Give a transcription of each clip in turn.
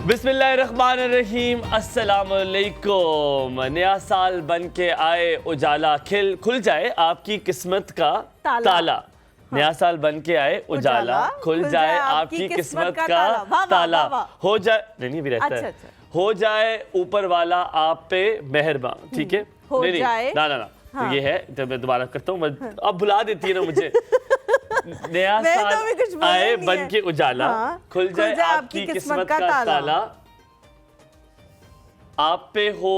बिस्मिल्लाहिर्रहमानिर्रहीम, अस्सलामुअलैकुम। नया साल बन के आए, उजाला खुल जाए आपकी किस्मत का ताला। नया साल बन के आए, उजाला खुल जाए आपकी किस्मत का ताला। हो जाए नहीं भी रहता है। हो जाए ऊपर वाला आप पे मेहरबान। ठीक है, नहीं ना तो ये है। जब मैं दोबारा करता हूँ, अब भुला देती है ना मुझे। नया साल आए बन के उजाला, खुल जाए आपकी किस्मत का ताला। आप पे हो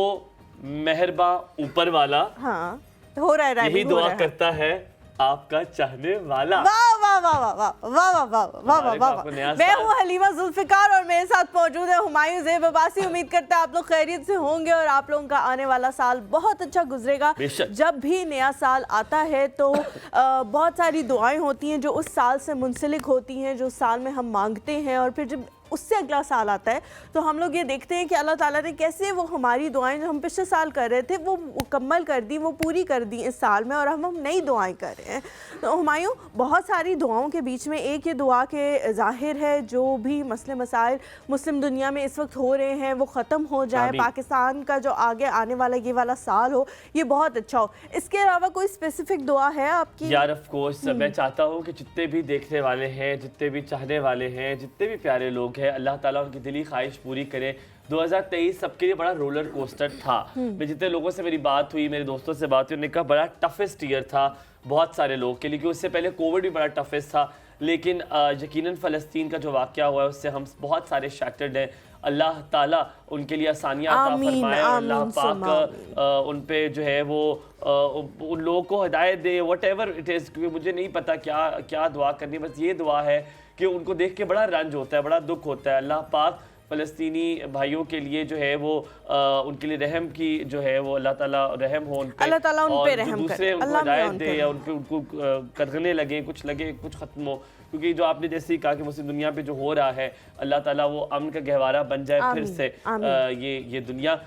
मेहरबा ऊपर वाला। हाँ, हो रहा है, यही दुआ करता है आपका चाहने वाला। वाह वाह वाह वाह वाह वाह वाह वाह वाह वाह। मैं हूँ हलीमा जुल्फिकार और मेरे साथ मौजूद है हुमायूं ज़ेब अब्बासी। उम्मीद करते हैं आप लोग खैरियत से होंगे और आप लोगों का आने वाला साल बहुत अच्छा गुजरेगा। जब भी नया साल आता है तो बहुत सारी दुआएं होती हैं जो उस साल से मुंसलिक होती हैं, जो साल में हम मांगते हैं, और फिर जब उससे अगला साल आता है तो हम लोग ये देखते हैं कि अल्लाह ताला ने कैसे वो हमारी दुआएं जो हम पिछले साल कर रहे थे वो मुकम्मल कर दी, वो पूरी कर दी इस साल में, और हम नई दुआएं कर रहे हैं। तो हुमायूं, बहुत सारी दुआओं के बीच में एक ये दुआ के ज़ाहिर है जो भी मसले मसाइल मुस्लिम दुनिया में इस वक्त हो रहे हैं वो ख़त्म हो जाए, पाकिस्तान का जो आगे आने वाला ये वाला साल हो ये बहुत अच्छा हो। इसके अलावा कोई स्पेसिफिक दुआ है आपकी? यार ऑफ कोर्स मैं चाहता हूँ कि जितने भी देखने वाले हैं, जितने भी चाहने वाले हैं, जितने भी प्यारे लोग है, अल्लाह ताला उनकी दिली ख्वाहिश पूरी करे। 2023 सबके लिए बड़ा रोलर कोस्टर था। मैं जितने लोगों से मेरी बात हुई, मेरे दोस्तों से बात हुई, उन्होंने कहा बड़ा टफेस्ट ईयर था बहुत सारे लोगों के लिए, क्योंकि उससे पहले कोविड भी बड़ा टफेस्ट था। लेकिन यकीनन फ़लस्तीन का जो वाक़या हुआ है उससे हम बहुत सारे शैटर्ड हैं। अल्लाह ताला उनके लिए आसानियाँ अता फरमाए, अल्लाह पाक उन पे जो है वो उन लोगों को हिदायत दे, व्हाटएवर इट इज़। क्योंकि मुझे नहीं पता क्या दुआ करनी, बस ये दुआ है कि उनको देख के बड़ा रंज होता है, बड़ा दुख होता है। अल्लाह पाक फ़लस्तीनी भाइयों के लिए जो है वो उनके लिए रहम की जो है वो अल्लाह ताला रहम हो उन पे, अल्लाह ताला उन पे रहम करे, दूसरे उनको हिदायत दे या उनको करने लगे, कुछ ख़त्म हो। क्योंकि जो आपने जैसे ही कहा कि मुस्लिम दुनिया पे जो हो रहा है, अल्लाह ताला वो अमन का गहवारा बन जाए फिर से ये दुनिया।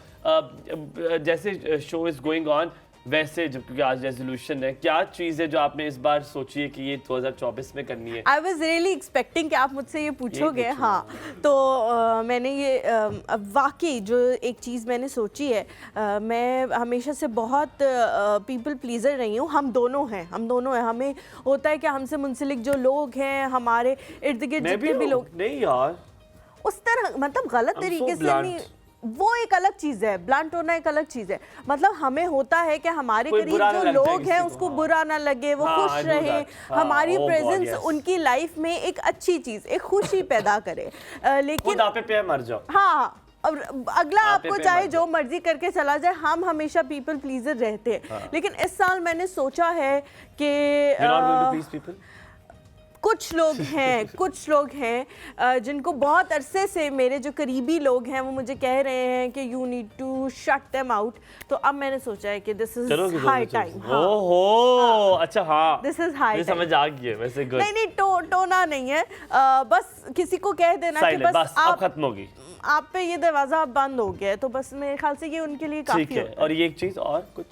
जैसे शो इज़ गोइंग ऑन, वैसे जब क्योंकि आज रेजोल्यूशन है, क्या चीज़ है जो आपने इस बार सोची है कि ये 2024 में करनी है? आई वॉज रियली एक्सपेक्टिंग कि आप मुझसे ये पूछोगे। हाँ, तो मैंने ये वाकई जो एक चीज़ मैंने सोची है, मैं हमेशा से बहुत पीपल प्लीज़र रही हूँ। हम दोनों हैं। हमें होता है कि हमसे मुंसलिक जो लोग हैं, हमारे इर्द गिर्द जितने भी लोग, नहीं यार उस तरह मतलब गलत तरीके से नहीं, वो एक अलग चीज़ है। ब्लंट होना एक अलग चीज़ है। मतलब हमें होता है कि हमारे करीब जो लोग हैं उसको बुरा ना लगे, वो खुश रहे, हमारी प्रेजेंस उनकी लाइफ में एक अच्छी चीज़, एक खुशी पैदा करे। लेकिन आप पे मर जाओ। हाँ, और अगला आपको चाहे जो मर्जी करके चला जाए, हम हमेशा पीपल प्लीजर रहते हैं। लेकिन इस साल मैंने सोचा है कि कुछ लोग हैं जिनको बहुत अरसे से मेरे जो करीबी लोग हैं वो मुझे कह रहे हैं कि you need to shut them out. तो अब मैंने सोचा है कि दिस इज हाई टाइम। ओहो, अच्छा, हाँ, दिस इज हाई टाइम। समझ आ गई है वैसे। नहीं, टोना नहीं है, बस किसी को कह देना कि बस आप खत्म होगी, आप पे ये दरवाजा बंद हो गया है। तो बस मेरे ख्याल से ये उनके लिए काफी है। और ये एक चीज़ और कुछ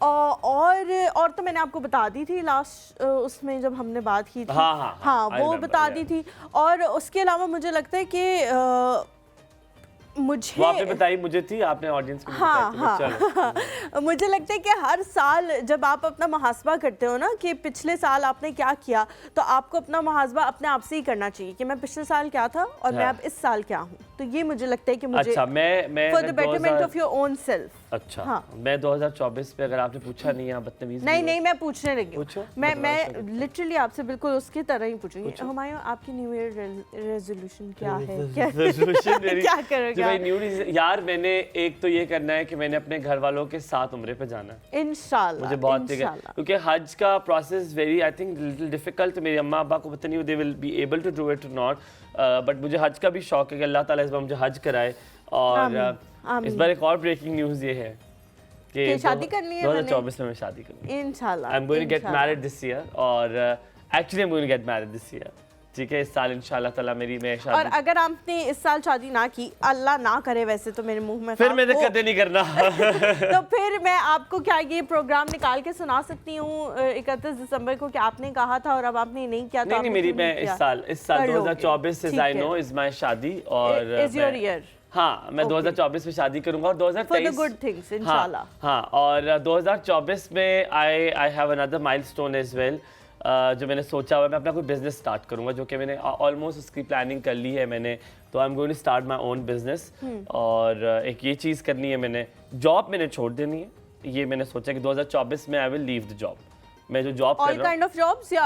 और तो मैंने आपको बता दी थी लास्ट उसमें जब हमने बात की थी। हाँ, वो बता दी थी। और उसके अलावा मुझे लगता है कि मुझे आपने बताई, मुझे थी, आपने ऑडियंस को हाँ। मुझे लगता है कि हर साल जब आप अपना मुहासबा करते हो ना कि पिछले साल आपने क्या किया, तो आपको अपना मुहासबा अपने आप से ही करना चाहिए कि मैं पिछले साल क्या था और मैं अब इस साल क्या हूँ। तो ये मुझे लगता है कि मुझे for the betterment of your own self. अच्छा, हाँ। मैं 2024 पे, अगर आपने पूछा नहीं, आप बदतमीज नहीं, मैं पूछने लगी हूँ। मैं लिटरली आपसे बिल्कुल उसकी तरह ही पूछूंगी। हुमायूं, आपकी न्यू ईयर रेजोल्यूशन क्या है? क्या करोगे यार? मैंने एक तो ये करना है कि मैंने अपने घर वालों के साथ उम्रे पे जाना है इंशाल्लाह। मुझे बहुत क्योंकि हज का process very I think little difficult. मेरे अम्मा अब्बा को पता नहीं they will be able to do it और नॉट, बट मुझे हज का भी शौक है कि अल्लाह ताला इस बार मुझे हज कराए। और इस बार एक और ब्रेकिंग न्यूज़ ये है कि शादी करनी है 2024 में मैं शादी करूंगी इंशाल्लाह। I am going to get married this year, और actually I am going to get married this year. ठीक है। इस साल इंशाल्लाह ताला मेरी मैं और शादी, अगर आपने इस साल शादी ना की, अल्लाह ना करे वैसे तो मेरे मुंह में फिर खाक मैंने हो, कदे नहीं करना। तो फिर मैं आपको क्या ये प्रोग्राम निकाल के सुना सकती हूँ 31 दिसंबर को कि आपने कहा था और अब आपने नहीं किया? तो नहीं नहीं, मेरी मैं इस साल कर लोगे। 2024 से आई नो इज माय शादी, और इज योर ईयर। हाँ, मैं 2024 में शादी करूंगा और 2023 गुड थिंग्स इंशाल्लाह। हाँ, और 2024 में I have another milestone as well, जो मैंने सोचा हुआ, मैं अपना कोई बिजनेस स्टार्ट करूंगा, जो कि मैंने ऑलमोस्ट उसकी प्लानिंग कर ली है मैंने। तो I am going to start my own business, और एक ये चीज़ करनी है मैंने, जॉब मैंने छोड़ देनी है। ये मैंने सोचा कि 2024 में I will leave the job. मैं जो जॉब कर रहा हूँ, ऑफ जॉब्स या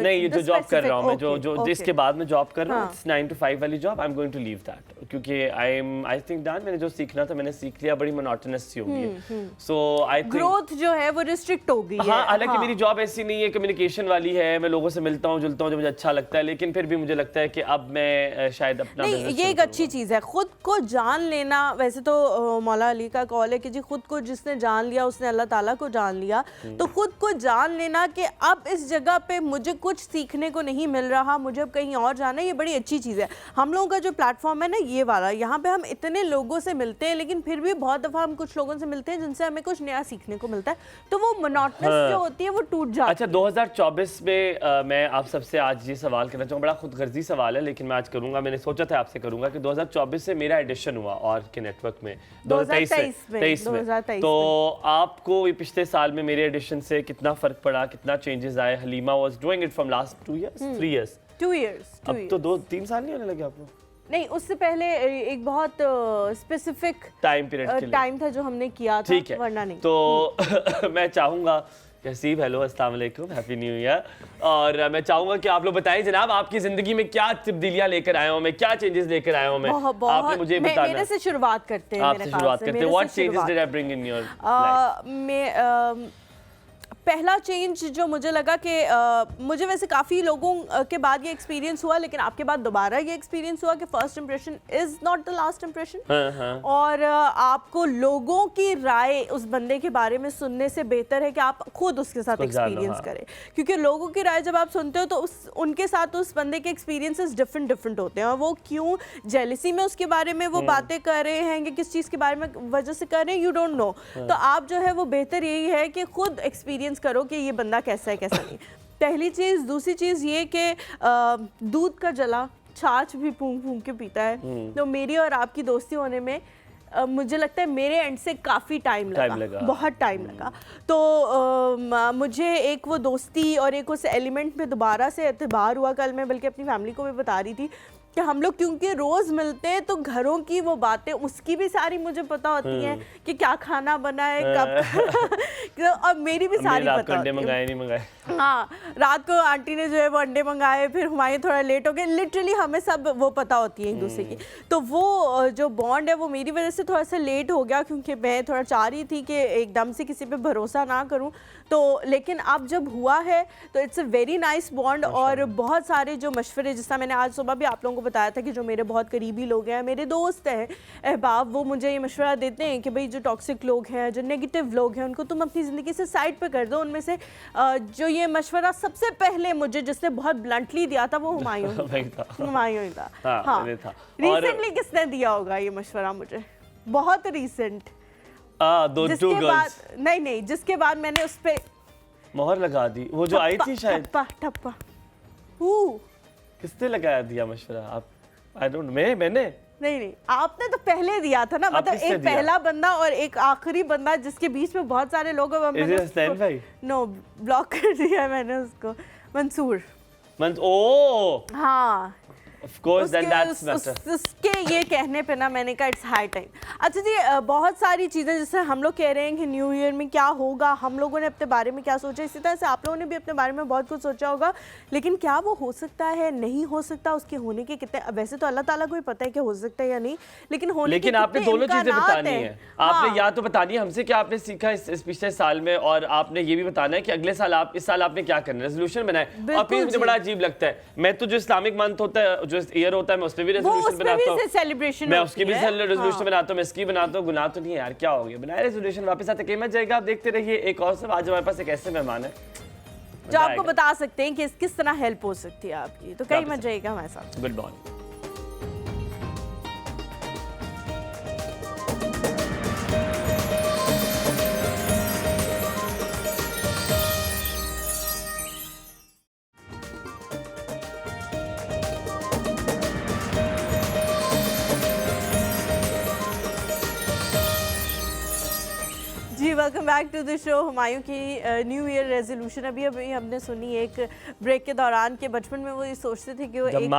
नहीं, ये जो जॉब कर रहा हूँ मैं, जो इसके बाद में जॉब कर रहा हूँ, हाँ। 9 to 5 वाली job, I am going to leave that, क्योंकि आई थिंक डन, मैंने जो सीखना था मैंने सीख लिया, बड़ी मोनोटोनस सी हो गई। सो आई थिंक ग्रोथ जो है वो रिस्ट्रिक्ट हो गई है। हाँ, हालांकि मेरी जॉब ऐसी नहीं है, कम्युनिकेशन वाली है, मैं लोगों से मिलता हूँ जुलता हूँ जो मुझे अच्छा लगता है, लेकिन फिर भी मुझे लगता है कि अब मैं शायद अपना नहीं, business ये शुरू एक अच्छी चीज़ है, खुद को जान लेना। वैसे तो मौला अली का कॉल है कि जी खुद को जिसने जान लिया उसने अल्लाह ताला को जान लिया। तो खुद को जान लेना कि अब इस जगह पे मुझे कुछ सीखने को नहीं मिल रहा, मुझे अब कहीं और जाना है, ये बड़ी अच्छी चीज़ है। हम लोगों का जो प्लेटफॉर्म है ना ये वाला, यहाँ पे हम इतने लोगों से मिलते हैं, लेकिन फिर भी बहुत दफ़ा हम कुछ लोगों से मिलते हैं जिनसे हमें कुछ नया सीखने को मिलता है, तो वो मोनोटोनस जो होती है वो टूट जाती है। अच्छा, 2024 में मैं आप सबसे आज ये सवाल करना चाहूँगा, बड़ा खुदगर्जी सवाल है लेकिन मैं आज करूँगा, मैंने सोचा था आपसे करूँगा कि 2024 से मेरा एडिशन हुआ और के नेटवर्क में 2023 में, तो आपको ये पिछले साल में मेरे एडिशन से कितना फ़र्क पड़ा, कितना चेंजेस आए? Halima was doing it from last 2 years 3 years, 2 years अब तो 2-3 साल नहीं होने लगे आप लोग? नहीं, उससे पहले एक बहुत स्पेसिफिक टाइम पीरियड के लिए टाइम था जो हमने किया था, ठीक है, वरना नहीं। तो मैं चाहूँगा हसीब, हेलो, अस्सलाम वालेकुम, हैप्पी न्यू ईयर। और मैं चाहूँगा कि आप लोग बताएं जनाब, आपकी ज़िंदगी में क्या तब्दीलियाँ लेकर आया हूँ मैं, क्या चेंजेस लेकर आया हूँ मैं, आपने मुझे बताना। मेरे से शुरुआत करते हैं, आपसे शुरुआत करते हैं। What changes did I bring in your life? पहला चेंज जो मुझे लगा कि मुझे वैसे काफ़ी लोगों के बाद ये एक्सपीरियंस हुआ, लेकिन आपके बाद दोबारा ये एक्सपीरियंस हुआ कि first impression is not the last impression. और आपको लोगों की राय उस बंदे के बारे में सुनने से बेहतर है कि आप खुद उसके साथ एक्सपीरियंस करें, क्योंकि लोगों की राय जब आप सुनते हो तो उनके साथ उस बंदे के एक्सपीरियंसेस डिफरेंट होते हैं, और वो क्यों जेलिसी में उसके बारे में वो बातें कर रहे हैं कि किस चीज़ के बारे में वजह से कर रहे हैं, यू डोंट नो। तो आप जो है वो बेहतर यही है कि खुद एक्सपीरियंस करो कि ये बंदा कैसा है कैसा नहीं। पहली चीज़। दूसरी चीज़ ये कि दूध का जला छाछ भी फूंक फूंक के पीता है। तो मेरी और आपकी दोस्ती होने में मुझे लगता है मेरे एंड से काफ़ी टाइम लगा, बहुत टाइम लगा। तो मुझे एक वो दोस्ती और एक उस एलिमेंट में दोबारा से एतबार हुआ। कल मैं बल्कि अपनी फैमिली को भी बता रही थी कि हम लोग क्योंकि रोज़ मिलते हैं तो घरों की वो बातें उसकी भी सारी मुझे पता होती हैं कि क्या खाना बना है कब और मेरी भी सारी पता होती है। हाँ, रात को आंटी ने जो है वो अंडे मंगाए, फिर हमारे थोड़ा लेट हो गए, लिटरली हमें सब वो पता होती है एक दूसरे की। तो वो जो बॉन्ड है वो मेरी वजह से थोड़ा सा लेट हो गया, क्योंकि मैं थोड़ा चाह रही थी कि एकदम से किसी पे भरोसा ना करूँ। तो लेकिन अब जब हुआ है तो it's a very nice bond. और बहुत सारे जो मशवरे, जिसका मैंने आज सुबह भी आप लोगों को बताया था कि जो मेरे बहुत करीबी लोग हैं, मेरे दोस्त हैं, अहबाब, वो मुझे ये मशवरा देते हैं कि भाई जो टॉक्सिक लोग हैं, जो नेगेटिव लोग हैं, उनको तुम अपनी ज़िंदगी से साइड पे कर दो। उनमें से जो ये मशवरा सबसे पहले मुझे जिसने बहुत ब्लंटली दिया था वो हुमायूं ही था। हाँ, रिसेंटली किसने दिया होगा ये मशवरा मुझे? बहुत रिसेंट, जिसके बाद नहीं, जिसके बाद मैंने उस पे मोहर लगा दी, वो जो आई थी शायद ठप्पा। किसने लगाया दिया मशवरा? आप? आई डोंट, मैंने नहीं, आपने तो पहले दिया था ना, मतलब एक पहला बंदा और एक आखिरी बंदा जिसके बीच में बहुत सारे लोग हैं। नो, ब्लॉक कर दिया मैंने उसको। मंसूर। हाँ, Of course, then that's better. उसके ये कहने पे ना मैंने कहा इट्स हाई टाइम। अच्छा जी, बहुत सारी चीज़ें जैसे हम लोग कह रहे हैं कि न्यू ईयर में क्या होगा, हम लोगों ने अपने बारे में क्या सोचा, इसी तरह से आप लोगों ने भी अपने बारे में बहुत कुछ सोचा होगा, लेकिन क्या वो हो सकता है, नहीं हो सकता, उसके होने के कितने, वैसे तो अल्लाह ताला को ही पता है कि हो सकता है या नहीं, लेकिन आपने दोनों चीज़ें बतानी है। आपने या तो बतानी है हमसे कि आपने सीखा इस पिछले साल में, और आपने ये भी बताना है कि अगले साल इस साल आपने क्या करना है, रेजोल्यूशन बनाए। और फिर मुझे बड़ा अजीब लगता है, मैं तो जो इस्लामिक मंथ होता है, जो ईयर होता है, मैं उसमें भी रेजोल्यूशन बनाता हूं, सेलिब्रेशन मैं उसकी भी रेजोल्यूशन बनाता हूं, मैं इसकी बनाता हूं। गुनाह तो नहीं है यार, क्या हो गया, बनाए रेजोल्यूशन, वापस आते कीमत जाएगा। आप देखते रहिए एक और सब। आज हमारे पास एक ऐसे मेहमान है जो आपको बता सकते हैं कि किस तरह हेल्प हो सकती है आपकी। तो कहीं मत जाइएगा हमारे साथ। Good morning. जी welcome back to the show. Humayun की न्यू ईयर रेजोल्यूशन अभी हमने सुनी एक ब्रेक के दौरान के बचपन में वो ये सोचते थे कि वो एक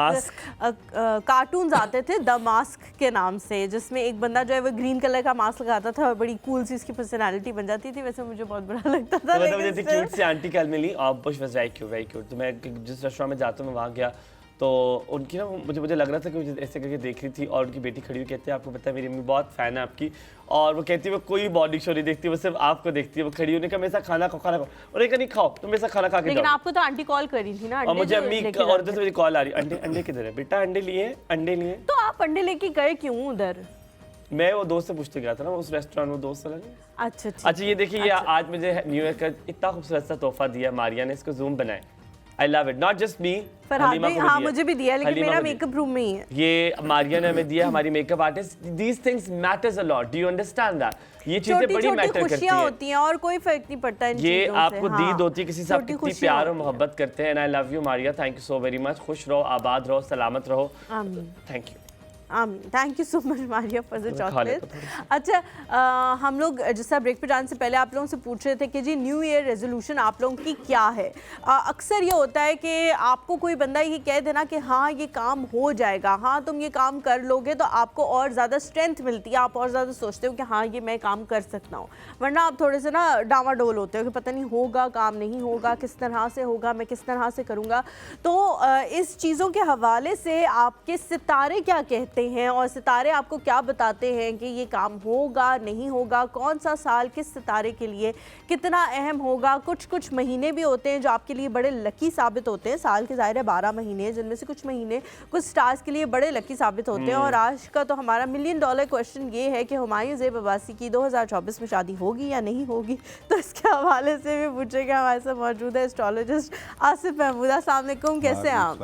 कार्टून्स आते थे द मास्क के नाम से, जिसमें एक बंदा जो है वो ग्रीन कलर का मास्क लगाता था और बड़ी कूल सी उसकी पर्सनालिटी बन जाती थी। वैसे मुझे बहुत बुरा लगता था। तो मुझे क्यूट सी आंटी कल मिली और बुश वाज वेरी क्यूट। तो मैं जिस रेस्टोरेंट में जाता हूँ मैं वहाँ गया तो उनकी ना मुझे लग रहा था कि मुझे ऐसे करके देख रही थी और उनकी बेटी खड़ी हुई कहती है आपको पता है मेरी अम्मी बहुत फ़ैन है आपकी, और वो कहती है वो कोई बॉडी शो नहीं देखती, वो सिर्फ आपको देखती है। वो खड़ी होने का मेरे साथ खाना खाओ और नहीं खाओ तो मेरे साथ खाना खा के लेकिन आपको तो आंटी कॉल करी थी ना। और मुझे अम्मी और उधर से मेरी कॉल आ रही अंडे किधर है बेटा, अंडे लिए। तो आप अंडे लेके गए क्यों उधर? मैं वो दोस्त से पूछते गया था ना उस रेस्टोरेंट में, दोस्त लगे। अच्छा ये देखिए ये आज मुझे न्यू ईयर का इतना खूबसूरत सा तोहफा दिया मारिया ने, इसको जूम बनाए। I love it, not just me, हाँ मुझे भी दिया, लेकिन मेरा मेकअप रूम में ही है। ये मारिया ने हमें दिया, हमारी makeup artist. These things matters a lot, do you understand that? ये चीजें बड़ी मैटर करती हैं। होती हैं और कोई फर्क नहीं पड़ता इन ये आपको दीद होती है किसी से आप कितनी प्यार और मोहब्बत करते हैं। And I love you Maria, thank you so very much. खुश रहो, आबाद रहो, सलामत रहो। Thank you. Thank you so much Maria for the chocolate. अच्छा हम लोग जैसा ब्रेक पे जाने से पहले आप लोगों से पूछ रहे थे कि जी न्यू ईयर रेजोल्यूशन आप लोगों की क्या है। अक्सर ये होता है कि आपको कोई बंदा ये कह देना कि हाँ ये काम हो जाएगा, हाँ तुम ये काम कर लोगे, तो आपको और ज़्यादा स्ट्रेंथ मिलती है, आप और ज़्यादा सोचते हो कि हाँ ये मैं काम कर सकता हूँ। वरना आप थोड़े से ना डामाडोल होते हो कि पता नहीं होगा, काम नहीं होगा, किस तरह से होगा, मैं किस तरह से करूँगा। तो इस चीज़ों के हवाले से आपके सितारे क्या कहते हैं और सितारे आपको क्या बताते हैं कि ये काम होगा नहीं होगा, कौन सा साल किस सितारे के लिए कितना अहम होगा। कुछ महीने भी होते हैं जो आपके लिए बड़े लकी साबित होते हैं। साल के ज़ाहिर है 12 महीने, जिनमें से कुछ महीने कुछ स्टार्स के लिए बड़े लकी साबित होते हैं। और आज का तो हमारा $1 मिलियन क्वेश्चन ये है कि हुमायूं ज़ेब अब्बासी की 2024 में शादी होगी या नहीं होगी। तो इसके हवाले से भी पूछेगा, हमारे साथ मौजूद है एस्ट्रोलॉजिस्ट आसिफ महमूद। अस्सलाम वालेकुम, कैसे हैं आप?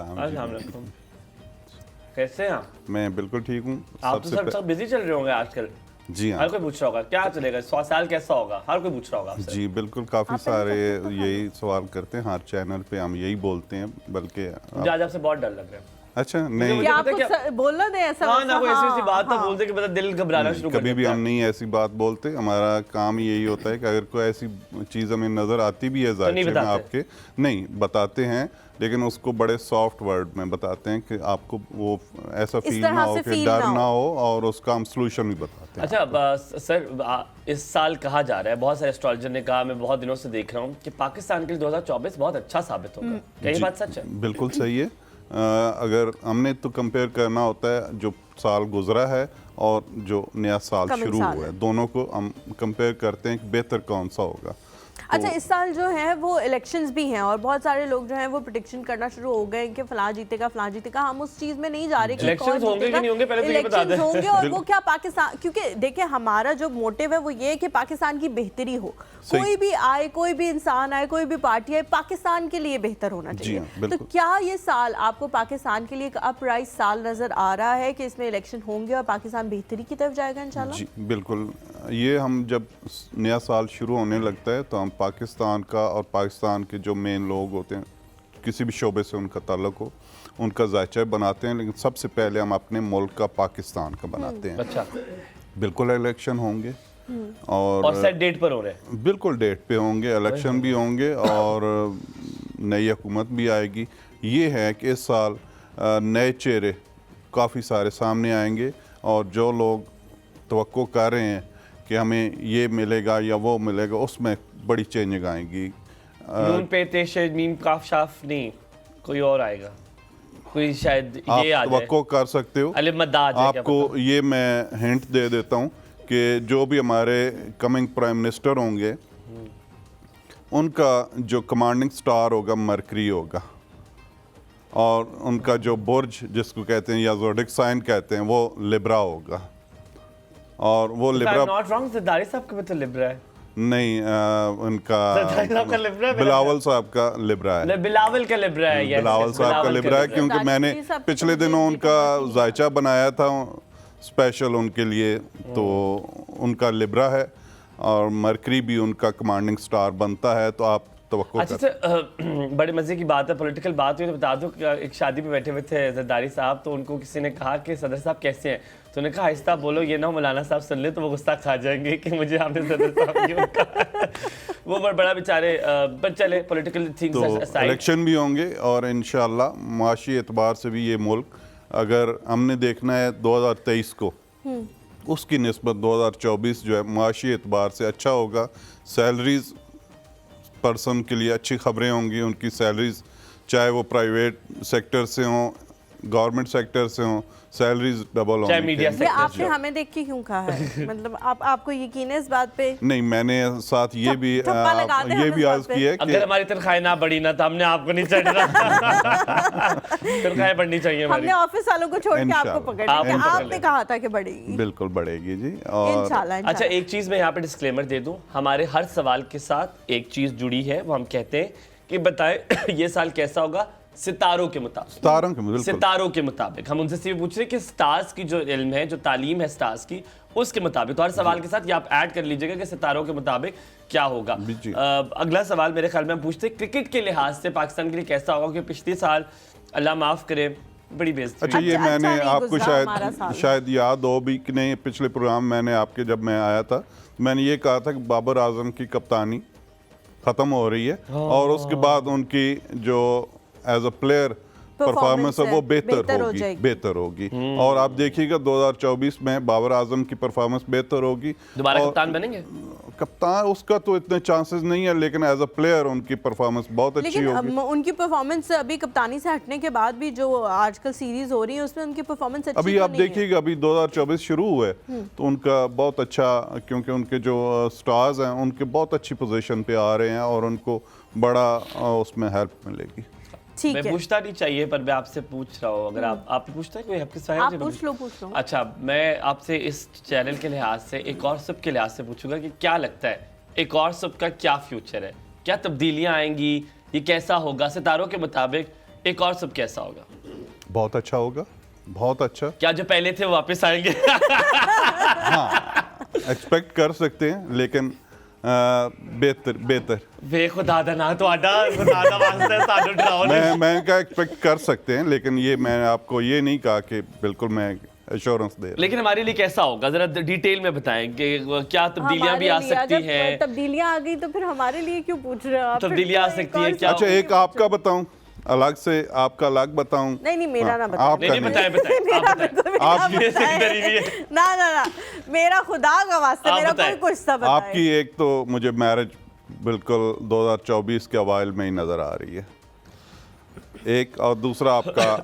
कैसे हैं? मैं बिल्कुल ठीक हूँ। आप तो सब बिजी चल रहे होंगे आजकल। जी हाँ, हर कोई पूछ रहा होगा क्या चलेगा, 100 साल कैसा होगा, हर कोई पूछ रहा होगा आपसे। जी बिल्कुल, काफ़ी सारे यही सवाल करते हैं, हर चैनल पे हम यही बोलते हैं। बल्कि आज आपसे बहुत डर लग रहा है। अच्छा नहीं, क्या आपको बोलना दे ऐसा? हाँ ना, कोई ऐसी बात ना बोलते कि मतलब दिल घबराना शुरू कर देता है। कभी भी हम नहीं ऐसी बात बोलते। हमारा काम यही होता है कि अगर कोई ऐसी चीज़ हमें नज़र आती भी है जायके में आपके, नहीं बताते हैं, लेकिन उसको बड़े सॉफ्ट वर्ड में बताते हैं कि आपको वो ऐसा फील ना हो कि डर ना हो, और उसका हम सोल्यूशन भी बताते हैं। अच्छा सर, इस साल कहा जा रहा है, बहुत सारे एस्ट्रोलॉजर ने कहा, मैं बहुत दिनों से देख रहा हूँ कि पाकिस्तान के लिए 2024 बहुत अच्छा साबित होगा। क्या ये बात सच है? बिल्कुल सही है। अगर हमने तो कंपेयर करना होता है जो साल गुजरा है और जो नया साल शुरू हुआ है, दोनों को हम कंपेयर करते हैं कि बेहतर कौन सा होगा। अच्छा इस साल जो है वो इलेक्शंस भी हैं और बहुत सारे लोग जो हैं वो प्रेडिक्शन करना शुरू हो गए कि फलां जीतेगा। हम उस चीज में नहीं जा रहे कि इलेक्शंस होंगे कि नहीं होंगे, पहले तो ये बता दें। होंगे और वो क्या पाकिस्तान, क्योंकि देखिए हमारा जो मोटिव है वो ये है कि पाकिस्तान की बेहतरी हो। कोई भी आए, कोई भी इंसान आए, कोई भी पार्टी आए, पाकिस्तान के लिए बेहतर होना चाहिए। तो क्या ये साल आपको पाकिस्तान के लिए एक अपराइज साल नजर आ रहा है कि इसमें इलेक्शन होंगे और पाकिस्तान बेहतरी की तरफ जाएगा इंशाल्लाह? जी बिल्कुल। ये हम जब नया साल शुरू होने लगता है तो हम पाकिस्तान का और पाकिस्तान के जो मेन लोग होते हैं, किसी भी शोबे से उनका ताल्लुक हो, उनका जायचा बनाते हैं। लेकिन सबसे पहले हम अपने मुल्क का, पाकिस्तान का बनाते हैं। अच्छा, बिल्कुल इलेक्शन होंगे और सेट डेट पर हो रहे हैं। बिल्कुल डेट पे होंगे, इलेक्शन भी होंगे और नई हुकूमत भी आएगी। ये है कि इस साल नए चेहरे काफ़ी सारे सामने आएंगे और जो लोग तवक्को कर रहे हैं कि हमें ये मिलेगा या वो मिलेगा, उसमें बड़ी चेंजिंग आएंगी। नून पे तेशे मीम काफ शाफ नहीं, कोई और आएगा, कोई शायद ये आ जाए। तवक्को कर सकते हो। आपको ये मैं हिंट दे देता हूँ कि जो भी हमारे कमिंग प्राइम मिनिस्टर होंगे उनका जो कमांडिंग स्टार होगा मरकरी होगा, और उनका जो बुर्ज जिसको कहते हैं या ज़ोडिक साइन कहते हैं वो लिब्रा होगा। और वो लिब्रा नॉट रॉन्ग, ज़रदारी साहब का भी तो लिब्रा है। नहीं उनका सरदारी साहब का लिब्रा है, बिलावल साहब का लिब्रा है। नहीं, बिलावल का लिब्रा है, yes, बिलावल yes, साहब का बिलावल लिब्रा है, लिब्रा क्योंकि मैंने सरदारी साहब पिछले की दिनों मुझे उनका जायचा बनाया था स्पेशल उनके लिए, तो उनका लिब्रा है और मरकरी भी उनका कमांडिंग स्टार बनता है, तो आप तवक्को अच्छा सर, बड़े मजे की बात है, पॉलिटिकल बात हुई तो बता दो कि एक शादी पे बैठे हुए थे जरदारी साहब, तो उनको किसी ने कहा कि सदर साहब कैसे हैं, तो उन्होंने कहा आहिस्ता बोलो, ये ना मौलाना साहब सुन ले तो वो गुस्सा खा जाएंगे कि मुझे आपने सदर साहब क्यों कहा। वो बड़ा बेचारे, पर चले पॉलिटिकल थिंग्स तो असाइड, इलेक्शन भी होंगे और इंशाल्लाह माशी एतबार से भी ये मुल्क, अगर हमने देखना है 2023 को, उसकी निस्बत 2024 जो है माशी एतबार से अच्छा होगा। सैलरीज पर्सन के लिए अच्छी खबरें होंगी, उनकी सैलरीज चाहे वो प्राइवेट सेक्टर से हों, गवर्नमेंट सेक्टर से हों, सैलरीज डबल चाहे होंगी। मीडिया ये सेक्टर आपने हमें देख के क्यों कहा है? मतलब आपको यकीन है इस बात पे? नहीं, मैंने साथ ये भी ठप्पा लगा दें हम इस भी बात अर्ज पे। किया अगर कि हमारी तनख्वाहें ना बढ़ी ना तो हमने आपको नहीं चढ़ना। तनख्वाहें बढ़नी चाहिए हमारी। हमने ऑफिस वालों को छोड़ के आपको इंशाल्लाह। पकड़ लिया कि इंशाल्लाह। आपने कहा था कि बढ़ेगी। बिल्कुल बढ़ेगी जी। और इंशाल्लाह अच्छा, एक चीज मैं यहाँ पे डिस्क्लेमर दे दूं, हमारे हर सवाल के साथ एक चीज जुड़ी है, वो हम कहते हैं कि बताएं ये साल कैसा होगा सितारों के मुताबिक। बिल्कुल सितारों के मुताबिक हम उनसे सिर्फ पूछ रहे हैं कि स्टार्स की जो इल्म है, जो तालीम है स्टार्स की, उसके मुताबिक। तो हर सवाल के साथ ये आप ऐड कर लीजिएगा कि सितारों के मुताबिक क्या होगा। जी। अगला सवाल मेरे ख्याल में हम पूछते हैं क्रिकेट के लिहाज से पाकिस्तान के लिए कैसा होगा, क्योंकि पिछले साल अल्लाह माफ करे बड़ी बेइज्जती अच्छा, हुई। ये अच्छा मैंने नहीं आपको गुज़रा हमारा साल। शायद याद हो भी कि नहीं, पिछले प्रोग्राम मैंने आपके जब मैं आया था, मैंने ये कहा था कि बाबर आजम की कप्तानी ख़त्म हो रही है और उसके बाद उनकी जो एज अ प्लेयर परफॉर्मेंस है वो बेहतर होगी और आप देखिएगा 2024 में बाबर आजम की परफॉर्मेंस बेहतर होगी। दोबारा और कप्तान बनेंगे? कप्तान उसका तो इतने चांसेस नहीं है, लेकिन एज अ प्लेयर उनकी परफॉर्मेंस बहुत अच्छी लेकिन होगी। उनकी परफॉर्मेंस अभी कप्तानी से हटने के बाद भी जो आजकल सीरीज हो रही है उसमें उनकी परफॉर्मेंस अच्छी अभी तो आप नहीं है। देखिएगा, अभी 2024 शुरू हुए तो उनका बहुत अच्छा, क्योंकि उनके जो स्टार्स हैं उनके बहुत अच्छी पोजीशन पे आ रहे हैं और उनको बड़ा उसमें हेल्प मिलेगी। ठीक मैं है, पूछता नहीं चाहिए पर मैं आपसे पूछ रहा हूँ, अगर आप पूछते हैं कोई आपके आप साथ पूछ लो। अच्छा, मैं आपसे इस चैनल के लिहाज से एक और सब के लिहाज से पूछूंगा कि क्या लगता है एक और सब का क्या फ्यूचर है, क्या तब्दीलियां आएंगी, ये कैसा होगा सितारों के मुताबिक, एक और सब कैसा होगा? बहुत अच्छा होगा, बहुत अच्छा। क्या जो पहले थे वो वापस आएंगे? हाँ, एक्सपेक्ट कर सकते हैं, लेकिन बेहतर वे खुदा दा ना तो आडा खुदा दा वास्ते साडू डराओ नहीं। मैं क्या एक्सपेक्ट कर सकते हैं, लेकिन ये मैं आपको ये नहीं कहा कि बिल्कुल मैं एश्योरेंस दे रहा हूं। लेकिन हमारे लिए कैसा होगा, जरा डिटेल में बताएं कि क्या तब्दीलियां भी आ सकती हैं? तब्दीलियां आ गई तो फिर हमारे लिए क्यों पूछ रहे हो आप? तब्दीलियां आ सकती हैं क्या? अच्छा, एक आपका बताऊं अलग से, आपका अलग बताऊं? नहीं मेरा ना बताओ। आपका नहीं बताएं ना मेरा खुदा का वास्ता, आप मेरा बताएं। कोई कुछ सा बताए। आपकी एक तो मुझे मैरिज बिल्कुल 2024 के अवाइल में ही नज़र आ रही है एक, और दूसरा आपका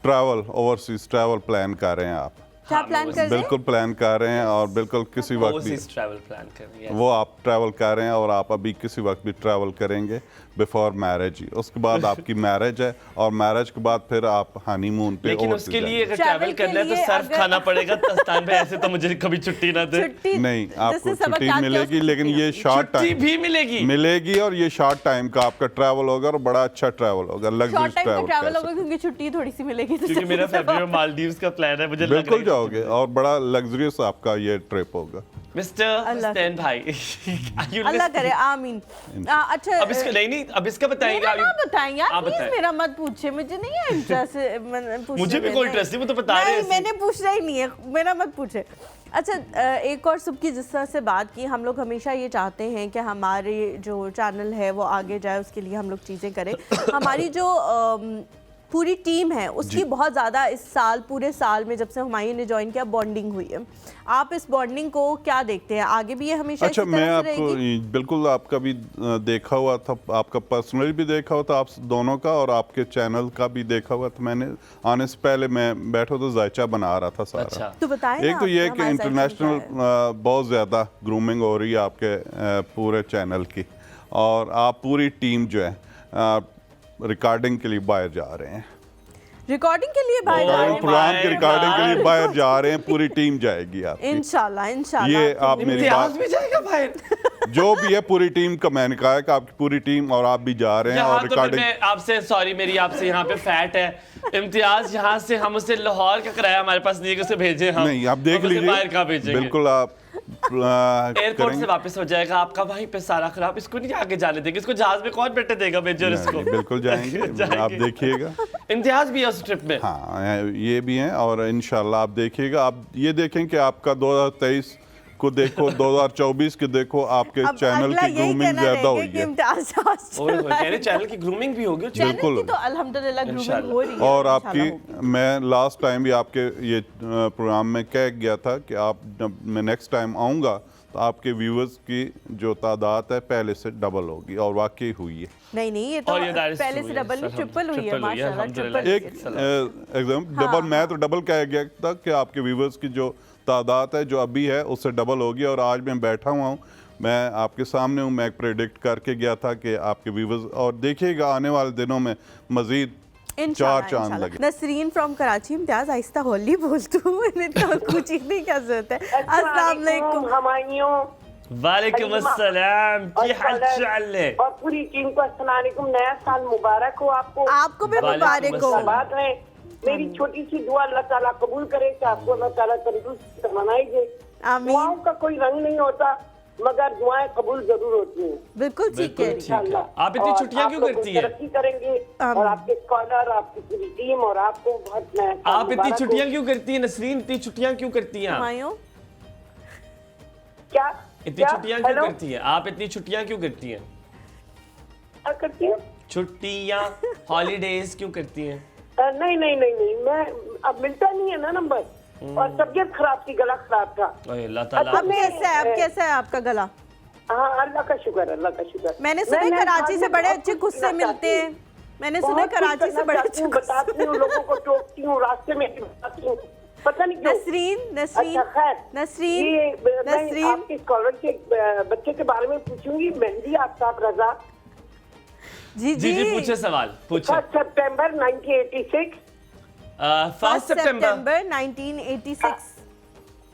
ट्रैवल, ओवरसीज ट्रैवल प्लान कर रहे हैं आप? क्या प्लान कर रहे हैं? बिल्कुल प्लान कर रहे हैं और बिल्कुल किसी वक्त भी ओवरसीज ट्रैवल प्लान कर रही है। वो आप ट्रैवल कर रहे हैं और आप अभी किसी वक्त भी ट्रैवल करेंगे बिफोर मैरिज ही। उसके बाद आपकी मैरिज है और मैरिज के बाद फिर आप हनीमून पे लेकिन overseas उसके लिए जाएंगे। अगर ट्रैवल करना है तो सर्फ खाना पड़ेगा तस्तान पे, ऐसे तो मुझे कभी छुट्टी ना दे। नहीं, आपको छुट्टी मिलेगी, लेकिन ये शॉर्ट छुट्टी टाइम भी मिलेगी और ये शॉर्ट टाइम का आपका ट्रैवल होगा और बड़ा अच्छा ट्रैवल होगा, लग्जरी शॉर्ट टाइम का ट्रैवल होगा ट्रैवल। क्योंकि छुट्टी थोड़ी सी मिलेगी तो क्योंकि मेरा फरवरी में मालदीव्स का प्लान है, मुझे लग बिल्कुल रहा जाओगे और बड़ा लग्जरियस आपका ये ट्रिप होगा। मिस्टर अल्लाह हसन भाई अल्लाह करे आमीन। अच्छा अब इसका नहीं अब इसका बताएंगे मेरा ना बताएं यार, आप प्लीज बताएं। मेरा मत पूछे, मुझे नहीं है इंटरेस्ट। मुझे भी कोई इंटरेस्ट नहीं, वो तो बता रहे हैं ऐसे। मैंने पूछना ही नहीं है, मेरा मत पूछे। अच्छा, एक और सबकी जिस तरह से बात की, हम लोग हमेशा ये चाहते हैं कि हमारे जो चैनल है वो आगे जाए, उसके लिए हम लोग चीज़ें करें। हमारी जो पूरी टीम है उसकी बहुत ज़्यादा इस साल, पूरे साल में जब से हुमायूं ने ज्वाइन किया, बॉन्डिंग हुई है। आप इस बॉन्डिंग को क्या देखते हैं, आगे भी ये हमेशा अच्छा, इसी मैं तरह से आपको रहेगी? बिल्कुल आपका भी देखा हुआ था, आपका पर्सनली भी देखा हुआ था, आप दोनों का, और आपके चैनल का भी देखा हुआ था। मैंने आने से पहले मैं बैठा तो जायचा बना रहा था सारा। अच्छा। तो बताएं एक ना तो ये आप, कि हमारे इंटरनेशनल साथ क्या बहुत ज़्यादा ग्रूमिंग हो रही है आपके पूरे चैनल की, और आप पूरी टीम जो है रिकॉर्डिंग के लिए बाहर जा रहे हैं, रिकॉर्डिंग के लिए बाहर जा रहे हैं? प्रोग्राम की रिकॉर्डिंग के लिए बाहर जा रहे हैं, पूरी टीम जाएगी आपकी। इंशाल्लाह ये आप मेरी इम्तियाज बात भी जाएगा बाहर। जो भी है पूरी टीम का, मैंने कहा है कि आपकी पूरी टीम और आप भी जा रहे हैं यहाँ और तो फिर रिकॉर्डिंग। मैं आपसे सॉरी, मेरी आपसे यहाँ पे फैट है। इम्तियाज यहाँ से हम उसे लाहौर का किराया हमारे पास नहीं है कि उसे भेजें हम। नहीं, आप देख हम उसे लीजिए, बाहर कहाँ भेजेंगे? बिल्कुल आप एयरपोर्ट से करेंगे। वापस हो जाएगा आपका वहीं पे सारा खराब। इसको नहीं आगे जाने देंगे, इसको जहाज में कौन बैठे देगा मेजर इसको? नहीं, बिल्कुल जाएंगे, आप देखिएगा। इम्तियाज भी है उस ट्रिप में। हाँ, ये भी हैं और इंशाल्लाह आप देखिएगा। आप ये देखें कि आपका 2023 को देखो, 2024 के देखो, आपके अब चैनल अगला की यही ग्रूमिंग कहना ज्यादा रहेगा हुई कि है इम्तियाज ओए होए, मेरे चैनल की ग्रूमिंग भी होगी। चैनल बिल्कुल। की तो अल्हम्दुलिल्लाह ग्रूमिंग इंशाल्लाह। हो रही है और इंशाल्लाह आपकी होगी। मैं लास्ट टाइम भी आपके ये प्रोग्राम में कह गया था कि आप जब मैं नेक्स्ट टाइम आऊँगा तो आपके व्यूअर्स की जो तादाद है पहले से डबल होगी, और वाकई हुई है। नहीं ये तो और ये that is पहले true, से yes, डबल नहीं, ट्रिपल हुई है triple हुई है, माशाल्लाह, अल्हम्दुलिल्लाह। ट्रिपल एक एग्जाम डबल, मैं तो डबल कह गया था कि आपके व्यूवर्स की जो तादाद है जो अभी है उससे डबल होगी। और आज मैं बैठा हुआ हूँ, मैं आपके सामने हूँ, मैं प्रेडिक्ट करके गया था कि आपके व्यूवर्स, और देखिएगा आने वाले दिनों में मजीद चार चांद लगे। नसरीन फ्रॉम कराची। इम्तियाज आहिस्ता होली बोल तू, इतना कुछ नहीं क्या जरूरत है। अस्सलाम वालेकुम। हमारियों वालेकुम अस्सलाम, की हाल चाल है? और पूरी टीम को अस्सलाम वालेकुम। नया साल मुबारक हो आपको। आपको भी मुबारक हो। वालेकुम बात है, मेरी छोटी सी दुआ अल्लाह ताला कबूल करे कि आपको अल्लाह ताला तंदुरुस्त बनाई दे। आमीन। दुआओं का कोई रंग नहीं होता, मगर दुआएं कबूल जरूर होती हैं। बिल्कुल ठीक बिल्कुल है। ठीक है। इंशाअल्लाह। आप इतनी और छुट्टियां आप क्यों लोग करती हैं? तरक्की करेंगे और आपके स्कॉलर, आपकी पूरी टीम और आपको बहुत नया साल आप इतनी मुबारक हो। छुट्टियां क्यों करती हैं नसरीन? इतनी छुट्टियां क्यों करती हैं आप? हुमायूं, क्या इतनी क्या? छुट्टियां क्यों हेलो? करती हैं आप? इतनी छुट्टियां क्यों करती हैं? क्या करती हैं? छुट्टियां, हॉलीडेज क्यों करती हैं? नहीं नहीं नहीं नहीं, मैं अब मिलता नहीं है ना नंबर, और तबीयत खराब थी, गला खराब था। ओए अल्लाह ताला अब कैसा है, अब कैसा है आपका गला? हाँ, अल्लाह का शुक्र, अल्लाह का शुक्र। मैंने सुना है मैं कराची से बाद में बड़े बहुत अच्छे कुछ गुस्से करना मिलते चाहती हैं। हूँ। मैंने बहुत सुना है कुछ कराची से करना बड़े चाहती अच्छे हूँ, बताती हूँ, लोगों को टोकती हूँ, रास्ते में भी बताती हूँ, पता नहीं क्यों। नसरीन, नसरीन, अच्छा खैर, नसरीन, ये मैं नसरीन। आपके स्कॉलर के बच्चे के बारे में पूछूंगी, मेहंदी आफ्ताब रजा। जी जी जी पूछे सवाल, पूछे। 1 सितंबर 1986। 1 सितंबर 1986।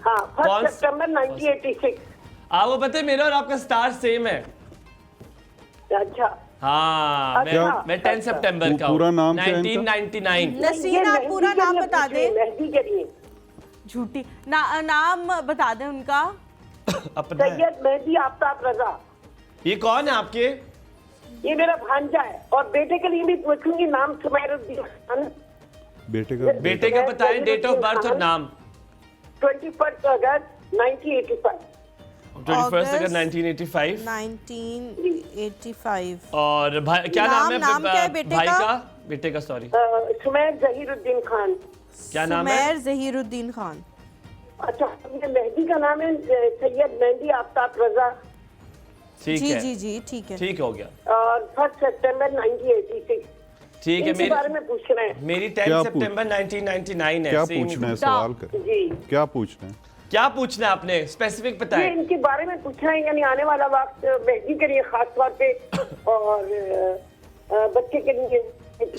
हाँ, कौन 1 सितंबर 1986। आपको पता है मेरा और आपका स्टार सेम है। अच्छा, हाँ, अच्छा। मैं 10 सितंबर का हूँ। पूरा नाम क्या है इनका? 1999। नसरीन, ये आप मेहंदी पूरा के नाम लिए बता पूछ रही दें। हूँ, मेहंदी के लिए। झूठी नाम बता दें उनका। अपना है। सैयद मेहंदी आफ्ताब रजा। ये कौन है आपके? ये मेरा भांजा है, और बेटे के लिए भी पूछूंगी, नाम सुमैरुद्दीन खान। बेटे का बताएं, डेट ऑफ बर्थ और नाम। 21 अगस्त 1985। 21 अगस्त 1985। 1985। और भाई क्या नाम है नाम क्या है बेटे भाई का? का? बेटे का सॉरी, सुमैर जहीरुद्दीन खान। क्या नाम है? सुमैर जहीरुद्दीन खान। अच्छा, ये मेहंदी का नाम है सैयद मेहंदी आफ्ताब रजा, ठीक जी है, जी जी ठीक है। ठीक हो गया, और 1 सितंबर 1986। ठीक है। इनके बारे में पूछ रहे हैं। मेरी क्या 10 पूछ- सितंबर 1999 है। क्या same पूछना है, ही। सवाल करें, जी, क्या पूछना है? क्या पूछना है आपने? स्पेसिफिक ये बताएं। इनके बारे में पूछना है, यानी आने वाला वक्त मेहंदी के लिए खास तौर पे, और बच्चे के लिए।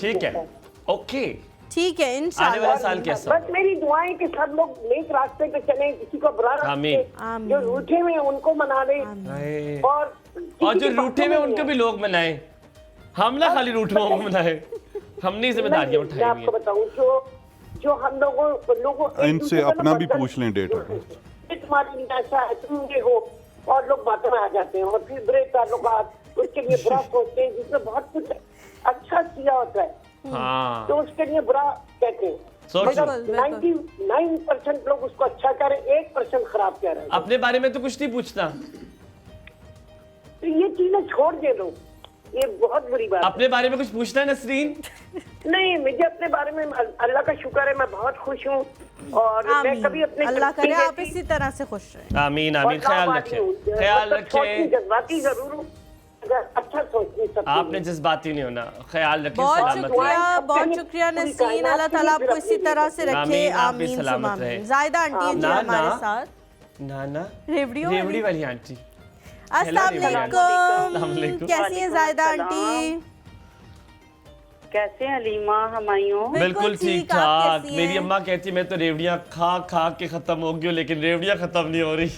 ठीक है, ओके। ठीक है आने इंशाल्लाह। वाला साल कैसा? बस मेरी दुआएं कि सब लोग नेक रास्ते पे चलें, किसी को बुरा रास्ते, आमीन। आमीन। जो रूठे हुए हैं उनको मना लें, हाय। और और जो किसी की रूठे बातों में में उनको नहीं भी लोग मनाएं। हम ना खाली रूठे को मनाए, हमने जिम्मेदारियां मैं उठाई हुई आपको हैं। बताऊं, जो हम लोगों एक इनसे दूसरे को अपना ना भी बदल- पूछ लें डेट ऑफ बर्थ। ये तुम्हारी ऐसा है, तुम ये हो, और लोग बातों में आ जाते हैं, और फिर बुरे ताल्लुकात, उसके लिए बुरा सोचते हैं, जिसमें बहुत कुछ अच्छा किया होता है हाँ, तो उसके लिए बुरा कहते हैं। सोच मगर बिल्कुल, 99% लोग उसको अच्छा कह रहे हैं, 1% खराब कह रहे हैं। अपने बारे में तो कुछ नहीं पूछना। तो ये चीजें छोड़ दे लो, ये बहुत बुरी बात है। अपने बारे में कुछ पूछना है नसरीन? नहीं, मुझे अपने बारे में अल्लाह का शुक्र है, मैं बहुत खुश हूँ, और मैं आमीन। कभी अपने अल्लाह करे नहीं आप कहती, इसी तरह से खुश रहें। आमीन और आमीन। ख्याल लावादी हूँ। रखें, ख्याल मतलब थोड़ी रखें। जज्बाती जरूर हूँ, मगर अच्छा सोचती सब। आपने जज्बाती नहीं होना, ख्याल रखें, बहुत सलामत शुक्रिया, रहें। बहुत शुक्रिया नसरीन। अल्लाह ताला आपको इसी तरह से रखे। आमीन, आप भी आमीन सलामत सुमा रहे। आमीन। जायदा आंटी है जी ना, हमारे ना। साथ, नाना रेवड़ियों रेवड़ी वाली आंटी। अस्सलाम रेवड़ी आंटी। वालेकुम। अस्सलाम वालेकुम। कैसी है जायदा आंटी? कैसे हैं हलीमा हमायूं? बिल्कुल ठीक आप ठाक। कैसी मेरी हैं? अम्मा कहती मैं तो रेवड़ियाँ खा खा के खत्म हो गई हूँ, लेकिन रेवड़ियाँ खत्म नहीं हो रही।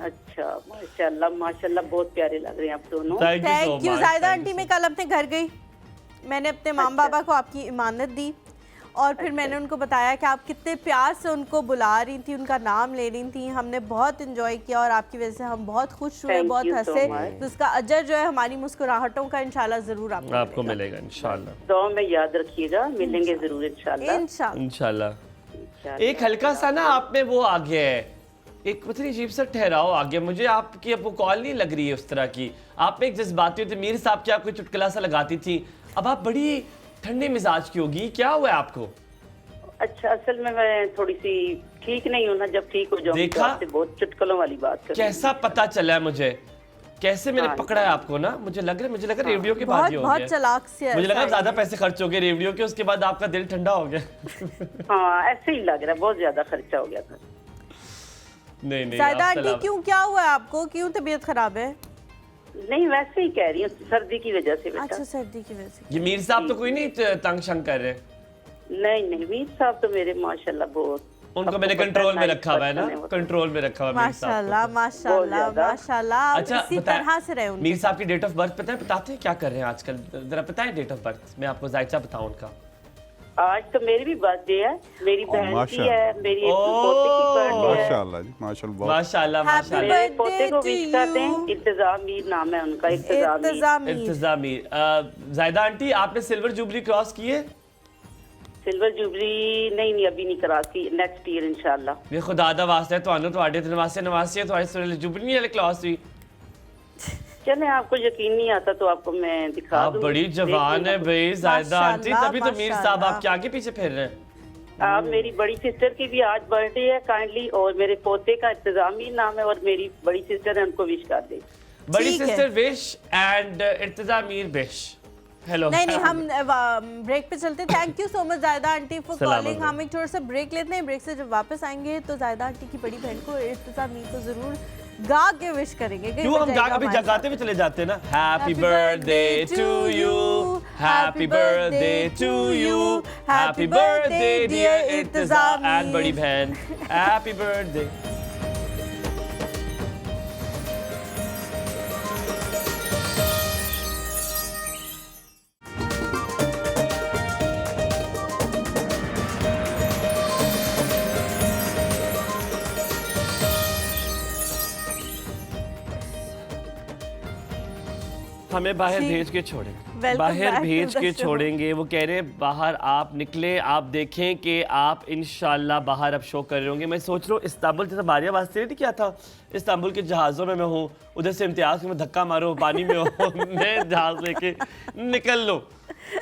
अच्छा, माशाल्लाह माशाल्लाह बहुत प्यारे लग रहे हैं आप दोनों। थैंक यू जायदा आंटी। मैं कल अपने घर गई, मैंने अपने माम बाबा को आपकी इमानत दी और फिर मैंने उनको बताया कि आप कितने प्यार से उनको बुला रही थी, उनका नाम ले रही थी। हमने बहुत इंजॉय किया और आपकी वजह से हम बहुत खुश हुए, Thank बहुत you so हंसे। much. तो उसका अजर जो है हमारी मुस्कुराहटों का इंशाल्लाह जरूर आपको मिलेगा इंशाल्लाह। दुआ में याद रखिएगा, मिलेंगे जरूर इंशाल्लाह। इंशाल्लाह। इंशाल्लाह। एक हल्का सा ना आप में वो आ गया है, एक पता नहीं अजीब सा ठहराव आ गया मुझे। आपकी अब वो कॉल नहीं लग रही है उस तरह की। आप में एक जज्बाती होते, मीर साहब की आपको चुटकुला सा लगाती थी, अब आप बड़ी ठंडे मिजाज की होगी, क्या हुआ है आपको? अच्छा, असल में मैं थोड़ी सी ठीक नहीं हूँ ना, जब ठीक हो जाऊंगी तो देखा? आपसे बहुत चुटकुलों वाली बात करूंगी। कैसा पता चला है मुझे, कैसे मैंने हाँ। पकड़ा है आपको ना। मुझे लग रहा है रेडियो के बाद बहुत ही हो बहुत गया। चालाक से मुझे लगा ऐसा ज्यादा है। पैसे खर्च हो गए रेडियो के, उसके बाद आपका दिल ठंडा हो गया। हाँ ऐसे ही लग रहा है, बहुत ज्यादा खर्चा हो गया था। नहीं नहीं जायदा आप आंटी सलाम। क्यों, क्या हुआ है आपको, क्यों तबीयत खराब है? नहीं वैसे ही कह रही हूँ, सर्दी की वजह से बेटा। अच्छा सर्दी की वजह से। ये मीर साहब तो कोई नहीं तंग शंग कर रहे? नहीं मीर साहब तो मेरे माशाल्लाह बहुत, उनको मैंने कंट्रोल में रखा हुआ है ना, कंट्रोल में रखा हुआ है मीर साहब माशाल्लाह को। माशाल्लाह ज्यादा। माशाल्लाह। आप अच्छा इसी बताएं, तरह से रहे उनके मीर साहब की डेट ऑफ बर्थ पता है, बताते हैं क्या कर रहे हैं आजकल, जरा बताएं डेट ऑफ बर्थ। मैं आपको जायचा बताऊं उनका। आज तो मेरी भी बर्थडे है, मेरी बहन की माशाल्लाह। है, मेरी एक पोते की बर्थडे है। माशाल्लाह जी, माशाल्लाह। बहुत माशाल्लाह Happy माशाल्लाह। मेरे पोते को birthday विश to करते हैं, you. इर्तिजा मीर नाम है उनका, इर्तिजा मीर। इंतजामी। इंतजामी। जायदा आंटी आपने सिल्वर जुबली क्रॉस की है? सिल्वर जुबली नहीं अभी नहीं कराती, नेक्स्ट ईयर इंशाल्लाह। ये खुदा दा वास्ता है ਤੁਹਾਨੂੰ ਤੁਹਾਡੇ ਤੇ ਨਵਾਸੇ ਨਵਾਸੇ ਤੁਹਾਡੇ ਸਿਲਵਰ जुबली वाले क्रॉस हुई। चले आपको यकीन नहीं आता तो आपको मैं दिखा आप दूं। बड़ी जवान है भाई जायदा आंटी, माशाल्लाह, तभी तो मीर साहब माशाल्लाह। आपके आगे पीछे फिर रहे हैं। आप मेरी बड़ी सिस्टर की भी आज बर्थडे है काइंडली, और मेरे पोते का इर्तिजामी नाम है और मेरी बड़ी सिस्टर है, उनको विश कर दे। बड़ी ठीक है। सिस्टर विश एंड इर्तिजामीर विश। हेलो। नहीं हम ब्रेक पे चलते। Thank you so much Zaida aunty for सलामत कॉलिंग। रहे। हम एक छोटा सा ब्रेक लेते हैं, ब्रेक से जब वापस आएंगे तो जायदा आंटी की बड़ी बहन को इर्तिजामी को जरूर गा के विश करेंगे। क्यों हम गा अभी जगाते हुए चले जाते हैं ना। Happy birthday to you, happy birthday to you, happy birthday dear Irtizam and बड़ी बहन, हैप्पी बर्थडे। हमें बाहर जी। भेज के छोड़ेंगे, Welcome बाहर back to भेज the के show. छोड़ेंगे। वो कह रहे हैं बाहर आप निकले, आप देखें कि आप इंशाल्लाह बाहर अब शो कर रहे होंगे। मैं सोच रहा हूँ इस्तांबुल, जैसे मारिया वास्ते नहीं किया था, इस्तांबुल के जहाज़ों में मैं हूँ, उधर से इम्तियाज़ में धक्का मारो पानी में हो, मैं जहाज़ लेके निकल लो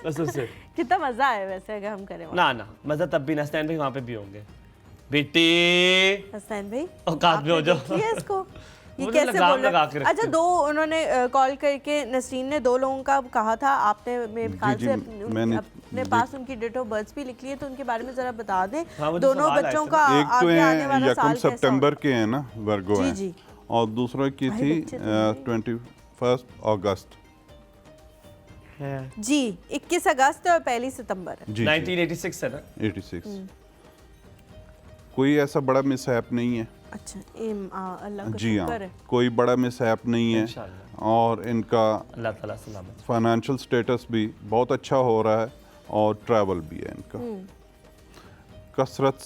बस उससे। कितना मजा है वैसे अगर हम करें वहाँ। ना ना मज़ा तब भी ना, स्टैंड भाई वहाँ पे भी होंगे। बेटी हसनैन भाई औकात में हो जाओ। आपने देखी है इसको, ये मुझे कैसे लगाम बोल रहा लगा है? के रखते अच्छा हैं। दो उन्होंने कॉल करके नसरीन ने 2 लोगों का कहा था, आपने मेरे ख्याल जी, से मैंने अपने पास उनकी डेट ऑफ बर्थ भी लिख ली है, तो उनके बारे में जरा बता दें। हाँ, मुझे दोनों सवाल आया बच्चों था। का एक तो आगे आने है वाला साल 1 कैसा सितंबर होगा? के हैं ना, वर्गो जी, हैं, जी। और दूसरा की भाई थी बच्चे तो 21 अगस्त। जी 21 अगस्त और 1 सितंबर है। जी 1986 है ना। 86। कोई ऐसा बड़ा मिसहैप नहीं है। अच्छा अल्लाह का जी हाँ, शुक्र है। कोई बड़ा मिसहैप नहीं है। इंशाल्लाह। और इनका अल्लाह ताला सलामत। फाइनेंशियल स्टेटस भी बहुत अच्छा हो रहा है और ट्रैवल भी है इनका। कसरत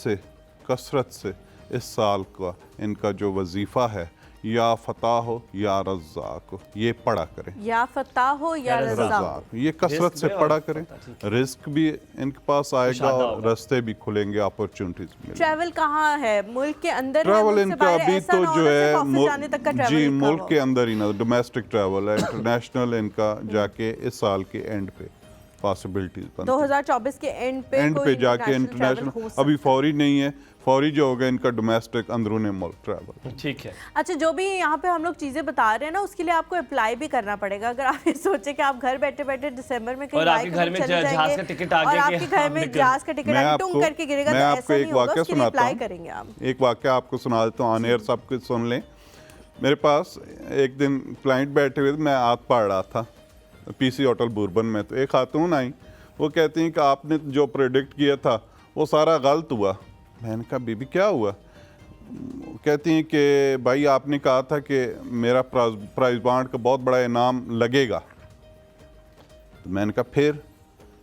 से इस साल का इनका जो वजीफ़ा है, या फतह हो या रज़्ज़ाक हो, ये पढ़ा करें। या फतह हो या रज़्ज़ाक हो। रज़्ज़ाक, ये कसरत से रिस्क भी पढ़ा और करें। फतह, ठीक रिस्क भी इनके पास आएगा इशादा और होगा। रास्ते भी खुलेंगे, अपॉर्चुनिटीज मिलेंगी। ट्रैवल कहाँ है, मुल्क के अंदर है, ट्रैवल मुल्क से इनका बाहर? अभी ऐसा तो ना हो जो ना है सिर्फ ऑफिस जाने तक का ट्रैवल जी लिखा मुल्क हो। के अंदर ही ना, डोमेस्टिक ट्रैवल है। इंटरनेशनल इनका जाके इस साल के एंड पे पॉसिबिलिटीज बनती 2024 के एंड एंड कोई पे जाके international travel हो इंटरनेशनल, सकता अभी है। फौरी नहीं है, फौरी जो होगा इनका डोमेस्टिक अंदरूनी मुल्क ट्रैवल। ठीक है। अच्छा जो भी यहाँ पे हम लोग चीजें बता रहे हैं ना, उसके लिए आपको अप्लाई भी करना पड़ेगा। अगर आप ये सोचे कि आप घर बैठे बैठे दिसंबर में कहीं और आपके घर में जहाज का टिकट आ और गया कि आपके घर हम में निकल- जहाज का टिकट मैं आके टुंग आपको- करके गिरेगा, मैं तो आपको ऐसा एक नहीं होगा, वाकया उसके लिए सुनाता अप्लाई हूँ। करेंगे आप। एक वाकया आपको सुना देता हूँ, ऑन एयर सब कुछ सुन लें। मेरे पास एक दिन क्लाइंट बैठे हुए थे, मैं आत पढ़ रहा था पीसी होटल बुरबन में, तो एक खातून आई, वो कहती हैं कि आपने जो प्रेडिक्ट किया था वो सारा गलत हुआ। मैंने कहा बीबी क्या हुआ? कहती हैं कि भाई आपने कहा था कि मेरा प्राइज बांड का बहुत बड़ा इनाम लगेगा। तो मैंने कहा फिर?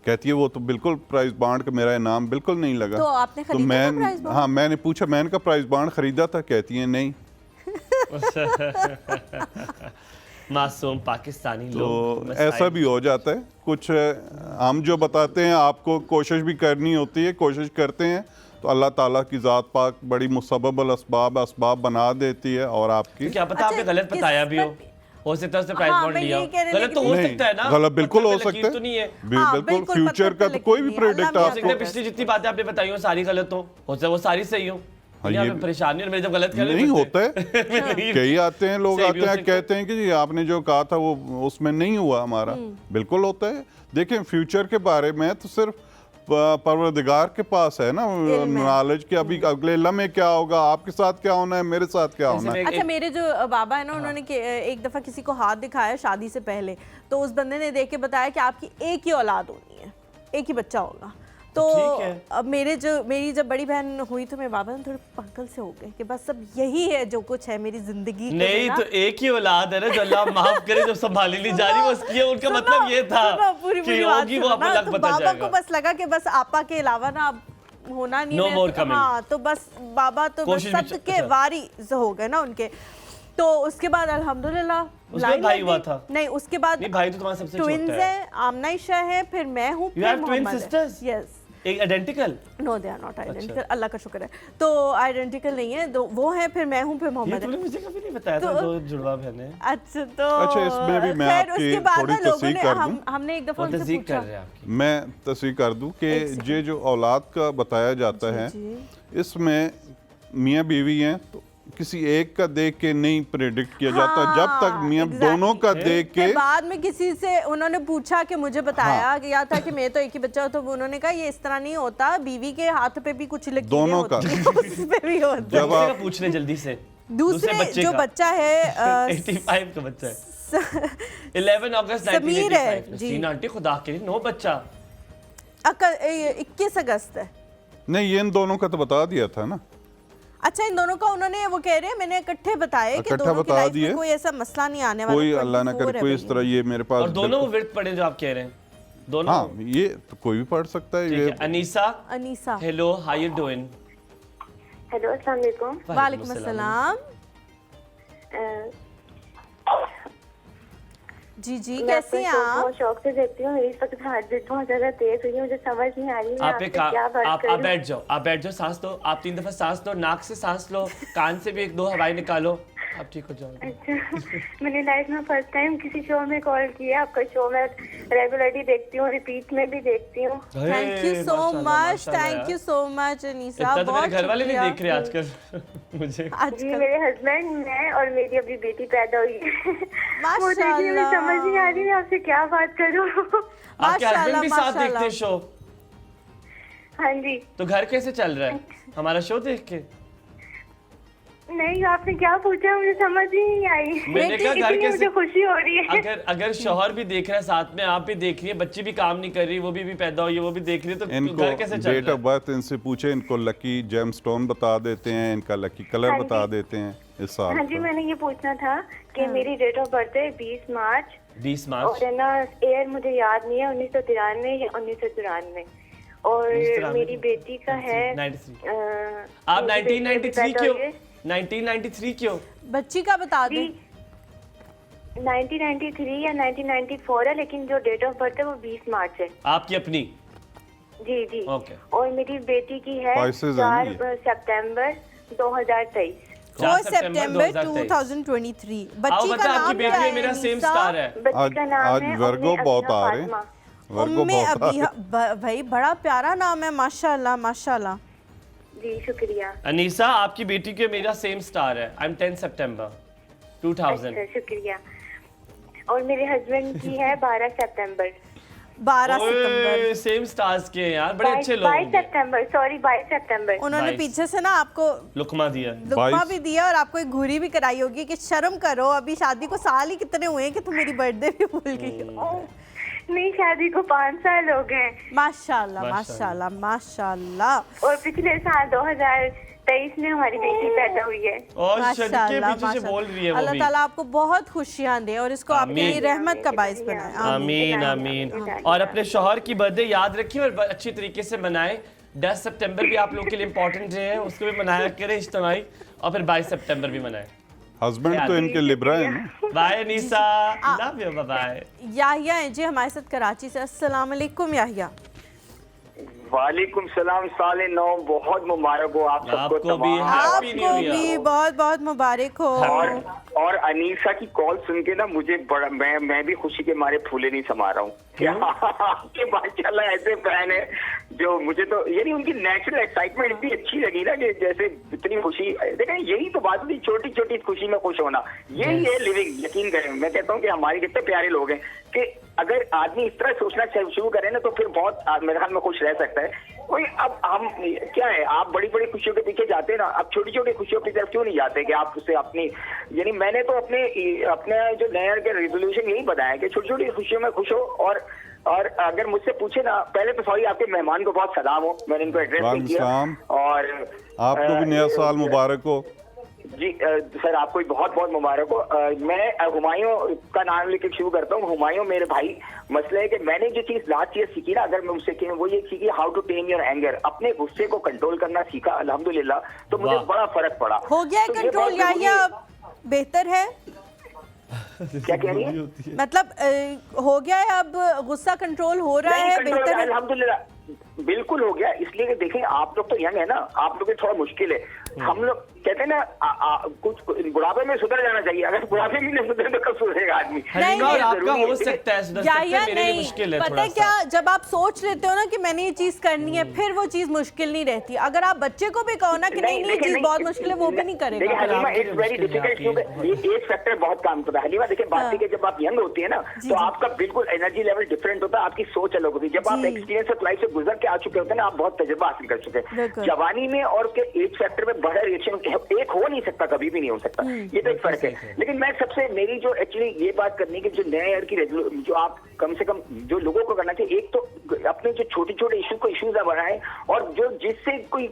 कहती है वो तो बिल्कुल प्राइज बांड का मेरा इनाम बिल्कुल नहीं लगा। तो आपने खरीदा था प्राइज बांड? हाँ, मैंने पूछा, मैंने कहा प्राइज बांड खरीदा था? कहती है नहीं। मासूम पाकिस्तानी तो लोग ऐसा भी हो जाता है कुछ। हम जो बताते हैं आपको कोशिश भी करनी होती है, कोशिश करते हैं तो अल्लाह ताला की ज़ात पाक बड़ी मुसब्बल असबाब बना देती है और आपकी। क्या पता आपने गलत बताया भी हो सकता है उसने प्राइस बॉन्ड लिया हो। गलत तो हो सकता है ना, गलत बिल्कुल हो सकता है, तो नहीं है। बिल्कुल फ्यूचर का तो कोई भी प्रेडिक्ट आपको। पिछली जितनी बातें आपने बताई हो सारी गलत हो सकता है वो सारी सही हो। ये परेशानी और मेरे जब गलत नहीं होता है। कई आते हैं लोग आते हैं कहते हैं कि जी आपने जो कहा था वो उसमें नहीं हुआ हमारा। बिल्कुल होता है। देखें फ्यूचर के बारे में तो सिर्फ परवरदिगार के पास है ना नॉलेज कि अभी अगले लम्हे क्या होगा, आपके साथ क्या होना है, मेरे साथ क्या होना है। अच्छा, मेरे जो बाबा है ना, उन्होंने एक दफा किसी को हाथ दिखाया शादी से पहले, तो उस बंदे ने देख के बताया कि आपकी एक ही औलाद होनी है, एक ही बच्चा होगा। तो अब मेरी जब बड़ी बहन हुई तो मेरे बाबा ने थोड़े पागल से हो गए कि बस अब यही है जो कुछ है मेरी जिंदगी। नहीं तो एक ही औलाद है ना जो अल्लाह माफ करे जो संभाली नहीं जा रही वो उसकी है। उनका मतलब ये था कि होगी वो अपने लक बता जाएगा। बाबा को बस लगा कि बस आपा के अलावा ना अब होना नहीं है। हाँ, तो बस बाबा तो बस सबके वारिस हो गए ना उनके। तो उसके बाद अल्हम्दुलिल्लाह लाइन भाई हुआ था। नहीं, उसके बाद नहीं, भाई तो तुम्हारा सबसे छोटा है। ट्विंस है, आमना ईशा है, फिर मैं हूँ, फिर मोहम्मद है। यस। एक identical? No, they are not identical. अल्लाह का शुक्र है। तो आइडेंटिकल नहीं है, तो वो है, फिर मैं हूँ, फिर मोहम्मद है। तुमने मुझे कभी नहीं बताया था दो जुड़वा बहनें। अच्छा, तो इसमें भी मैं आपकी थोड़ी तस्दीक कर दूं। हमने एक दफा उनसे पूछा, मैं तस्दीक कर दूं कि ये जो औलाद का बताया जाता है इसमें मियाँ बीवी हैं तो किसी एक का देख के नहीं प्रेडिक्ट किया जाता। जब तक मियाँ दोनों का देख के। बाद में किसी से उन्होंने पूछा कि मुझे बताया कि या था कि मैं तो एक ही बच्चा हो, तो उन्होंने कहा ये इस तरह नहीं होता, बीवी के हाथ पे भी कुछ लकीरें दोनों का उस पे भी होता है। जब आप पूछ ले जल्दी से दूसरे जो बच्चा है 85 का बच्चा है 11 अगस्त 1985 सीन आंटी खुदा के लिए 9 बच्चा 21 अगस्त है। नहीं, ये इन दोनों का तो बता दिया था ना। अच्छा, इन दोनों का उन्होंने वो कह रहे हैं मैंने इकट्ठे बताए कि दोनों की लाइफ में कोई ऐसा मसला नहीं आने वाला, कोई अल्लाह ना करे कोई इस तरह ये मेरे पास। और दोनों वो विर्त पढ़े जो आप कह रहे हैं दोनों? हाँ, ये तो कोई भी पढ़ सकता है। ये Anisa hello, how you doing? Hello, अस्सलाम वालेकुम। वालेकुम अस्सलाम। जी जी, कैसी हैं आप? बहुत शौक से देखती हूँ। इस वक्त हार्ट बीट बहुत ज्यादा तेज हुई है, मुझे समझ नहीं आ रही आप बैठ जाओ, सांस लो। आप 3 दफा सांस लो, नाक से सांस लो, कान से भी 1-2 हवाएं निकालो, आप ठीक हो जाओगे। अच्छा, मैंने लाइफ में फर्स्ट टाइम किसी शो में कॉल किया। आपका शो मैं रेगुलरली देखती हूँ, रिपीट में भी देखती हूँ। Thank you so much, thank you so much Anisa. इतना तो मेरे घर वाले नहीं देख रहे आजकल मुझे। जी, मेरे हस्बैंड, मैं और मेरी अभी बेटी पैदा हुई है। माशाल्लाह, समझ नहीं आ रही है आपसे क्या बात करूँ। आपके हस्बैंड भी साथ देखते हैं शो? हाँ जी। तो घर कैसे चल रहा है हमारा शो देख के? नहीं, आपने क्या पूछा मुझे समझ ही नहीं आई। मैंने कहा घर कैसे, मुझे खुशी हो रही है। अगर शौहर भी देख रहा है साथ में, आप भी देख रही है, बच्ची भी काम नहीं कर रही, वो भी पैदा हुई है, वो भी देख रही है, तो घर कैसे चल रहा है? डेट ऑफ बर्थ इनसे पूछे, इनको लकी जेमस्टोन बता देते हैं, इनका लकी कलर बता देते हैं इस साल। हाँ जी, मैंने ये पूछना था कि मेरी डेट ऑफ बर्थ है 20 मार्च और है ना ईयर मुझे याद नहीं है, 1993 या 1994 और मेरी बेटी का है 93। आप 1993 क्यों? 1993 क्यों? बच्ची का बता दें। 1993 या 1994 है, लेकिन जो डेट ऑफ बर्थ है वो 20 मार्च है। आपकी अपनी? जी जी। ओके। और मेरी बेटी की है 4 सितंबर 2023। 4 सितंबर 2023। बच्ची का नाम आपकी बेटी मेरा सेम स्टार है। बच्ची का नाम आज है वर्गो बहुत आ रहे हैं। उम्मे अबीहा। भाई बड़ा प्यारा नाम है, माशाल्लाह माशाल्लाह। जी शुक्रिया। अनीसा, आपकी बेटी के मेरा सेम स्टार है। आई एम 10 सितंबर 2000। अच्छा, शुक्रिया। और मेरे हस्बैंड की है 12 सितंबर। 12 सितंबर। सेम स्टार्स के यार, बड़े अच्छे लोग। 22 सितंबर, सॉरी 22 सितंबर। उन्होंने पीछे से ना आपको लुकमा दिया भी दिया और आपको एक घुरी भी कराई होगी कि शर्म करो, अभी शादी को साल ही कितने हुए हैं कि तुम मेरी बर्थडे भी भूल गई हो। नहीं, शादी को 5 साल हो गए माशाल्लाह माशाल्लाह। माशाल्लाह माशाल्लाह। और पिछले साल 2023 में हमारी बेटी पैदा हुई है। और सदके माशाल्लाह पीछे से बोल रही है वो अल्लाह भी। ताला आपको बहुत खुशियां दे और इसको आपके लिए रहमत का बाइस बनाए। आमीन आमीन। और अपने शौहर की बर्थडे याद रखिए और अच्छी तरीके से मनाएं। 10 सितंबर भी आप लोग के लिए इम्पोर्टेंट डे है, उसको भी मनाया करें इज्तिमाई, और फिर 22 सितंबर भी मनाएं। हस्बैंड तो इनके लिब्रा है ना। Bye Anisa, love you, bye. Yahya है जी हमारे साथ कराची से। अस्सलाम वालेकुम याहिया। वालेकुम सलाम, साले 9 बहुत मुबारक हो आप सबको। आपको भी तमाम। हैप्पी आपको न्यू भी ईयर। बहुत बहुत मुबारक हो। और अनीसा की कॉल सुन के ना मुझे बड़ा मैं भी खुशी के मारे फूले नहीं समा रहा हूँ। क्या आपके माशाल्लाह ऐसे फैन है जो मुझे तो यानी उनकी नेचुरल एक्साइटमेंट इतनी अच्छी लगी ना कि जैसे इतनी खुशी। देखें यही तो बात होती, छोटी छोटी खुशी में खुश होना, यही है लिविंग। यकीन करें, मैं कहता हूँ कि हमारे कितने प्यारे लोग हैं कि अगर आदमी इस तरह सोचना शुरू करे ना तो फिर बहुत मेरे ख्याल में खुश रह सकता है कोई। अब हम क्या है, आप बड़ी बड़ी खुशियों के पीछे जाते हैं ना, अब छोटी छोटी खुशियों की तरफ क्यों नहीं जाते कि आप उससे अपनी यानी मैंने तो अपने जो नए ईयर के रेजोल्यूशन यही बताया कि छोटी छोटी खुशियों में खुश हो। और अगर मुझसे पूछे ना, पहले तो सॉरी आपके मेहमान को बहुत सलाम हो, मैंने इनको एड्रेस नहीं किया। और आपको भी नया साल मुबारक हो जी सर, आपको भी बहुत बहुत मुबारक हो। मैं हुमायूं का नाम लेके शुरू करता हूँ। हुमायूं मेरे भाई, मसला है कि मैंने जो चीज लास्ट ईयर सीखी ना, अगर मैं उससे कहूँ, वो ये सीखी how to tame your anger, अपने गुस्से को कंट्रोल करना सीखा अल्हम्दुलिल्लाह। तो मुझे बड़ा फर्क पड़ा। हो गया है तो ये कंट्रोल बहुत जरूरी याहिया? है। अब बेहतर है? क्या कह रही है? मतलब हो गया है, अब गुस्सा कंट्रोल हो रहा है, कंट्रोल बेहतर है? अल्हम्दुलिल्लाह बिल्कुल हो गया। इसलिए कि देखें आप लोग तो यंग है ना, आप लोग थोड़ा मुश्किल है। हम लोग कहते हैं ना कुछ बुढ़ापे में सुधर जाना चाहिए, अगर बुढ़ापे में नहीं सुधरे तो कब सुधरेगा आदमी। हलीमा और आपका जरूरी हो है। सकता है सुधर सकते याहिया हैं, मेरे लिए नहीं, मुश्किल है पता थोड़ा है सा। क्या, जब आप सोच लेते हो ना कि मैंने ये चीज करनी है, फिर वो चीज मुश्किल नहीं रहती। अगर आप बच्चे को भी कहो ना कि नहीं ये चीज बहुत मुश्किल है, वो भी नहीं देखिए करेगा। हलीमा, आपके इट्स लिए वेरी मुश्किल है, डिफिकल्ट क्योंकि एज फैक्टर बहुत काम करता है। हलीमा देखिए बात है कि जब आप यंग होती है ना तो आपका बिल्कुल एनर्जी लेवल डिफरेंट होता है, आपकी सोच अलग होती है। जब आप एक्सपीरियंस ऑफ लाइफ से गुजर के आ चुके होते हैं ना, आप बहुत तजुर्बा हासिल कर चुके हैं। जवानी में और उसके एज फैक्टर में बड़ा रिएक्शन एक हो नहीं सकता, कभी भी नहीं हो सकता। ये तो एक फर्क है। लेकिन मैं सबसे मेरी जो एक्चुअली ये बात करनी कि जो नए ईयर की जो आप कम से कम जो लोगों को करना चाहिए, एक तो अपने जो छोटे छोटे इशू को इशूज बनाएं, और जो जिससे कोई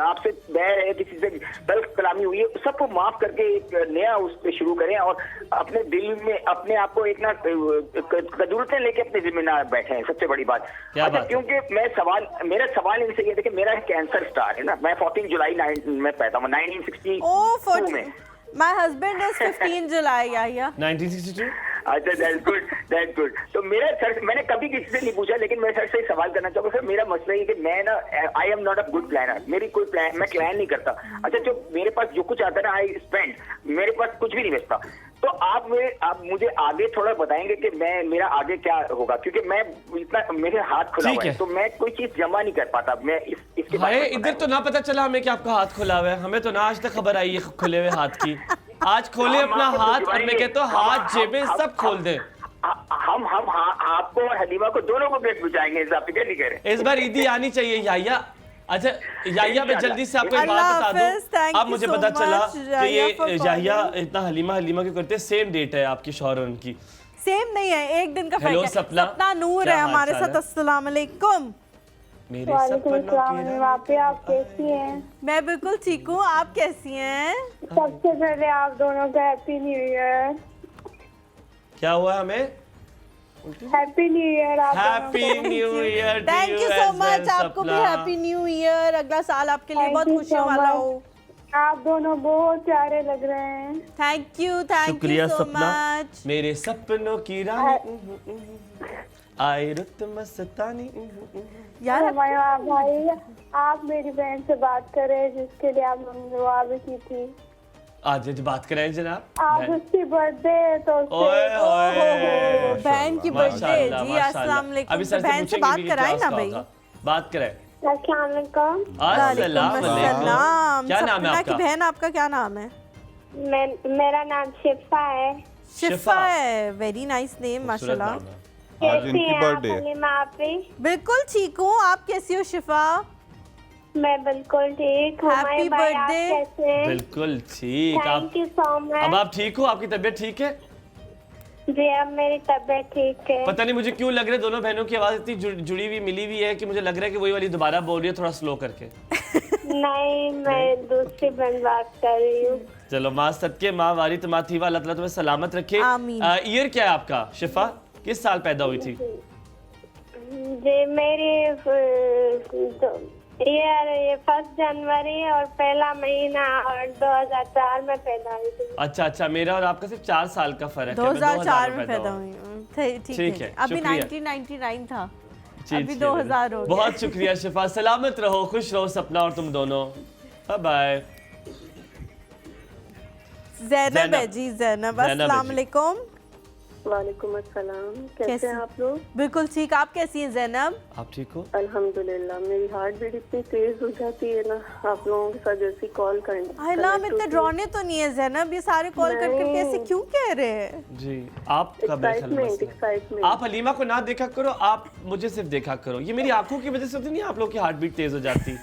आपसे बैर है, किसी से गलत कलामी हुई है, सबको माफ करके एक नया उस पर शुरू करें और अपने दिल में अपने आप को एक ना कदूरतें लेके अपने दिल में ना बैठे। सबसे बड़ी बात। अच्छा, क्योंकि मेरा सवाल इनसे ये देखिए, मेरा कैंसर स्टार है ना, मैं 14 जुलाई में पैदा हूँ 1962 में। My husband is 15 जुलाई याहिया। 1962। अच्छा, दैट्स गुड। तो मेरा सर, मैंने कभी किसी से नहीं पूछा, लेकिन मैं सर से सवाल करना चाहूँगा। सर मेरा मसला ये कि मैं ना I am not a good planner, मेरी कोई प्लान मैं प्लान नहीं करता। अच्छा, जो मेरे पास जो कुछ आता है ना, आई स्पेंड, मेरे पास कुछ भी नहीं बचता। तो आप मुझे आगे थोड़ा बताएंगे कि मेरा आगे क्या होगा, क्योंकि मैं इतना मेरे हाथ खुला हुआ है तो मैं कोई चीज जमा नहीं कर पाता। मैं इसके हाय, इधर तो ना पता चला हमें कि आपका हाथ खुला हुआ है, हमें तो ना आज तक खबर आई है खुले हुए हाथ की। आज खोले अपना हाथ और मैं कहता हूँ हाथ जेबें सब खोल दे। हम आपको और हलीमा को दोनों को ब्रेक बुझाएंगे, इस फिक्र नहीं करें। इस बार ईदी आनी चाहिए याहिया। अच्छा याहिया, मैं जल्दी से आपको एक बात बता दूं। अब मुझे पता चला कि ये याहिया इतना हलीमा क्यों करते हैं। सेम डेट है आपकी शौहर और उनकी। सेम नहीं है, एक दिन का फर्क है। सपना नूर है हमारे साथ। अस्सलाम वालेकुम। आप कैसी हैं? मैं बिल्कुल ठीक हूँ, आप कैसी हैं? सबसे पहले आप दोनों का हैप्पी न्यू ईयर। क्या हुआ हमें? Happy new year. Happy new year. Thank you so much. आपको भी हैप्पी न्यू ईयर। अगला साल आपके लिए बहुत खुशियों वाला हो। आप दोनों बहुत प्यारे लग रहे हैं। Thank you so much. मेरे सपनों की रानी आई रुत मस्तानी। यार भाई, आप मेरी बहन से बात करें जिसके लिए आप दुआ भी की थी। आज बात करें जनाब। आज उसकी बर्थडे है तो बहन की बर्थडे जी। अस्सलाम वालेकुम। बहन से बात कराए ना भाई, बात कराए। अस्सलाम वालेकुम। अस्सलाम। क्या नाम है आपका? बहन आपका क्या नाम है? मेरा नाम शिफा है। शिफा है, वेरी नाइस नेम माशाल्लाह। आज इनकी बर्थडे है। बिल्कुल ठीक हूँ, आप कैसी हो शिफा? मैं बिल्कुल ठीक हूँ। Happy birthday. बिल्कुल ठीक। Thank you so much. अब आप ठीक हो? आपकी तबीयत ठीक है? जी अब मेरी तबीयत ठीक है। पता नहीं मुझे क्यों लग रहा है दोनों बहनों की आवाज इतनी जुड़ी हुई मिली हुई है कि मुझे लग रहा है कि वही वाली दोबारा बोल रही है थोड़ा स्लो करके। नहीं मैं दूसरी बहन बात कर रही हूँ। चलो माँ सदके माँ वारी तमा थी अल्लाह ताला तुम्हें सलामत रखे। आमीन। ईयर क्या है आपका शिफा, किस साल पैदा हुई थी? जी मेरी ये 1 जनवरी और पहला महीना और 2004 में पैदा हुई थी। अच्छा, मेरा और आपका सिर्फ 4 साल का फर्क है। 2004 में पैदा हुई हूँ। ठीक है, अभी शुक्रिया। 1999 था, जी, अभी जी, 2000 हो गया। बहुत शुक्रिया शिफा, सलामत रहो, खुश रहो सपना और तुम दोनों। Bye bye. ज़ैनब है जी, ज़ैनब, अस्सलाम वालेकुम। वालेकुम अस्सलाम, कैसे हैं आप लोग? बिल्कुल ठीक, आप कैसी हैं ज़ैनब? आप ठीक हो? अल्हम्दुलिल्लाह। मेरी हार्ट बीट इतनी तेज हो जाती है ना आप लोगों के साथ जैसी कॉल अल्लाह हम इतने डरने तो नहीं है ज़ैनब, ये सारे कॉल कर करके ऐसे क्यों कह रहे हैं? जी आपका एक्साइटमेंट। आप हलीमा को ना देखा करो, आप मुझे सिर्फ देखा करो। ये मेरी आंखों की वजह से होती नहीं, आप लोग की हार्ट बीट तेज हो जाती।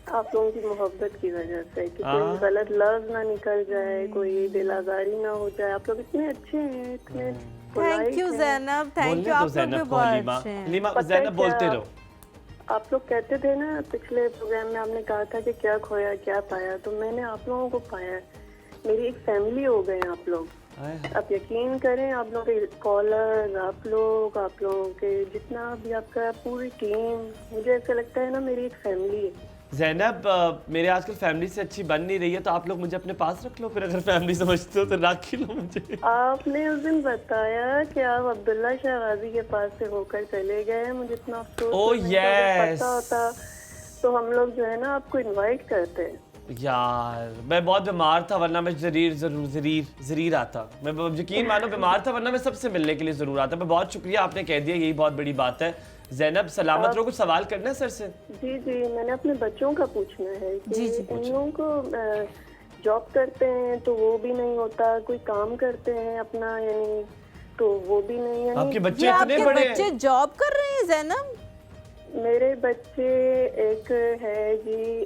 आप लोगों की मोहब्बत की वजह से कि कोई गलत लफ्ज ना निकल जाए, कोई दिल आजारी ना हो जाए। आप लोग इतने अच्छे हैं, इतने thank you Zainab, thank you, आप लोग भी बहुत अच्छे हैं। हलीमा ज़ैनब बोलते रहो। आप लोग कहते थे ना पिछले प्रोग्राम में, आपने कहा था कि क्या खोया क्या पाया, तो मैंने आप लोगों को पाया। मेरी एक फैमिली हो गए आप लोग। आप यकीन करें, आप लोग के कॉलर, आप लोगों के जितना भी आपका पूरी टीम, मुझे ऐसा लगता है ना मेरी एक फैमिली है। ज़ैनब मेरे आजकल फैमिली से अच्छी बन नहीं रही है, तो आप लोग मुझे अपने पास रख लो, फिर अगर फैमिली समझते हो तो रख ही लो मुझे। आपने उस दिन बताया कि आप अब्दुल्ला शहबाजी के पास से होकर चले गए, मुझे इतना अफसोस। ओह यस, पता होता तो हम लोग जो है ना आपको इनवाइट करते। यार मैं बहुत बीमार था, वरना मैं जरूर आता। मैं यकीन मानो बीमार था, वरना मैं सबसे मिलने के लिए जरूर आता। मैं बहुत शुक्रिया, आपने कह दिया, यही बहुत बड़ी बात है। ज़ैनब सलामत रहो। कुछ सवाल करना है सर से? जी मैंने अपने बच्चों का पूछना है कि इन लोगों को जॉब करते हैं तो वो भी नहीं होता, कोई काम करते हैं अपना यानी तो वो भी नहीं। यानी आपके बच्चे इतने बड़े हैं? बच्चे जॉब कर रहे हैं ज़ैनब? मेरे बच्चे एक है जी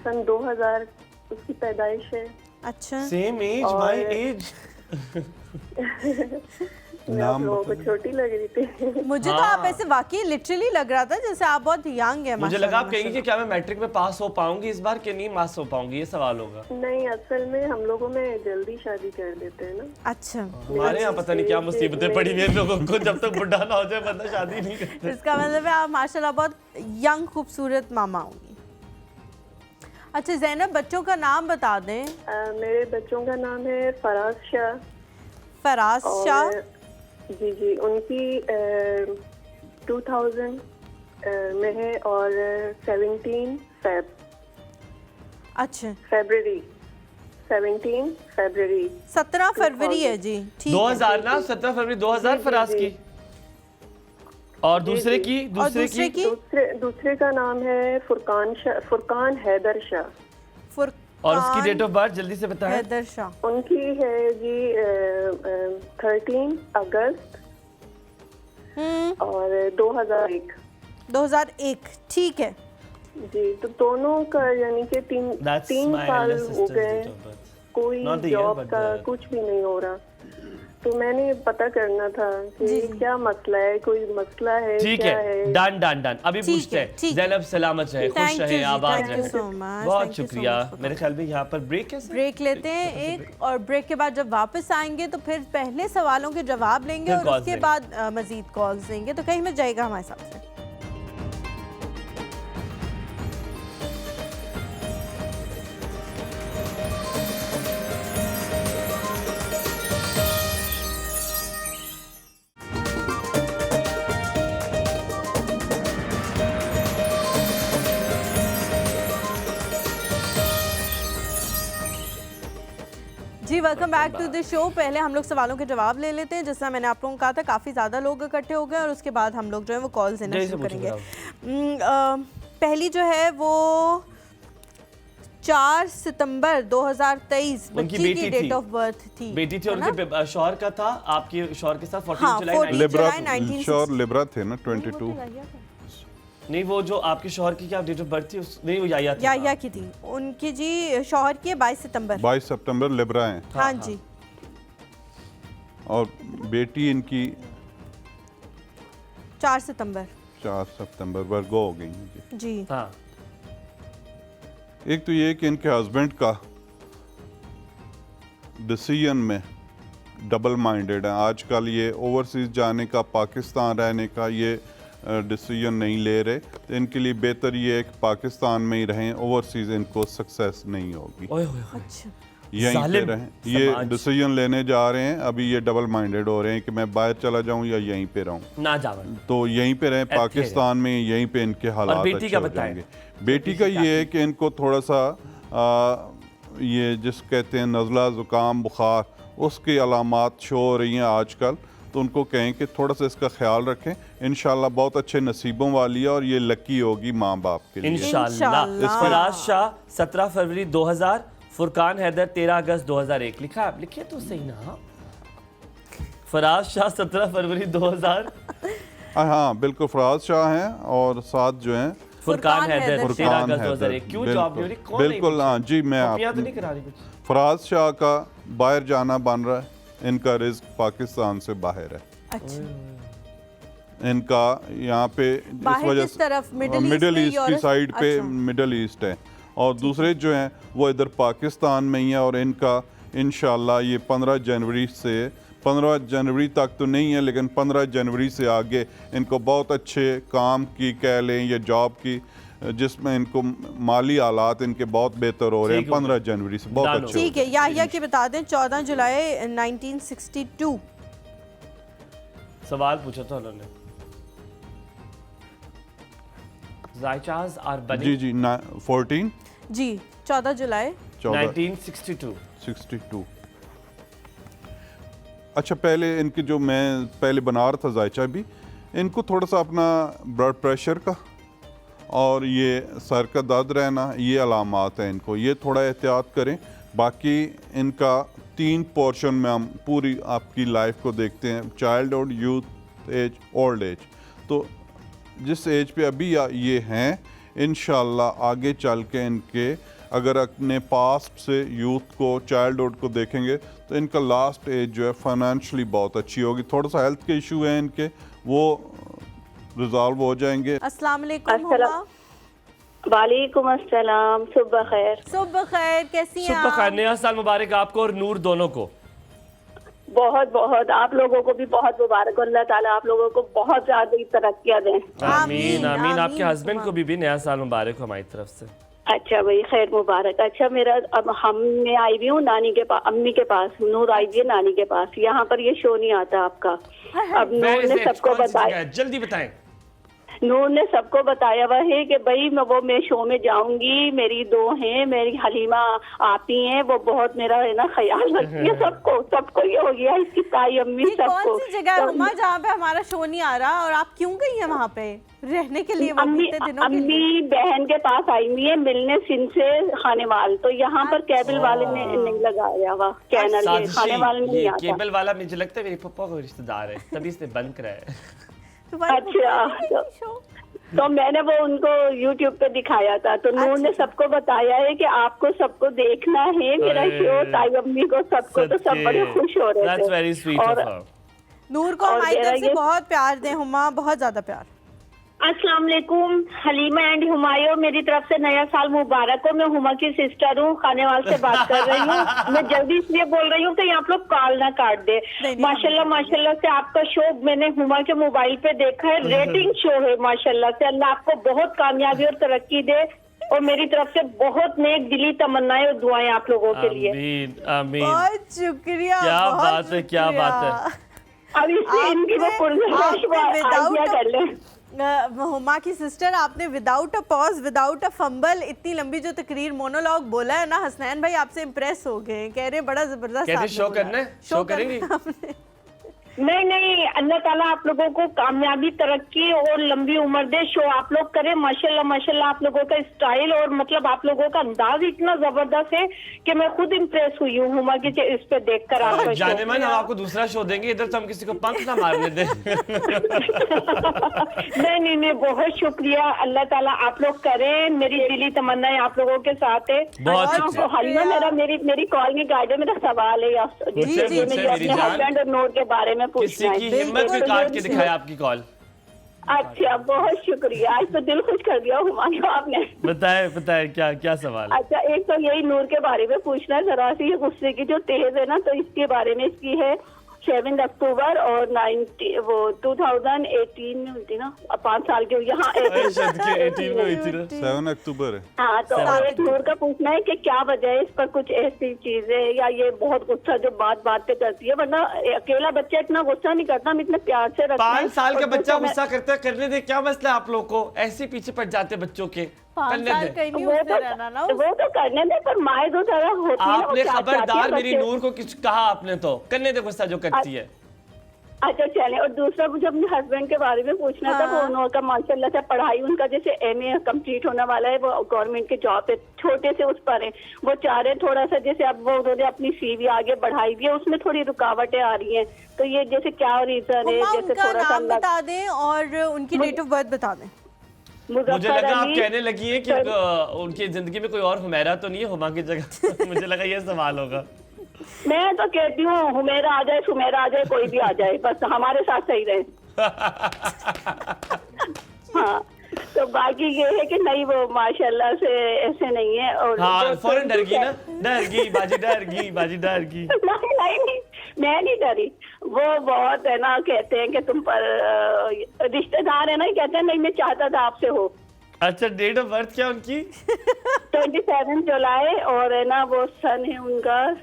सन 2000 उसकी पैदाइश है। अच्छा, सेम एज, माय एज। मैं आप लोगों को छोटी लग रही थी। मुझे तो आप ऐसे वाकई लिटरली लग रहा था जैसे आप बहुत यंग है। मुझे लगा आप कहेंगे कि क्या मैं मैट्रिक में पास हो पाऊंगी इस बार, कि नहीं पास हो पाऊंगी, ये सवाल होगा। नहीं, असल में हम लोगों में जल्दी शादी कर देते हैं ना। अच्छा, हमारे यहाँ पता नहीं क्या मुसीबतें पड़ी हुई हैं लोगों को, जब तक बुढ़ा ना हो जाए बंदा शादी नहीं करते। इसका मतलब है आप माशाल्लाह बहुत यंग खूबसूरत मामा होंगी। अच्छा ज़ैनब, बच्चों का नाम बता दें। मेरे बच्चों का नाम है फराज शाह। फराज शाह? जी उनकी 2000 में है और 17 फेब। अच्छा, फरवरी 17 फरवरी 17 फरवरी है जी, ठीक 2000 ना, 17 फरवरी 2000 फराज की। और दूसरे की दूसरे का नाम है फुरकान हैदर शाह। और उसकी डेट ऑफ बर्थ जल्दी से बताएं। हैदर शाह उनकी है जी 13 अगस्त और 2001। ठीक है जी। तो दोनों का यानी कि तीन साल हो गए, कोई जॉब का कुछ भी नहीं हो रहा। तो मैंने पता करना था कि क्या मसला है, कोई मसला है? ठीक है, डन अभी पूछते हैं। ज़ैनब सलामत रहे, खुश रहे, आबाद रहे। बहुत शुक्रिया। मेरे ख्याल में यहाँ पर ब्रेक लेते हैं एक, और ब्रेक के बाद जब वापस आएंगे तो फिर पहले सवालों के जवाब लेंगे और उसके बाद मजीद कॉल्स देंगे, तो कहीं मत जाएगा हमारे साथ। जी welcome back to the show. पहले हम लोग सवालों के जवाब ले लेते हैं। जैसा मैंने आप लोगों को कहा था, काफ़ी ज़्यादा लोग इकट्ठे हो गए और उसके बाद हम लोग जो है वो कॉल्स देना शुरू करेंगे। पहली जो है वो 4 सितंबर 2023 बच्ची की डेट ऑफ बर्थ थी। बेटी थी, उनके शौहर का था, आपके शौहर के साथ 14 जुलाई शौहर लिब्रा थे ना 22। नहीं, वो जो आपके शौहर की क्या डेट ऑफ बर्थ थी? नहीं, वो याया की थी। उनकी जी शौहर की 22 सितंबर। 22 सितंबर लिब्रा है। हाँ जी। और बेटी इनकी 4 सितंबर 4 सितंबर वर्गो हो गई जी। जी। हाँ। एक तो ये कि इनके हस्बैंड का डिसीजन में डबल माइंडेड है। आजकल ये ओवरसीज जाने का, पाकिस्तान रहने का ये डिसीजन नहीं ले रहे। तो इनके लिए बेहतर ये है कि पाकिस्तान में ही रहें, ओवरसीज इनको सक्सेस नहीं होगी। अच्छा, यहीं पे रहें। ये डिसीजन लेने जा रहे हैं, अभी ये डबल माइंडेड हो रहे हैं कि मैं बाहर चला जाऊं या यहीं पे रहूं। ना जावन तो यहीं पे रहें पाकिस्तान में, यहीं पे इनके हालात बेटी अच्छे का हो जाएंगे। बेटी का ये है कि इनको थोड़ा सा ये जिस कहते हैं नज़ला ज़ुकाम बुखार, उसकी अलामात शो हो रही हैं आजकल। तो उनको कहें कि थोड़ा सा इसका ख्याल रखें। इंशाल्लाह बहुत अच्छे नसीबों वाली है और ये लकी होगी माँ बाप के लिए इंशाल्लाह। फराज शाह 17 फरवरी 2000, फुरकान हैदर 13 अगस्त 2001। लिखा आप लिखिए तो सही ना। फराज शाह 17 फरवरी 2000। हाँ बिल्कुल, फराज शाह हैं और साथ जो हैं फुरकान हैदर 13 अगस्त 2001। क्यों जॉब नहीं हो रही? कौन बिल्कुल हाँ जी, मैं तो नहीं करा रही कुछ। फराज शाह का बाहर जाना बन रहा है, इनका रिस्क पाकिस्तान से बाहर है। अच्छा। इनका यहाँ पे इस वजह से मिडिल ईस्ट की साइड पे, मिडिल ईस्ट है और दूसरे जो हैं वो इधर पाकिस्तान में ही है। और इनका इंशाल्लाह ये 15 जनवरी से, 15 जनवरी तक तो नहीं है लेकिन 15 जनवरी से आगे इनको बहुत अच्छे काम की कह लें या जॉब की, जिसमें इनको माली हालात इनके बहुत बेहतर हो रहे हैं 15 जनवरी से बहुत अच्छे। ठीक है, याहिया की बता दें 14 जुलाई 1962 सवाल पूछा था उन्होंने। जायचाज आर बनी जी 14 जी 14 जुलाई 1962। अच्छा, पहले इनके जो मैं पहले बना रहा था जायचा भी, इनको थोड़ा सा अपना ब्लड प्रेशर का और ये सर का दर्द रहना, ये अलामात हैं इनको, ये थोड़ा एहतियात करें। बाकी इनका 3 पोर्शन में हम पूरी आपकी लाइफ को देखते हैं, childhood, youth age, old age. तो जिस एज पे अभी ये हैं, इंशाल्लाह आगे चल के इनके अगर अपने पास्ट से यूथ को, चाइल्डहुड को देखेंगे तो इनका लास्ट एज जो है फाइनेंशियली बहुत अच्छी होगी। थोड़ा सा हेल्थ के इशू हैं इनके, वो रिजॉल्व हो जाएंगे। अस्सलाम वालेकुम हुमा। वालेकुम अस्सलाम, सुबह खैर। सुबह खैर, कैसी हैं सुबह खैर, आप? नया साल मुबारक आपको और नूर दोनों को। बहुत बहुत आप लोगों को भी बहुत मुबारक। अल्लाह ताला आप लोगों को बहुत ज्यादा तरक्कियां दें। आमीन आमीन। आपके हस्बैंड को भी नया साल मुबारक हो हमारी तरफ से। अच्छा भाई, खैर मुबारक। अच्छा, मेरा अब मैं आई हुई हूँ नानी के पास, अम्मी के पास। नूर आई हुई है नानी के पास। यहाँ पर ये शो नहीं आता आपका। अब नूर ने सबको बताया, जल्दी बताएं। नूर ने सबको बताया हुआ है कि भाई मैं शो में जाऊंगी। मेरी 2 हैं, मेरी हलीमा आती हैं, वो बहुत मेरा है ना ख्याल रखती है। सबको ये हो गया, इसकी ताई अम्मी सबको। कौन सी जगह है हुमा जहाँ पे हमारा शो नहीं आ रहा और आप क्यों गई हैं वहाँ पे रहने के लिए? अम्मी बहन के पास आई हुई है मिलने, सिंध से खानेवाल। तो यहाँ पर केबल वाले ने नहीं लगाया हुआ चैनल, ये खानेवाल में नहीं आता। केबल वाला मुझे लगता है मेरे पापा को रिश्तेदार है, तभी इसने बंद कराया है। अच्छा, तो मैंने वो उनको YouTube पे दिखाया था। तो नूर ने सबको बताया है कि आपको सबको देखना है मेरा शो, ताई अम्मी को, सबको। तो सब बड़े खुश हो रहे थे। और नूर को हमारी तरफ से बहुत प्यार दें हुमा, बहुत ज्यादा प्यार। अस्सलाम वालेकुम हलीमा एंड हुमायूं, मेरी तरफ से नया साल मुबारक हो। मैं हुमा की सिस्टर हूँ, खानेवाल से बात कर रही हूँ। मैं जल्दी इसलिए बोल रही हूँ कि आप लोग कॉल ना काट दे। माशाल्लाह से आपका शो मैंने हुमा के मोबाइल पे देखा है, रेटिंग शो है माशाल्लाह से। अल्लाह आपको बहुत कामयाबी और तरक्की दे और मेरी तरफ से बहुत नेक दिली तमन्नाएं और दुआएं आप लोगों के लिए। आमीन आमीन। बहुत शुक्रिया। क्या बात है, क्या बात है। अब इससे इनकी वो कर ले। हुमा की सिस्टर, आपने without a pause, without a fumble इतनी लंबी जो तकरीर मोनोलॉग बोला है ना, हसनैन भाई आपसे इम्प्रेस हो गए, कह रहे बड़ा जबरदस्त शो करना है, शो करेंगे। नहीं, अल्लाह ताला आप लोगों को कामयाबी, तरक्की और लंबी उम्र दे। शो आप लोग करें, माशाल्लाह आप लोगों का स्टाइल और मतलब आप लोगों का अंदाज इतना जबरदस्त है कि मैं खुद इम्प्रेस हुई हूँ हुमा की इस पे देखकर। आपका जाने मन, हम आपको दूसरा शो देंगे, इधर तो हम किसी को पंख ना मारने दे। नहीं, बहुत शुक्रिया। अल्लाह ताला आप लोग करें, मेरी दिली तमन्नाएं आप लोगों के साथ है। बहुत हलीमा, मेरी कॉल में गाइड है, मेरा सवाल है अपने हस्बैंड और नूर के बारे में किसी की हिम्मत भी काट के दिखाया आपकी कॉल। अच्छा, बहुत शुक्रिया, आज तो दिल खुश कर दिया हुमायूं आपने। बताए क्या सवाल है? अच्छा, एक तो यही नूर के बारे में पूछना है, जरा सी ये गुस्से की जो तेज है ना, तो इसके बारे में, इसकी है 7 अक्टूबर और 2018 में हुई थी ना, 5 साल की हुई। हाँ, 18 में हुई थी ना, 7 अक्टूबर है। हाँ, तो एक नूर का पूछना है कि क्या वजह है, इस पर कुछ ऐसी चीजें, या ये बहुत गुस्सा जो बात पे करती है, वरना अकेला बच्चा इतना गुस्सा नहीं करता, हम इतने प्यार से रखते हैं। 5 साल का बच्चा गुस्सा करता है, करने दे, क्या मसला है आप लोग को? ऐसे पीछे पड़ जाते बच्चों के, करने दे। वो तो करने दे, पर माए दो तरह होती है। आपने खबरदार मेरी नूर को कुछ कहा आपने, तो करने दे गुस्सा जो करती है। अच्छा, चले। और दूसरा मुझे अपने हस्बैंड के बारे में पूछना था। वो उनका माशाल्लाह से पढ़ाई, उनका जैसे MA कंप्लीट होने वाला है, वो गवर्नमेंट के जॉब पे छोटे से उस पर है। वो चाह रहे थोड़ा सा, जैसे अब वो उन्होंने अपनी CV आगे बढ़ाई हुई है, उसमें थोड़ी रुकावटें आ रही हैं, तो ये जैसे क्या रीजन है? जैसे थोड़ा सा नाम बता दें और उनकी डेट ऑफ बर्थ बता दें। मुझे लगा आप कहने लगी हैं कि उनकी जिंदगी में कोई और हुमैरा तो नहीं है हुमा की जगह। मुझे लगा ये सवाल होगा। मैं तो कहती हूँ हुमैरा आ जाए, सुमेरा आ जाए, कोई भी आ जाए, बस हमारे साथ सही रहे। हाँ, तो बाकी ये है कि नहीं, वो माशाल्लाह से ऐसे नहीं है। और हाँ, फौरन डर गई ना, बाजी डर गई। नहीं, मैं नहीं डरी। वो बहुत है ना, कहते हैं कि तुम पर रिश्तेदार है ना, कहते हैं नहीं, मैं चाहता था आपसे हो। अच्छा, डेट ऑफ बर्थ क्या उनकी? 27 जुलाई, और है ना वो सन है उनका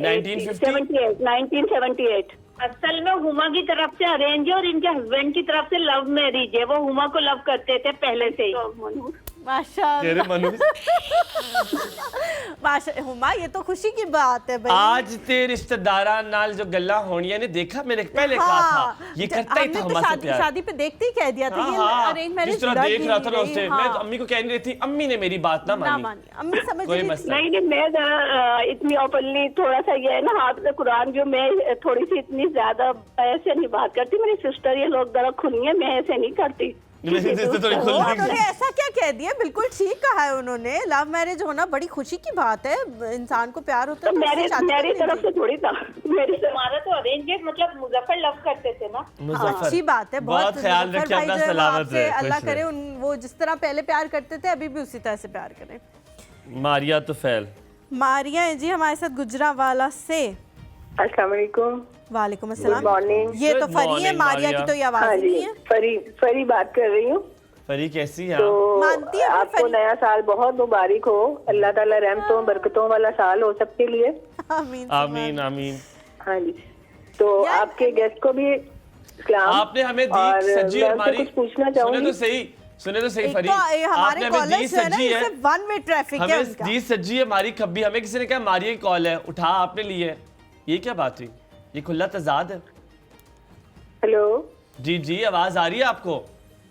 1978। असल में हुमा की तरफ से अरेंज है और इनके हस्बैंड की तरफ से लव मैरिज है। वो हुमा को लव करते थे पहले से ही। माशाल्लाह हुमा, ये तो खुशी की बात है भाई। आज ते रिश्तेदारा नाल जो गल्ला होनिया ने देखा, मैंने पहले कहा था ये करता ही था हुमा से प्यार। शादी पे देखते ही कह दिया था ये अरेंज मैरिज। जिस तरह देख रहा था ना उससे, मैं तो अम्मी को कह रही थी, अम्मी ने मेरी बात ना मानी। अम्मी समझ कोई मसला नहीं, मैं जरा इतनी ओपनली थोड़ा सा ये है ना, हाथ से कुरान जो, मैं थोड़ी सी इतनी ज्यादा ऐसे नहीं बात करती। मेरी सिस्टर ये लोग जरा खुली है, मैं ऐसे नहीं करती। उन्होंने ऐसा क्या कह दिया? बिल्कुल ठीक कहा है उन्होंने। लव मैरिज होना बड़ी खुशी की बात है, इंसान को प्यार होता है। तो मेरी तरफ से थोड़ी था, हमारा तो अरेंज है, मतलब मुजफ्फर लव करते थे ना। अच्छी बात है, बहुत ख्याल रखिए अपना, सलामत रहे। अल्लाह करे वो जिस तरह पहले प्यार करते थे अभी भी उसी तरह से प्यार करें। मारिया तो फैल, मारिया है जी हमारे साथ गुजरावाला से। अस्सलाम वालेकुम। वालेकुम अस्सलाम। Good morning. ये तो फरी है, मारिया की तो ये आवाज नहीं है। फरी बात कर रही हूँ। फरी कैसी है? तो मानती है आपको नया साल बहुत मुबारक हो। अल्लाह ताला रहमतों बरकतों वाला साल हो सबके लिए। आमीन आमीन आमीन। हाँ जी, तो आपके गेस्ट को भी सलाम। आपने हमें दी सजी हमारी, कुछ पूछना चाहूंगी। सुने तो सही फरी, हमारे कॉलर जो है ना, इसे 1 वे ट्रैफिक है उनका। दी सजी है हमारी खब्बी। हमें किसी ने कहा मारिया की कॉल है, उठा आपने ली है, ये क्या बात हुई? ये खुला तजाद है। हेलो जी, आवाज आ रही है आपको?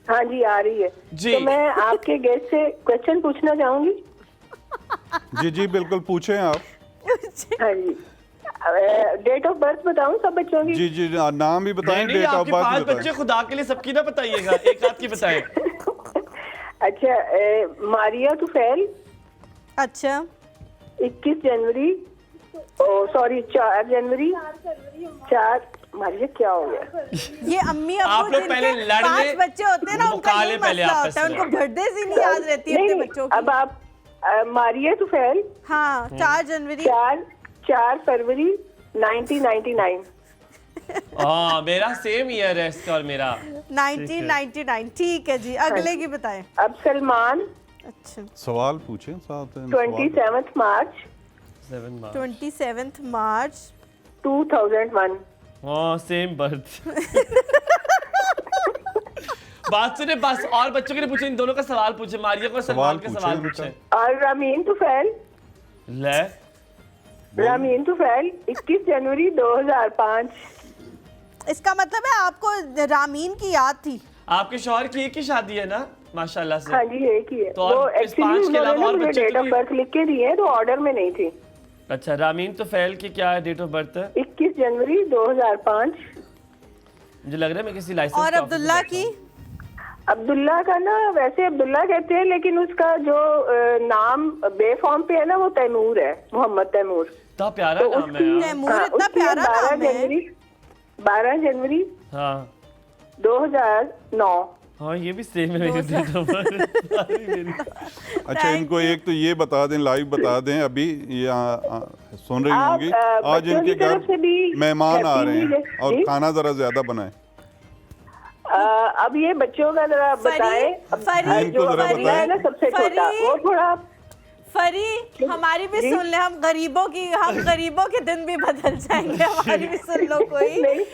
हाँ जी, आ रही है जी। तो मैं आपके गेस्ट से क्वेश्चन पूछना चाहूंगी। जी बिल्कुल, पूछें आप। हाँ जी, डेट ऑफ बर्थ बताऊं सब बच्चों की? जी नाम भी बताएं, डेट ऑफ बर्थ 5 बच्चे, खुदा के लिए सबकी ना बताइएगा, एक आध की बताएं। अच्छा, मारिया तुफैल। अच्छा, 21 जनवरी, सॉरी 4 जनवरी। 4 मारिया क्या हो गया? ये अम्मी आप लोग पहले लड़ 5 बच्चे होते हैं ना, उनका ये मसला होता है, उनको बर्थडे ही नहीं याद रहती है अपने बच्चों की। अब आप मारिया तुफैल। हाँ, 4 जनवरी। 4 फरवरी 1999। हाँ, मेरा सेम ईयर है इसका और मेरा 1999। ठीक है जी, अगले की बताएं। अब सलमान। अच्छा, सवाल पूछें साथ। 27 मार्च 27 मार्च 2001। हाँ, सेम बर्थ। बात सुने, बस और बच्चों के लिए पूछे, इन दोनों का सवाल पूछे, मारिया को सलमान का सवाल पूछे। और रमीन तुफैल। ले रमीन तुफैल 21 जनवरी 2005। इसका मतलब है आपको रामीन की याद थी। आपके शौहर की एक ही शादी है ना माशाल्लाह से? हाँ जी एक ही है। तो और इस 5 के अलावा और बच्चे डेट ऑफ बर्थ लिख के दिए तो ऑर्डर में नहीं थी। अच्छा, रामीन तो फैल की क्या डेट ऑफ बर्थ है? 21 जनवरी 2005। मुझे लग रहा है मैं किसी लाइसेंस और अब्दुल्ला की? अब्दुल्ला का ना वैसे अब्दुल्ला कहते हैं, लेकिन उसका जो नाम बे फॉर्म पे है ना वो तैमूर है, मोहम्मद तैमूर। तो प्यारा तो नाम है यार। तैमूर इतना प्यारा नाम है। 12 जनवरी हाँ 2009। हाँ ये भी सेम है मेरी डेट ऑफ बर्थ। अच्छा, इनको एक तो ये बता दें, लाइव बता दें, अभी ये सुन रही होंगी, आज इनके घर मेहमान आ रहे हैं और खाना जरा ज्यादा बनाएं। अब ये बच्चों का जरा बताएं। इनको जरा बताएं ना सबसे छोटा वो थोड़ा फरी हमारी भी सुन ले, हम गरीबों के दिन भी बदल जाएंगे, हमारी भी सुन लो कोई। नहीं,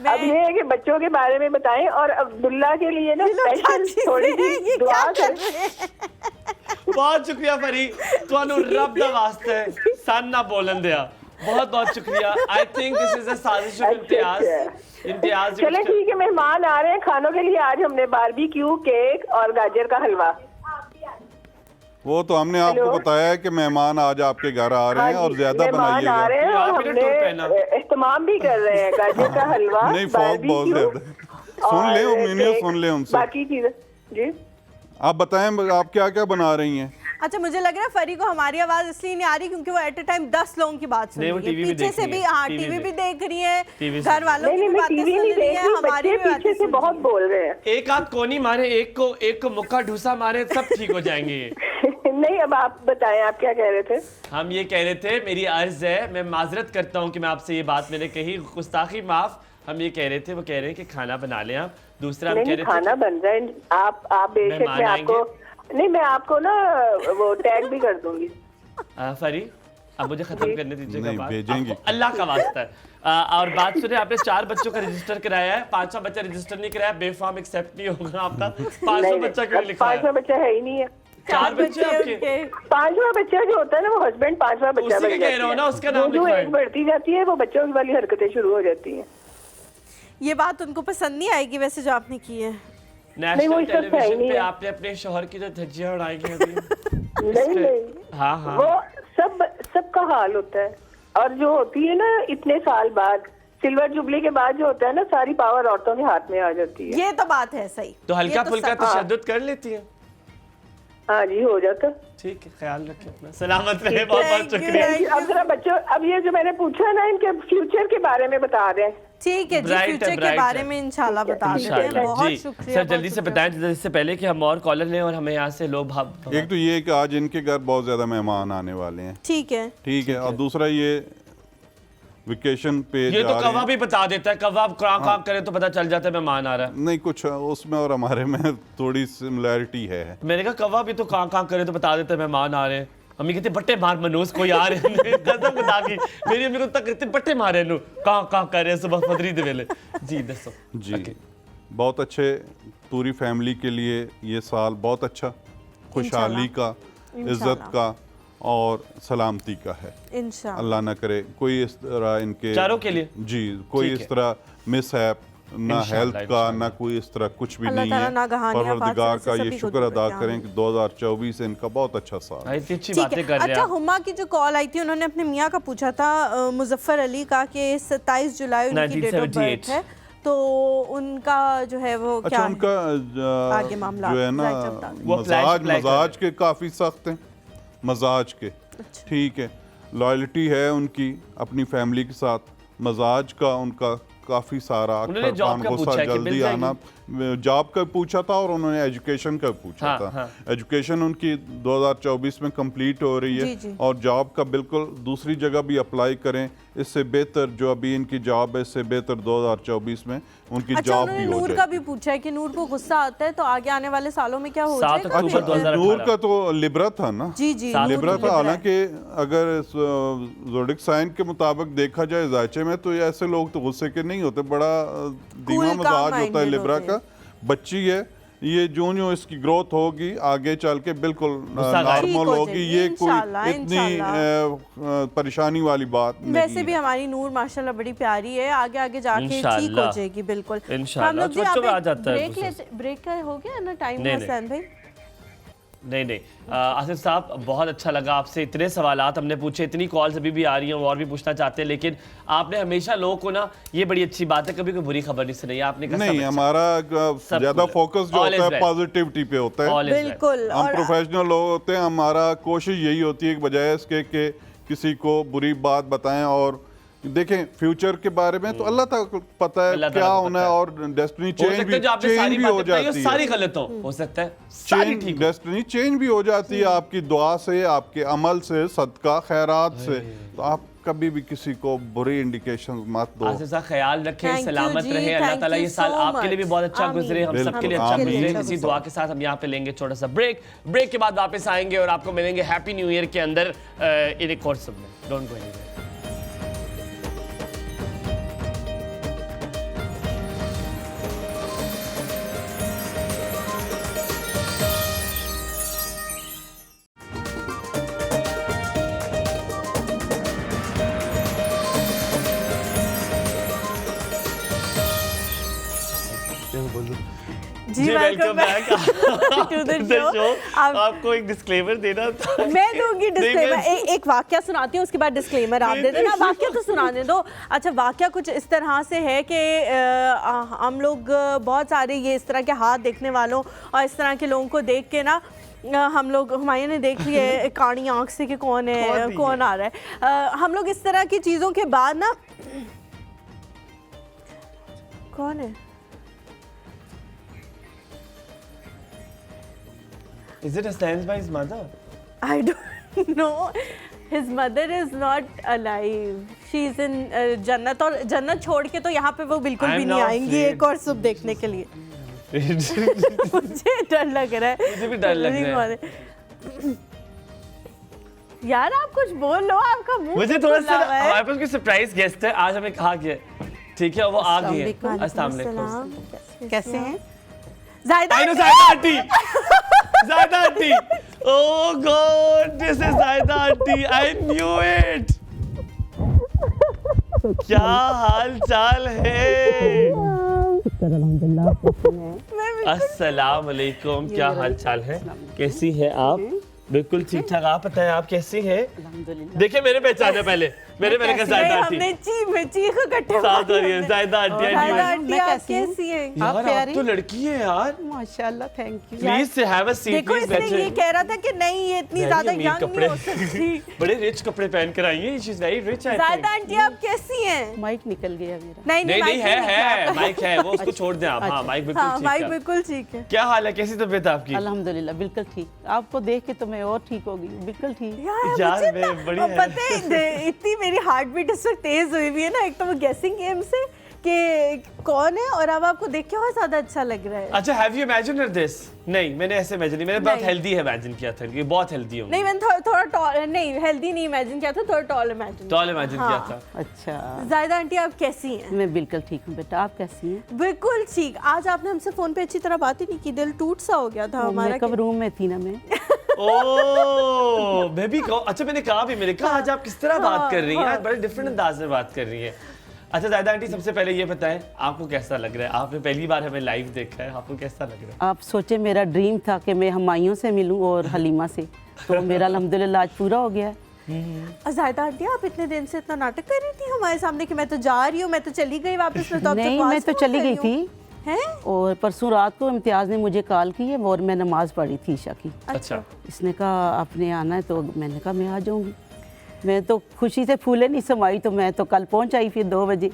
अब ये है कि बच्चों के बारे में बताएं और अब्दुल्ला के लिए ना स्पेशल थोड़ी सी दुआ करें। बहुत शुक्रिया फरी, तुहानू रब दा वास्ते सन ना बोलन दिया, बहुत बहुत शुक्रिया। I think this is a साजिश ऑफ इम्तियाज। चले ठीक है, मेहमान आ रहे हैं खानों के लिए। आज हमने बारबेक्यू, केक और गाजर का हलवा। वो तो हमने आपको बताया है कि मेहमान आज आपके घर आ रहे हैं और ज्यादा बनाइएगा। आ रहे हैं और हमने इस्तेमाल भी कर रहे हैं गाजर का हलवा। नहीं फॉग बहुत ज्यादा। सुन ले मेन्यू, सुन ले उनसे बाकी चीजें। जी आप बताएं आप क्या क्या बना रही हैं? अच्छा, मुझे लग रहा है फरी को हमारी आवाज इसलिए नहीं आ रही क्योंकि वो एट ए टाइम 10 लोगों की बात सुन रही है, पीछे से भी। हाँ टीवी भी देख रही है, घर वालों की भी बातें सुन रही है, हमारी भी पीछे से बहुत बोल रहे हैं। एक आध कोनी मारे, एक को मुक्का ढूसा मारे, सब ठीक हो जाएंगे ये। नहीं, अब आप बताएं, आप क्या कह रहे थे? हम ये कह रहे थे, मेरी अर्ज है, मैं माजरत करता हूँ कि मैं आपसे ये बात मैंने कही, गुस्ताखी माफ। हम ये कह रहे थे, वो कह रहे हैं कि खाना बना लें आप। दूसरा हम कह रहे थे खाना बन जाए, आप बेशक, मैं आपको नहीं, मैं आपको ना वो टैग भी कर दूंगी। फरी अब मुझे खत्म करने दीजिएगा बात, भेजेंगे अल्लाह का वास्ता है। और बात सुने, आपने 4 बच्चों का रजिस्टर कराया है, 5वां बच्चा रजिस्टर नहीं कराया, बेफाम एक्सेप्ट नहीं होगा आपका। 5वां बच्चा क्यों लिखा है? 5वां बच्चा है ही नहीं है। 4 बच्चे आपके? 5वां बच्चा जो होता है ना वो हस्बैंड 5वां बच्चा बन जाता है। कह रहा हूं ना, उसका नाम जो एज बढ़ती जाती है वो बच्चों की वाली हरकतें शुरू हो जाती हैं। ये बात उनको पसंद नहीं आएगी वैसे जो आपने की है। नेशनल टेलीविजन पे आपने अपने शौहर की जो धज्जियां उड़ाई हैं अभी। नहीं हाँ हाँ, वो सबका हाल होता है। और जो होती है ना इतने साल बाद, सिल्वर जुबली के बाद जो होता है ना, सारी पावर औरतों के हाथ में आ जाती है। ये तो बात है सही। तो हल्का फुल्का तशद्दुद कर लेती है। हाँ जी, हो जाता। ठीक है, ख्याल रखें अपना, सलामत रहे। बहुत बहुत शुक्रिया। अब जरा बच्चों, अब ये जो मैंने पूछा ना, इनके फ्यूचर के बारे में बता दें। ठीक है जी, फ्यूचर के बारे में इंशाल्लाह बता देते हैं। बहुत शुक्रिया सर, जल्दी से बताएं इससे पहले कि हम और कॉलर लें और हमें यहाँ से लोग एक तो ये कि आज इनके घर बहुत ज्यादा मेहमान आने वाले हैं। ठीक है। और दूसरा ये वेकेशन पे ये तो कवा भी बता देता है, कवा काम करे तो पता चल जाता है मेहमान आ रहा है। नहीं, कुछ उसमें और हमारे में थोड़ी सिमिलैरिटी है। मैंने कहा कवा भी तो काम करे तो बता देता है मेहमान आ रहे हैं। अम्मी कहते बट्टे मार मनोज कोई आ रहे हैं। कसम खुदा की मेरी अम्मी को तक कहते बट्टे मारे नु काम कर रहे हैं सुबह फजरी दे वेले। जी दसो जी। बहुत अच्छे, पूरी फैमिली के लिए ये साल बहुत अच्छा, खुशहाली का, इज्जत का और सलामती का है। अल्लाह ना करे कोई इस तरह इनके चारों के लिए जी कोई इस तरह मिसहैप, ना हेल्थ का, ना कोई इस तरह कुछ भी नहीं है। परवरदिगार का ये शुक्र अदा करें कि 2024 इनका बहुत अच्छा साल है। अच्छी बातें कर रहे हैं। अच्छा, हुमा की जो कॉल आई थी, उन्होंने अपने मियाँ का पूछा था, मुजफ्फर अली का, कि 27 जुलाई उनकी डेट ऑफ बर्थ है, तो उनका जो है वो अच्छा, क्या उनका आगे मामला जो है ना मजाज के काफी सख्त हैं, मजाज के। ठीक है, लॉयल्टी है उनकी अपनी फैमिली के साथ, मजाज का उनका काफी सारा गुस्सा जल्दी आना। जॉब का पूछा था और उन्होंने एजुकेशन का पूछा था। एजुकेशन उनकी 2024 में कंप्लीट हो रही है और जॉब का बिल्कुल दूसरी जगह भी अप्लाई करें, इससे बेहतर जो अभी इनकी जॉब है इससे बेहतर 2024 में उनकी जॉब भी हो जाए। नूर का भी पूछा है कि नूर को गुस्सा आता है तो आगे आने वाले सालों में क्या हो जाएगा? अच्छा, नूर का तो लिब्रा था ना। जी लिब्रा था। हालांकि अगर ज़ोडिक साइन के मुताबिक देखा जाए जायचे में, तो ऐसे लोग तो गुस्से के नहीं होते, बड़ा धीमा मजाज होता है लिब्रा का। बच्ची है ये जो इसकी ग्रोथ होगी आगे चल के बिल्कुल गुस्सा गायब। ठीक नॉर्मल हो होगी। जाएगी, ये इंशाल्लाह, कोई इतनी परेशानी वाली बात नहीं वैसे भी है। हमारी नूर माशाल्लाह बड़ी प्यारी है, आगे आगे जाके ठीक हो इंशाल्लाह। जाएगी बिल्कुल। इंशाल्लाह, हम लोग जी बच्चों में आ आप जाता है ब्रेक गुस्सा। लेते, ब्रेक का हो गया ना टाइम नहीं, हसन भाई? नहीं आसिफ साहब बहुत अच्छा लगा आपसे, इतने सवालात हमने पूछे, इतनी कॉल्स अभी भी आ रही हैं और भी पूछना चाहते हैं, लेकिन आपने हमेशा लोगों को ना, ये बड़ी अच्छी बात है, कभी कोई बुरी खबर नहीं सुनाई आपने। नहीं, हमारा ज्यादा फोकस जो होता है पॉजिटिविटी पे होता है। बिल्कुल। हम प्रोफेशनल लोग होते हैं, हमारा कोशिश यही होती है कि बजाय इसके कि किसी को बुरी बात बताएं। और देखें फ्यूचर के बारे में तो अल्लाह तक पता है क्या होना है, और डेस्टिनी चेंज भी हो जाती है, सारी गलत हो सकता है सारी ठीक, डेस्टिनी चेंज भी हो जाती है आपकी दुआ से, आपके अमल से, सदका खैरात से। तो आप कभी भी किसी को बुरी इंडिकेशन मत दो। आसिफ साहब ख्याल रखें, सलामत रहे, अल्लाह ताला ये साल आपके लिए भी बहुत अच्छा गुजरे, हम सबके लिए अच्छा गुजरे। इसी दुआ के साथ हम यहाँ पे लेंगे छोटा सा ब्रेक के बाद वापस आएंगे और आपको मिलेंगे हैप्पी न्यू ईयर के अंदर इन एक कोर्स में। Don't go anywhere. जी welcome back to the show. आपको एक डिस्क्लेमर देना था। मैं दूंगी डिस्क्लेमर, एक वाकया सुनाती हूँ, उसके बाद डिस्क्लेमर आप दे देना। वाकया तो सुनाने दो। अच्छा, वाकया कुछ इस तरह से है कि हम लोग बहुत सारे ये इस तरह के हाथ देखने वालों और इस तरह के लोगों को देख के ना, हम लोग, हुमायूं ने देख लिया है कानी आंख से कि कौन है कौन आ रहा है। हम लोग इस तरह की चीज़ों के बाद ना, कौन है? Is it Hassan's by his mother? I don't know. His mother is not alive. She is in जन्नत, और जन्नत छोड़ के तो यहाँ पे वो बिल्कुल भी नहीं आएंगी एक और सुबह देखने के लिए। मुझे डर लग रहा है। मुझे भी डर लग रहा है। यार आप कुछ बोल लो, आपका मुंह मुझे थोड़ा सा, हमारे पास कोई सरप्राइज गेस्ट है आज, हमें कहा गया, ठीक है, वो आ गई है। अस्सलाम वालेकुम, कैसे हैं? Zaida aunty, Zaida aunty, oh God, this is Zaida aunty, I knew it. क्या हाल चाल है? अस्सलाम वालेकुम, क्या हाल चाल है? कैसी है आप? बिल्कुल ठीक ठाक, आप बताएं आप कैसी हैं? देखिए मैंने पहचाना पहले, मैंने कहा ज़ायदा आंटी, हमने चीख इकट्ठे साथ हो रही है ज़ायदा आंटी। आंटी आप कैसी हैं? यार आप तो लड़की है यार, माशाल्लाह, थैंक यू। प्लीज से हैव अ सीट, देखो इसने ये कह रहा था कि नहीं ये इतनी ज्यादा यंग नहीं हो सकती। बड़े रिच कपड़े पहन कर आई है, शी इज वेरी रिच। आई ज़ायदा आंटी आप कैसी हैं? माइक निकल गया मेरा। नहीं है माइक है, वो उसको छोड़ दें आप। हाँ माइक बिल्कुल ठीक है। माइक बिल्कुल ठीक है। क्या हाल है, कैसी तबीयत है आपकी? अल्हम्दुलिल्लाह बिल्कुल ठीक, आपको देख के तो मैं और ठीक हो गई, बिल्कुल ठीक। यार मैं बड़ी पता है इतनी मेरी हार्ट बीट इस वक्त तेज हुई हुई है ना, एक तो वो गेसिंग गेम से कि कौन है, और अब आपको देख के और ज्यादा अच्छा लग रहा है। अच्छा, हैव यू इमेजिन्ड दिस? नहीं, मैंने ऐसे इमेजिन नहीं, मैंने बहुत हेल्दी है इमेजिन किया था कि बहुत हेल्दी हूं। नहीं, मैंने थोड़ा टॉल, नहीं हेल्दी नहीं इमेजिन किया था, थोड़ा टॉल इमेजिन किया था। अच्छा, ज़ायदा आंटी आप कैसी हैं? मैं बिल्कुल ठीक हूँ बेटा, आप कैसी हैं? बिल्कुल ठीक। आज आपने हमसे फोन पे अच्छी तरह बात ही नहीं की, दिल टूट सा हो गया था हमारा। कब रूम में थी ना मैं। ओह मैं भी अच्छा, मैंने कहा भी, मैंने कहा आज आप किस तरह बात कर रही हैं, आज बड़े डिफरेंट अंदाज में बात कर रही हैं। अच्छा ज़ायदा आंटी, सबसे पहले ये बताएं आपको कैसा लग रहा है? आपने पहली बार हमें लाइव देखा है, आपको कैसा लग रहा है? आप सोचे मेरा ड्रीम था कि मैं हुमायूं से मिलूं और हलीमा से, तो मेरा अल्हम्दुलिल्लाह आज पूरा हो गया है। ज़ायदा आंटी आप इतने दिन से इतना नाटक कर रही थी हमारे सामने कि मैं तो जा रही हूँ, मैं तो चली गई वापस में। तो नहीं, मैं तो चली गई थी है? और परसों रात को इम्तियाज़ ने मुझे कॉल की है और मैं नमाज़ पढ़ी थी ईशा की। अच्छा, इसने कहा आपने आना है, तो मैंने कहा मैं आ जाऊँगी। मैं तो खुशी से फूले नहीं समाई, तो मैं तो कल पहुँच आई फिर 2 बजे।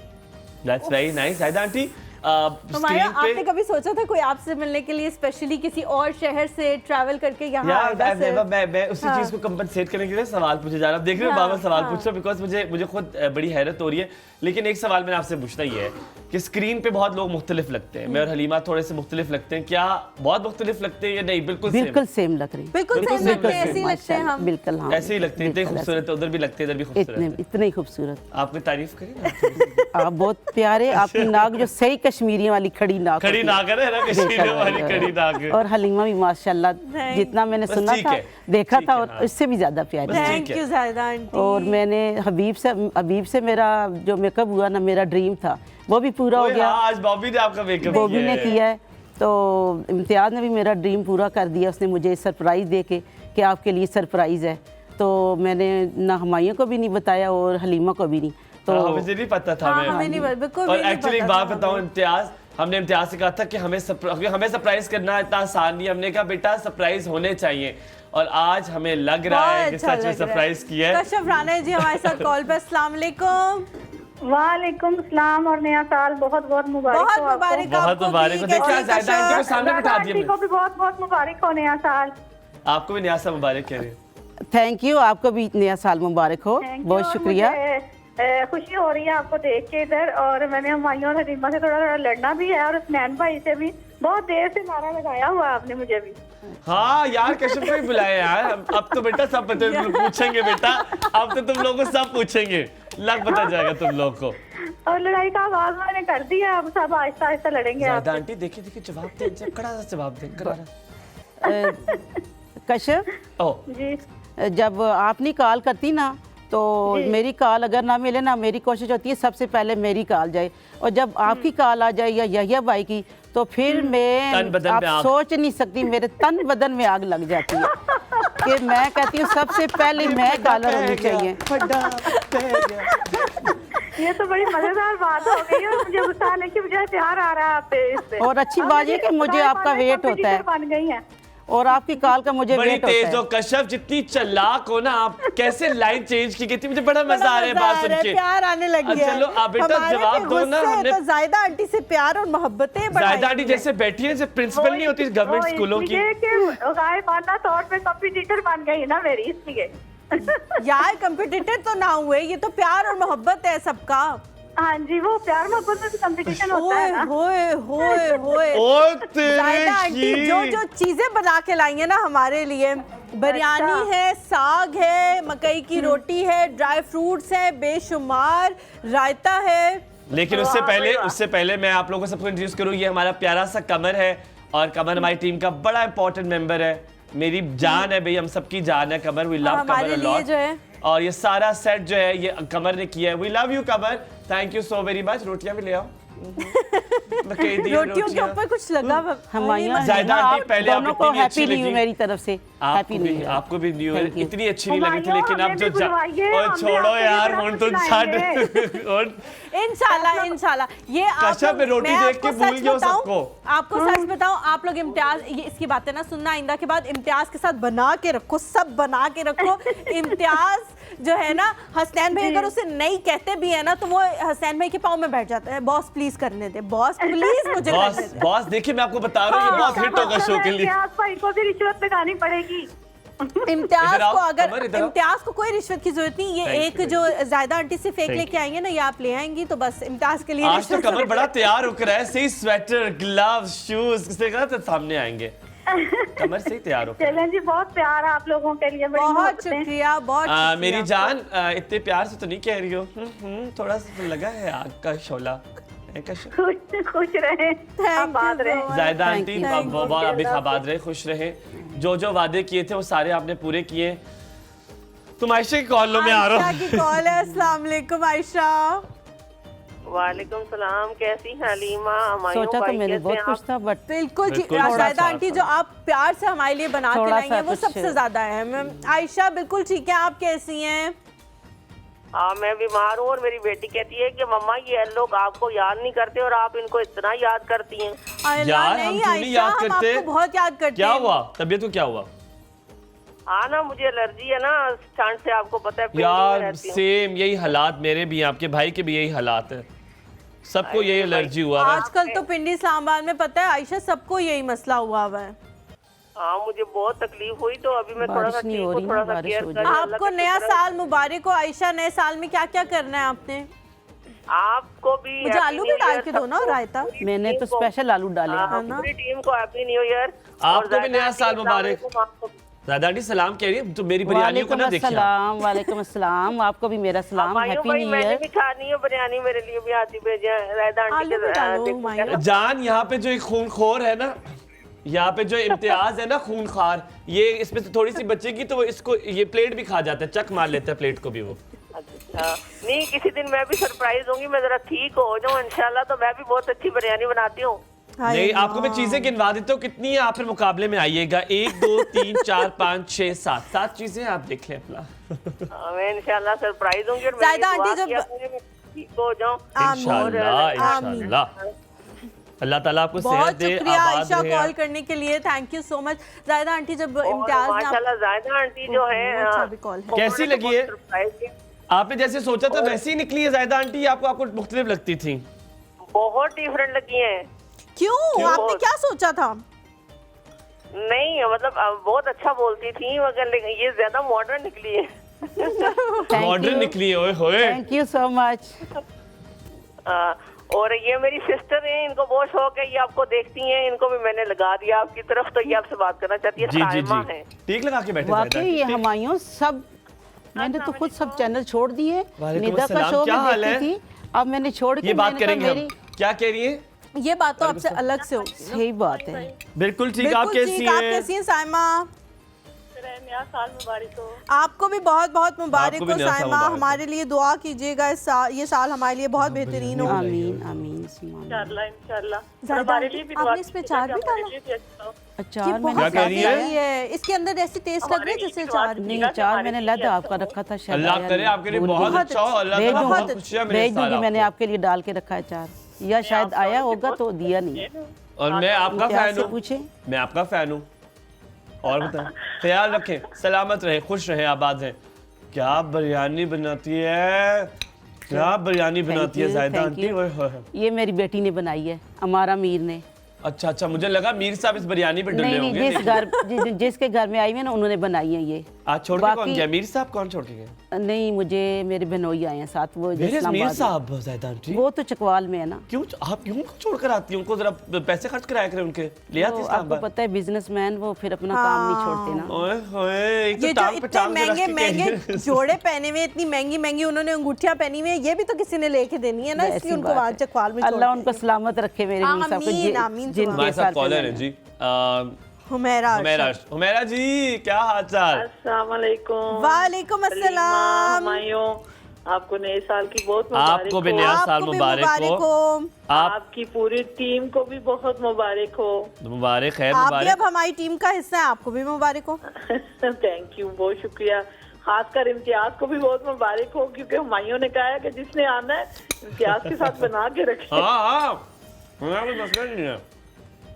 That's very nice, ज़ायदा aunty. आपने कभी सोचा था कोई आपसे मिलने के लिए स्पेशली किसी और शहर से ट्रैवल करके यहाँ आएगा? मैं उसी चीज को कंपनसेट करने के लिए सवाल पूछे जा रहा हूँ। देख रहे हो बाबा सवाल पूछ रहा हूँ, बिकॉज मुझे खुद बड़ी हैरत हो रही है। लेकिन एक सवाल मैंने आपसे पूछना ही है कि स्क्रीन पे बहुत लोग मुख्तलिफ लगते हैं, मैं और हलीमा थोड़े से मुख्तलिफ लगते हैं, क्या बहुत मुख्तलिफ लगते हैं या नहीं? बिल्कुल सेम लग रही, बिल्कुल सेम लगते हैं, ऐसे ही लगते हैं हम। बिल्कुल हाँ, ऐसे ही लगते हैं, इतने खूबसूरत, उधर भी लगते हैं, इधर भी खूबसूरत, इतने ही खूबसूरत। आपने तारीफ करी, आप बहुत प्यारे, आपकी नाक जो सही कश्मीरी वाली खड़ी नाक खड़ी नाक है ना, कश्मीरी वाली खड़ी नाक है। और हलीमा भी माशाल्लाह जितना मैंने सुना ठीक था है, देखा ठीक था है, और हाँ। इससे भी ज्यादा प्यारी है। Thank you Zahida aunty. और मैंने हबीब से मेरा जो मेकअप हुआ ना, मेरा ड्रीम था वो भी पूरा हो ओए गया। हाँ, आज बॉबी ने आपका मेकअप बॉबी ने किया है, तो इम्तियाज़ ने भी मेरा ड्रीम पूरा कर दिया। उसने मुझे सरप्राइज़ दे के कि आपके लिए सरप्राइज़ है, तो मैंने ना हुमायूं को भी नहीं बताया और हलीमा को भी नहीं। तो मुझे नहीं पता था। हाँ, मैं हमें नहीं बिल्कुल और भी नहीं एक्चुअली एक पता बात था बताऊं, हमें। इम्तियाज, हमने इम्तियाज से कहा था कि हमें सरप्राइज करना इतना आसान नहीं। हमने कहा बेटा सरप्राइज होने चाहिए, और आज हमें लग रहा है कि सच में सरप्राइज किया है। कशिफ राना जी हमारे साथ कॉल पे। अस्सलाम वालेकुम। वालेकुम सलाम और नया साल बहुत बहुत मुबारक बहुत हो आपको। मुबारक बहुत आपको मुबारक भी। हो। देखिए कैसी ज़ाहिदा आंटी को कशिफ? सामने बिठा दिया आंटी को भी बहुत बहुत मुबारक हो नया साल। आपको भी नया साल मुबारक कह रहे हैं। थैंक यू, आपको भी नया साल मुबारक हो। Thank you, बहुत और शुक्रिया। मुझे, खुशी हो रही है आपको देख के इधर, और मैंने हुमायूं और हलीमा से थोड़ा थोड़ा लड़ना भी है, और उसनैन भाई से भी बहुत देर से नारा लगाया हुआ है आपने मुझे भी। हाँ यार, कशिफ को भी बुलाया यार। अब तो बेटा सब पूछेंगे बेटा, अब तो तुम लोगों को सब पूछेंगे, लग पता जाएगा तुम लोग को। और लड़ाई का आगाज मैंने कर दिया, अब सब आहिस्ता आहिस्ता लड़ेंगे आप। ज़ाहिदा आंटी देखिए देखिए, जवाब दें, कड़ा सा जवाब दें, करारा। कशिफ, ओ जी जब आप नहीं कॉल करती ना, तो मेरी कॉल अगर ना मिले ना, मेरी कोशिश होती है सबसे पहले मेरी कॉल जाए, और जब आपकी कॉल आ जाए या यहिया भाई की, तो फिर तन मैं बदन आप में आग। सोच नहीं सकती, मेरे तन बदन में आग लग जाती है कि मैं कहती हूँ सबसे पहले मैं कॉलर होनी चाहिए। ये तो बड़ी मजेदार बात हो गई, और मुझे गुस्सा आने की बजाय प्यार आ रहा है आप पे इससे। और अच्छी बात ये कि मुझे आपका वेट होता है, बन गई है। और आपकी कॉल का मुझे बड़ी वेट होता तेज हो है। कशिफ, जितनी चालाक हो ना आप, कैसे लाइन चेंज की गई थी, मुझे बड़ा मजा आ रहा है बात सुन के। प्यार आने लगी है। चलो आप बेटा हमारे जवाब पे दो ना। गुस्से है हमने तो ज़ाहिदा आंटी से प्यार और मोहब्बतें बढ़ाई ज़ाहिदा आंटी हैं। जैसे बैठी है, जैसे प्रिंसिपल नहीं होती गवर्नमेंट स्कूलों की। गायबाना तौर पे कंपटीटर बन गई ना मेरी, इसलिए। यार कंपटीटर तो ना हुए, ये तो प्यार और मोहब्बत है सबका। हाँ जी, वो प्यार मोहब्बत में कंपटीशन होता होए है ना। होए होए होए। ओ तेरे ज़ाहिदा आंटी की। जो जो चीजें बना के लाई है ना हमारे लिए, बिरयानी है, साग है, मकई की रोटी है, ड्राई फ्रूट्स है बेशुमार, रायता है। लेकिन उससे पहले मैं आप लोगों को सबको इंट्रोड्यूस करूं। ये हमारा प्यारा सा कमर है, और कमर हमारी टीम का बड़ा इंपॉर्टेंट मेंबर है, मेरी जान है भाई, हम सबकी जान है कमर। वी लव हमारे कमर अ लिए लॉट। जो है, और ये सारा सेट जो है ये कमर ने किया है। We love you Qamar, thank you so very much. रोटियां भी ले आओ। रोटियों के ऊपर कुछ लगा हमायूं, ज़ाहिदा आंटी, पहले आप दोनों को इतनी अच्छी हैप्पी न्यू लगी। मेरी तरफ से। Happy new year. आपको भी न्यू ईयर। Thank you. इतनी अच्छी नहीं लगी थी, हुमायूं, लेकिन अब हमें जो भी बुलवाइए, और हम भी छोड़ो आपके यार, लिए हुन तो बुलाएंगे। और इंशाल्लाह इंशाल्लाह। ये आप कशिफ, मैं रोटी मैं देख के आपको भूल सच गया हूं बताऊं, सबको। आपको सच बताऊं, आप लोग इम्तियाज, ये इसकी बातें ना सुनना आइंदा के बाद, इम्तियाज के साथ बना के रखो, सब बना के रखो। इम्तियाज जो है ना, हसनैन भाई अगर उसे नहीं कहते भी है ना, तो वो हसनैन भाई के पाँव में बैठ जाता है, बॉस प्लीज करने दे, बॉस प्लीज मुझे करने बॉस दे। बॉस देखिए, मैं आपको बता रहा हूँ ये बहुत हिट होगा शो के लिए। इम्तियाज भाई को भी रिश्वत लगानी पड़ेगी। इम्तियाज इधर आओ, को कमर अगर इधर आओ। इम्तियाज को कोई रिश्वत की जरूरत नहीं, ये Thank एक you, जो ज़ाहिदा आंटी से फेक Thank लेके आएंगे ना, ये आप ले आएंगी, तो बस इम्तियाज के लिए आज तो रिश्वत कमर बड़ा तैयार होकर है, सही स्वेटर, ग्लव्स, शूज किसने कहा था सामने आएंगे। कमर से ही तैयार होकर। चलें जी, बहुत प्यार आप लोगों के लिए, बड़ी बहुत मोहब्बतें। शुक्रिया, बहुत शुक्रिया। मेरी जान, इतने प्यार से तो नहीं कह रही हो। थोड़ा सा तो लगा है आग का शोला। खुश रहे, आबाद रहे। Zahida Thank aunty you. अभी आबाद रहे, खुश रहे। जो जो वादे किए थे वो सारे आपने पूरे किए। तुम आयशा की कॉल में आ रहा आयशा की कॉल है। अस्सलाम वालेकुम आयशा। वालेकुम सलाम, कैसी हैं हलीमा? सोचा तो मैंने बहुत कुछ था, बट बिल्कुल जी, बिल्कुल, ज़ाहिदा थोड़ा आंटी जो आप प्यार से हमारे लिए बना के थोड़ा लाई हैं, सा वो कुछ- सबसे ज्यादा अहम। आयशा बिल्कुल ठीक है, आप कैसी हैं? हाँ, मैं बीमार हूँ, और मेरी बेटी कहती है कि मम्मा ये लोग आपको याद नहीं करते और आप इनको इतना याद करती हैं। अल्लाह, यार, हम नहीं क्यों नहीं आयशा, याद हम करते? आपको बहुत याद करते क्या हैं। हुआ? तबीयत को क्या हुआ? हाँ ना, मुझे एलर्जी है ना ठंड से, आपको पता है। पिंडी में यार रहती हूँ। सेम यही हालात मेरे भी हैं, आपके भाई के भी यही हालात है, सबको यही एलर्जी हुआ है। आजकल तो पिंडी इस्लामाबाद में पता है आयशा, सबको यही मसला हुआ हुआ है। हाँ, मुझे बहुत तकलीफ हुई, तो अभी मैं थोड़ा बारिश सा नहीं ठीक हो हूँ, रही थोड़ा ना, सा बारिश केयर हो कर। जाए। आपको नया साल मुबारक हो आयशा। नए साल में क्या क्या करना है आपने? आपको भी मुझे आलू भी डाल के दो ना, रायता। मैंने तो स्पेशल आलू डाले हैं। हाँ, पूरी टीम को हैप्पी न्यू ईयर। आपको भी नया साल मुबारक। ज़ायदा आंटी सलाम कह रही है, तो मेरी बिरयानी को ना देखिए। वालेकुम अस्सलाम, आपको भी मेरा सलाम। हैप्पी न्यू मैंने ईयर। भी खानी है बिरयानी, मेरे लिए भी आती भेजे ज़ायदा आंटी के। जान यहाँ पे जो एक खूनखोर है ना, यहाँ पे जो इम्तियाज है ना खूनखार, ये इसमें से थोड़ी सी बचेगी तो वो इसको ये प्लेट भी खा जाता है, चक मार लेता है प्लेट को भी वो। अच्छा नहीं, किसी दिन मैं भी सरप्राइज दूंगी, मैं जरा ठीक हो जाऊँ इंशाल्लाह, तो मैं भी बहुत अच्छी बिरयानी बनाती हूँ। नहीं, आपको मैं चीजें गिनवा देता हूँ कितनी है, आप फिर मुकाबले में आइएगा। 1 2 3 4 5 6 7 चीजें आप देख लें अपना। मैं इंशाल्लाह सरप्राइज दूंगी और ज़ायदा आंटी जब ठीक हो जाऊँ इंशाल्लाह इंशाल्लाह। अल्लाह ताला आपको सेहत बहुत दे, शुक्रिया आबाद आयशा रहे कॉल करने के लिए, thank you so much. Zaida aunty जब इम्तियाज माशाल्लाह ज़ायदा आंटी जो है कैसी लगी है? आपने जैसे सोचा था वैसी ही निकली है ज़ायदा आंटी, आपको मुख्तलिफ लगती थी? बहुत डिफरेंट लगी है। क्यों? आपने क्या सोचा था? नहीं मतलब बहुत अच्छा बोलती थी, मगर ये ज्यादा मॉडर्न निकली है। मॉडर्न निकली है, ओए होए। Thank you so much. और ये मेरी सिस्टर हैं, इनको बहुत शौक है, ये आपको देखती हैं, इनको भी मैंने लगा दिया आपकी तरफ, तो ये आपसे बात करना चाहती है। जी जी जी, ठीक लगा के बैठे। वाकई ये हुमायूं सब, मैंने तो खुद सब चैनल छोड़ दिए। निदा का शो में देखती थी, अब मैंने छोड़ के ये बात करेंगे हम। क्या कह रही है? ये बात तो आपसे अलग से हो। सही बात है, बिल्कुल ठीक। आप कैसी हैं साइमा? नया साल मुबारक हो। आपको भी बहुत बहुत मुबारक हो साइमा। हमारे लिए दुआ कीजिएगा, ये साल हमारे लिए बहुत बेहतरीन हो। आमीन आमीन इंशाल्लाह। आपने इसमें अचार भी डाला? अचार मैंने क्या कह रही है, इसके अंदर ऐसी टेस्ट लग रही है जैसे अचार नहीं। अचार मैंने लदा आपका रखा था, शायद अल्लाह करे आपके लिए बहुत अच्छा हो। अल्लाह ताला बहुत खुशियां मिले। भेज दूंगी, मैंने आपके लिए डाल के रखा है अचार, या शायद आया होगा तो दिया नहीं। और मैं आपका फैन हूँ, पूछे मैं आपका फैन हूँ। और बताएं, ख्याल रखें, सलामत रहे, खुश रहे, आबाद हैं। क्या बिरयानी बनाती है, क्या बिरयानी बनाती है ज़ायदा आंटी। ये मेरी बेटी ने बनाई है, अमारा मीर ने। अच्छा अच्छा, मुझे लगा मीर साहब इस बिरयानी पे डुले होंगे। नहीं, जिसके घर में आई हुई है ना, उन्होंने बनाई है ये। आज छोड़ के कौन गया? मीर साहब कौन छोड़ के गए? नहीं, मुझे मेरे बहनोई आए हैं साथ। वो मीर साहब ज़ायदा आंटी, वो तो चकवाल में है ना। क्यों आप क्यों छोड़ कर आती हैं? उनको जरा पैसे खर्च कराया करें उनके, ले आती हैं। आपको पता है बिजनेसमैन, वो फिर अपना काम नहीं छोड़ते ना। ओए होए, ये जो इतने महंगे महंगे जोड़े पहने हुए, इतनी महंगी महंगी उन्होंने अंगूठियां पहनी हुई है, ये भी तो किसी ने लेके देनी है ना, इसलिए उनको वहां चकवाल में। अल्लाह उनको सलामत रखे मेरे मीर साहब को, जिनके साथ कॉलर है जी। हुमैरा जी, क्या हाल चाल? अस्सलाम वालेकुम। वालेकुम अस्सलाम। आपको नए साल की बहुत मुबारक आपको भी नया साल मुबारक हो। आपकी पूरी टीम को भी बहुत मुबारक हो। मुबारक है, आप भी अब हमारी टीम का हिस्सा है, आपको भी मुबारक हो। थैंक यू, बहुत शुक्रिया। खासकर इम्तियाज को भी बहुत मुबारक हो, क्योंकि हुमायूं ने कहा है कि जिसने आना है इम्तियाज के साथ बना के रखे। कोई मसला नहीं है।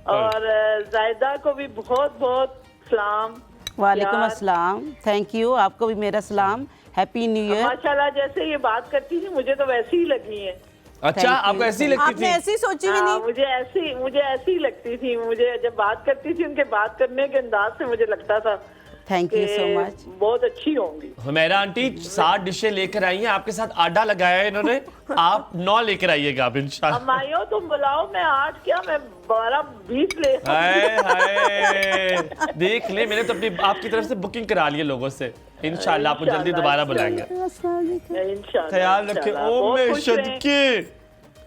और जायदा को भी बहुत बहुत सलाम। वालेकुम अस्सलाम, थैंक यू। आपको भी मेरा सलाम, हैप्पी न्यू ईयर। माशाल्लाह, जैसे ये बात करती थी मुझे तो वैसी ही लगी है। अच्छा, आपको ऐसी लगती थी? आपने ऐसी सोची भी नहीं? मुझे ऐसी लगती थी। मुझे जब बात करती थी, उनके बात करने के अंदाज से मुझे लगता था थैंक यू सो मच, बहुत अच्छी होंगी। हुमैरा आंटी 60 डिशें लेकर आई हैं, आपके साथ आटा लगाया है इन्होंने। आप 9 लेकर आइएगा आप इंशाल्लाह। हमायो तुम बुलाओ, मैं 8 क्या, मैं 12-20 ले। हाय देख ले, मैंने तो अपनी आपकी तरफ से बुकिंग करा ली है लोगों से। इंशाल्लाह आपको जल्दी दोबारा बुलाएंगे। ख्याल रखें। ओ मैं सदके,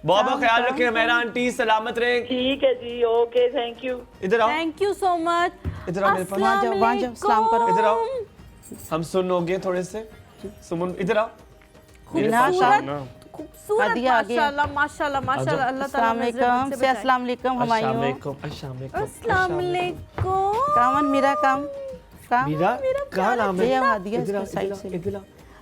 बहुत बहुत ख्याल रखें मेरा आंटी, सलामत रहे। ठीक है जी, ओके, थैंक यू। इधर आओ, थैंक यू सो मच। इधर आओ मेरे पास, वहाँ जाओ, सलाम करो। इधर आओ, हम सुन हो गए थोड़े से। सुमन इधर आओ। खूबसूरत माशाल्लाह माशाल्लाह माशाल्लाह। अल्लाह ताला अस्सलाम वालेकुम हुमायूं। अस्सलाम वालेकुम। कामन मेरा काम मेरा क्या नाम है? इधर साइड से।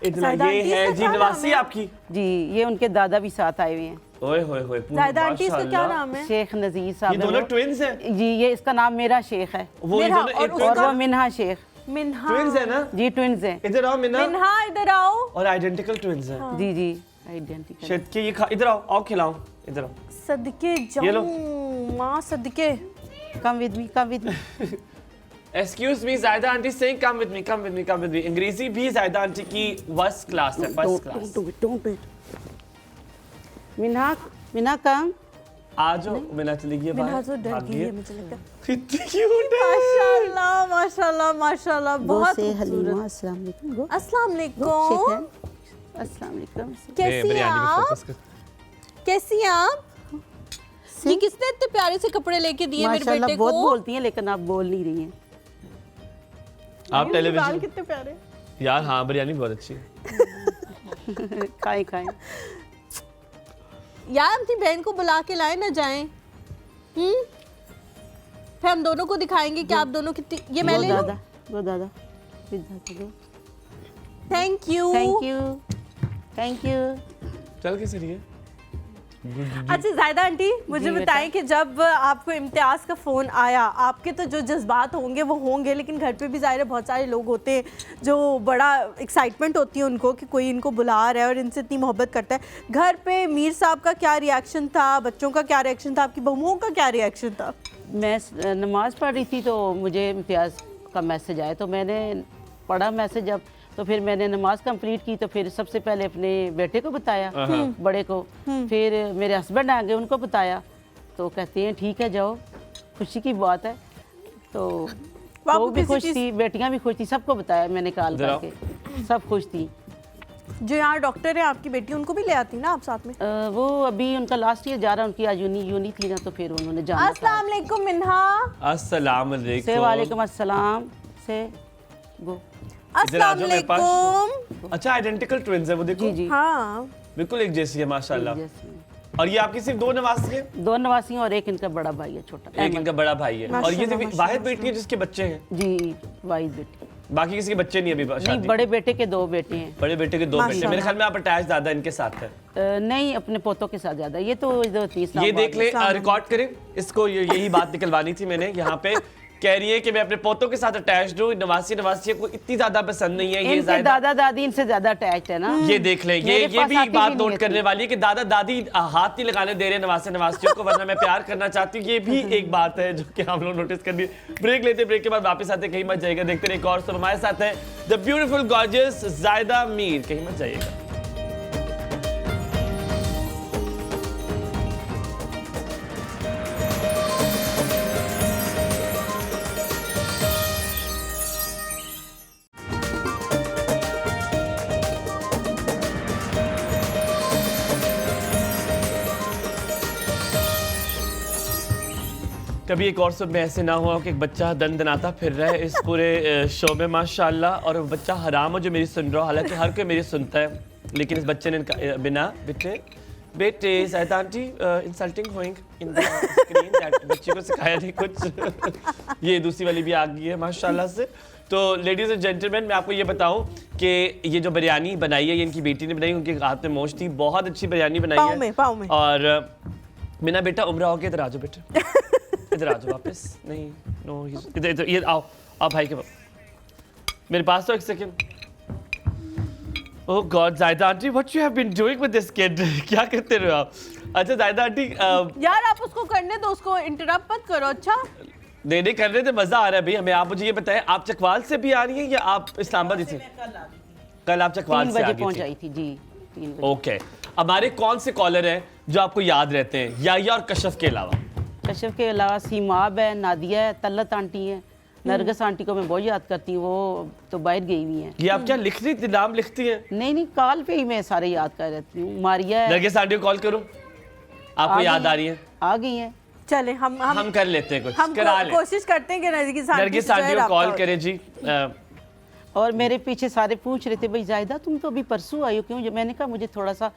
इधर ये है जी नवासी आपकी जी, ये उनके दादा भी साथ आए हुए हैं। ओए होए होए, ज़ायदा आंटी इसका क्या नाम है? शेख नजीर साहब। ये दोनों ट्विन्स हैं जी। ये इसका नाम मेरा शेख है, वो और मिन्हा शेख। मिन्हा ट्विन्स है ना जी, ट्विन्स हैं। इधर आओ मिन्हा, इधर आओ। और आइडेंटिकल ट्विन्स हैं। जी जी, आइडेंटिकल। शद के ये इधर आओ खिलाओ, इधर आओ। सदके जाऊं माँ, सदके। Come with me, come with me. Excuse me, Zaida aunty saying come with me, come with me, come with me. Angrezi भी ज़ायदा आंटी की फर्स्ट क्लास है, first class. Minha, Minha come. आज मिना चली गई मिना तो डर गई है मुझे लगता है। कितनी क्यूट है। माशाल्लाह माशाल्लाह माशाल्लाह बहुत हलीमा अस्सलाम वालेकुम। अस्सलाम वालेकुम। अस्सलाम वालेकुम। कैसी हैं आप? कैसी हैं आप? ये किसने इतने प्यारे से कपड़े लेके दिए मेरे बेटे को? बहुत बोलती हैं लेकिन आप बोल नहीं रही हैं। आप टेलीविजन कितने प्यारे यार। हाँ बिरयानी बहुत अच्छी है। खाएं खाएं यार, अपनी बहन को बुला के लाए ना जाएं। फिर हम दोनों को दिखाएंगे कि आप दोनों कितनी। ये मैं ले लूं? वो दादा thank you thank you thank you. चल कैसे रही है? अच्छा जायदा आंटी, मुझे बताएं कि जब आपको इम्तियाज़ का फ़ोन आया, आपके तो जो जज्बात होंगे वो होंगे, लेकिन घर पे भी ज़ाहिर है बहुत सारे लोग होते हैं जो बड़ा एक्साइटमेंट होती है उनको कि कोई इनको बुला रहा है और इनसे इतनी मोहब्बत करता है। घर पे मीर साहब का क्या रिएक्शन था, बच्चों का क्या रिएक्शन था, आपकी बहुओं का क्या रिएक्शन था? मैं नमाज़ पढ़ रही थी तो मुझे इम्तियाज़ का मैसेज आया, तो मैंने पढ़ा मैसेज। अब तो फिर मैंने नमाज कंप्लीट की तो फिर सबसे पहले अपने बेटे को बताया, बड़े को, फिर मेरे हस्बैंड आ गए उनको बताया, तो कहते हैं ठीक है जाओ, खुशी की बात है। तो वो भी खुश थी, बेटियां भी खुश थी, सबको बताया मैंने कॉल करके, सब खुश थी। जो यहाँ डॉक्टर है आपकी बेटी, उनको भी ले आती ना आप साथ में? वो अभी उनका लास्ट ईयर जा रहा है, उनकी आज यूनी थी ना, तो फिर उन्होंने जाना। अस्सलाम वालेकुम मिन्हा। अस्सलाम वालेकुम। वालेकुम अस्सलाम से गो। अस्सलाम वालेकुम। अच्छा आइडेंटिकल ट्विन्स है वो, देखो। जी जी हाँ बिल्कुल एक जैसी है माशाल्लाह। और ये आपकी सिर्फ दो नवासी है? दो नवासी और एक इनका बड़ा भाई है, छोटा एक इनका बड़ा भाई है। और ये वाहिद बेटी है जिसके बच्चे हैं? जी वाहिद बेटी, बाकी किसी के बच्चे नहीं अभी शादी? नहीं, बड़े बेटे के दो बेटे हैं। बड़े बेटे के दो बेटे। मेरे ख्याल में आप अटैच ज्यादा इनके साथ है। नहीं, अपने पोतों के साथ ज्यादा। ये तो ये देख ले, रिकॉर्ड करें इसको, यही बात निकलवानी थी मैंने। यहाँ पे कह रही है कि मैं अपने पोतों के साथ अटैच्ड हूँ, नवासी को इतनी ज्यादा पसंद नहीं है। ये दादा दादी इनसे ज्यादा अटैच्ड है ना। ये देख ले, ये भी एक बात नोट करने वाली है कि दादा दादी हाथ नहीं लगाने दे रहे नवासियों को, वरना मैं प्यार करना चाहती हूँ। ये भी एक बाती है जो कि हम लोग नोटिस करनी। ब्रेक लेते, ब्रेक के बाद वापस आते, कहीं मत जाइएगा। देखते रहे एक और सब हमारे साथ है द ब्यूटीफुल गॉर्जियस जायदा मीर, कहीं मत जाइएगा। कभी एक और सब में ऐसे ना हुआ कि एक बच्चा दनदनाता फिर रहा है इस पूरे शो में माशाल्लाह, और बच्चा हराम हो जो मेरी सुन रहा हो, हालांकि हर कोई मेरी सुनता है, लेकिन इस बच्चे ने बिना बेटे जायदा aunty insulting hoeing in the screen, that बच्चे को सिखाया नहीं कुछ। ये दूसरी वाली भी आ गई है माशाल्लाह से। तो लेडीज एंड जेंटलमैन, मैं आपको ये बताऊं कि ये जो बिरयानी बनाई है ये इनकी बेटी ने बनाई, उनके हाथ में मोश थी, बहुत अच्छी बिरयानी बनाई है। पाँव में। और बिना बेटा उम्र हो गया, इधर आ जाओ बेटे, इधर आ जाओ वापस। नहीं नो, इधर ये आओ भाई के मेरे पास तो एक second. Oh God Zaida aunty, what you have been doing with this kid? क्या करते रहे आप? अच्छा जायदा आंटी, यार आप उसको करने दो, उसको इंटरप्ट मत करो। अच्छा नहीं करने से मजा आ रहा है भाई हमें। आप मुझे ये बताएं, आप चकवाल से भी आ रही हैं या आप इस्लामाबाद से? कल आप चकवाल से पहुंच थी जी। ओके, हमारे कौन से कॉलर हैं जो आपको याद रहते हैं, या और कशफ के अलावा? कशफ के अलावा सीमाब है, नादिया है, तल्लत आंटी है, नरगस आंटी को मैं बहुत याद करती हूँ, वो तो बाहर गई हुई हैं। ये आप क्या लिख रही थी, नाम लिखती हैं? नहीं कॉल पे ही मैं सारे याद कर रहती हूँ। मारिया है। नरगिस आंटी को कॉल करूँ, आपको याद आ रही है? आ गई है। चले हम कर लेते हैं कुछ, हम कोशिश करते हैं कि नरगिस आंटी को कॉल करें जी। और मेरे पीछे सारे पूछ रहे थे भाई जायदा तुम तो अभी परसों आई हो, क्यों? मैंने कहा मुझे थोड़ा सा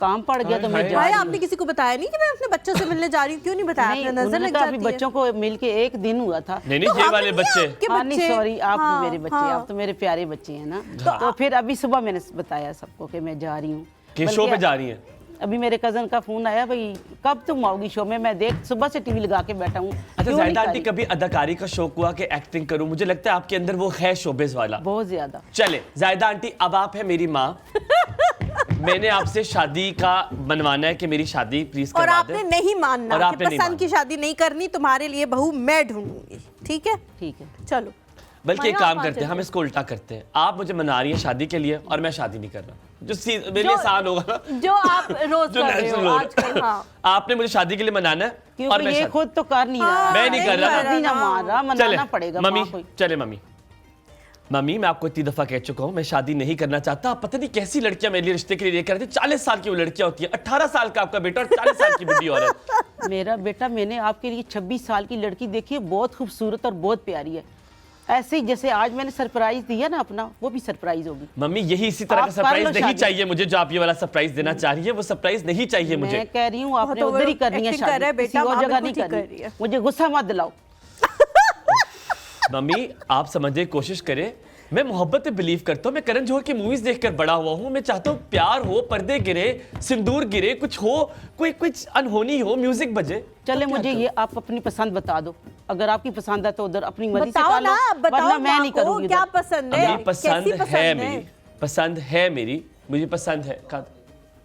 काम पड़ गया तो मैं जा रही हूं। आपने किसी को बताया नहीं कि मैं अपने बच्चों से मिलने जा रही हूँ? क्यों नहीं बताया? नहीं, नजर लग जाती है। बच्चों को मिलके एक दिन हुआ था। नहीं ये वाले बच्चे। नहीं सॉरी, आप मेरे बच्चे, आप तो मेरे प्यारे बच्चे हैं ना। तो फिर अभी सुबह मैंने बताया सबको कि मैं जा रही हूँ। किस शो पे जा रही हैं? अभी मेरे कजन का फोन आया, भाई कब तुम आओगी शो में? मैं देख सुबह से टीवी लगा के बैठा हूँ। अच्छा जायदा आंटी, कभी अदाकारी का शौक हुआ कि एक्टिंग करूं? मुझे लगता है आपके अंदर वो है शोबिस वाला, बहुत ज्यादा। चले जायदा आंटी, अब आप है मेरी माँ, मैंने आपसे शादी का मनवाना है कि मेरी शादी प्लीज करवा दे। और आपने नहीं मानना, और पसंद की शादी नहीं करनी, तुम्हारे लिए बहू मैं ढूंढूंगी। ठीक है? ठीक है, चलो। बल्कि एक काम करते हैं, हम इसको उल्टा करते हैं। आप मुझे मना रही हैं शादी के लिए और मैं शादी नहीं कर रहा, जो मेरे लिए आसान होगा ना, जो आप रोज कर रहे हो आजकल। हाँ। आपने मुझे शादी के लिए मनाना है और मैं ये खुद तो कर नहीं रहा, मैं नहीं कर रहा, मनाना पड़ेगा। मम्मी चले, मम्मी मैं आपको इतनी दफा कह चुका हूँ मैं शादी नहीं करना चाहता। आप पता नहीं कैसी लड़कियां मेरे लिए रिश्ते के लिए लेकर आती, 40 साल की वो लड़कियां होती हैं, 18 साल का आपका बेटा और 40 साल की बुढ़ी औरत। मेरा बेटा, मैंने आपके लिए 26 साल की लड़की देखी है, बहुत खूबसूरत और बहुत प्यारी है। ऐसे ही जैसे आज मैंने सरप्राइज दिया ना अपना, वो भी सरप्राइज होगी। मम्मी यही इसी तरह का सरप्राइज नहीं चाहिए मुझे, जो आप ये वाला सरप्राइज देना चाह रही है वो सरप्राइज नहीं चाहिए मुझे। मैं कह रही हूँ आपने उधर ही करनी है शादी, किसी और जगह नहीं करनी। मुझे गुस्सा मत दिलाओ। मम्मी आप समझने की कोशिश करें, मैं मोहब्बत में बिलीव करता हूँ, मैं करण जौहर की मूवीज देखकर बड़ा हुआ हूँ। मैं चाहता हूँ प्यार हो, पर्दे गिरे, सिंदूर गिरे, कुछ हो, कोई कुछ अनहोनी हो, म्यूजिक बजे। चले मुझे ये आप अपनी पसंद बता दो, अगर आपकी पसंद है तो उधर अपनी मर्जी से बताओ ना, वरना मैं नहीं करूंगी। क्या पसंद है? पसंद है मेरी, पसंद है मेरी, मुझे पसंद है।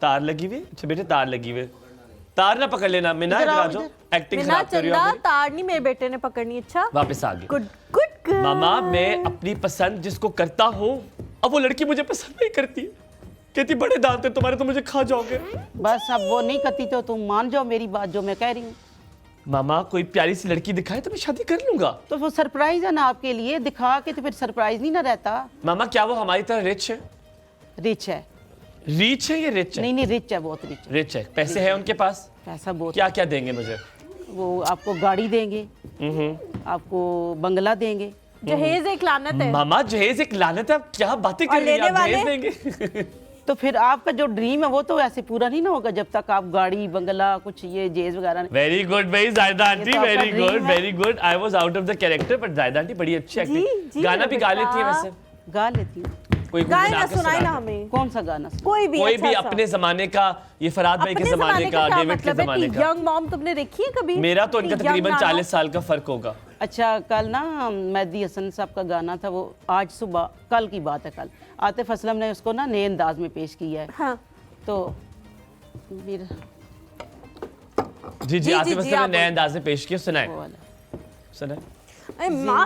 तार लगी हुई, अच्छा बेटे तार लगी हुई, तार ना पकड़ लेना। मैं ना एक्टिंग खराब कर रही हूं। तार नहीं मेरे बेटे ने पकड़नी। अच्छा वापस आ गई। गुड गुड मामा मैं अपनी पसंद जिसको करता हूँ, अब वो लड़की मुझे पसंद नहीं करती, कहती बड़े दांत है तुम्हारे तो मुझे खा जाओगे। बस अब वो नहीं करती तो तुम मान जाओ मेरी बात जो मैं कह रही हूँ। मामा कोई प्यारी सी लड़की दिखाए तो मैं शादी कर लूंगा। तो वो सरप्राइज है ना आपके लिए, दिखा के तो फिर सरप्राइज नहीं ना रहता। मामा क्या वो हमारी तरह रिच है? रिच है। रिच है ये रिच है? नहीं रिच है, बहुत रिच है। रिच है, पैसे है उनके पास? पैसा बहुत। क्या क्या देंगे मुझे? वो आपको गाड़ी देंगे, आपको बंगला देंगे। जहेज एक लानत है मामा, जहेज एक लानत है? आप क्या बातें कर रही हैं, आप जहेज देंगे? तो फिर आपका जो ड्रीम है वो तो ऐसे पूरा नहीं ना होगा जब तक आप गाड़ी बंगला कुछ ये जेज वगैरह। वेरी गुड भाई जायदा aunty, very good very good. I was out of the character but जायदा आंटी बड़ी अच्छी एक्टिंग। गाना भी गा लेती है वैसे? गा लेती हूँ। कोई गाना सुनाई ना हमें। कौन सा गाना? कोई भी अपने जमाने का, ये फराद भाई के जमाने का, डेविड के जमाने का। यंग मॉम तुमने देखी है कभी? मेरा तो इनका तकरीबन 40 साल का फर्क होगा। अच्छा कल ना मेहदी हसन साहब का गाना था, वो आज सुबह, कल की बात है, कल आतिफ असलम ने उसको ना नए अंदाज में पेश किया है। हाँ। तो जी आतिफ असलम ने नए अंदाज में पेश किया, सुनाए। माँ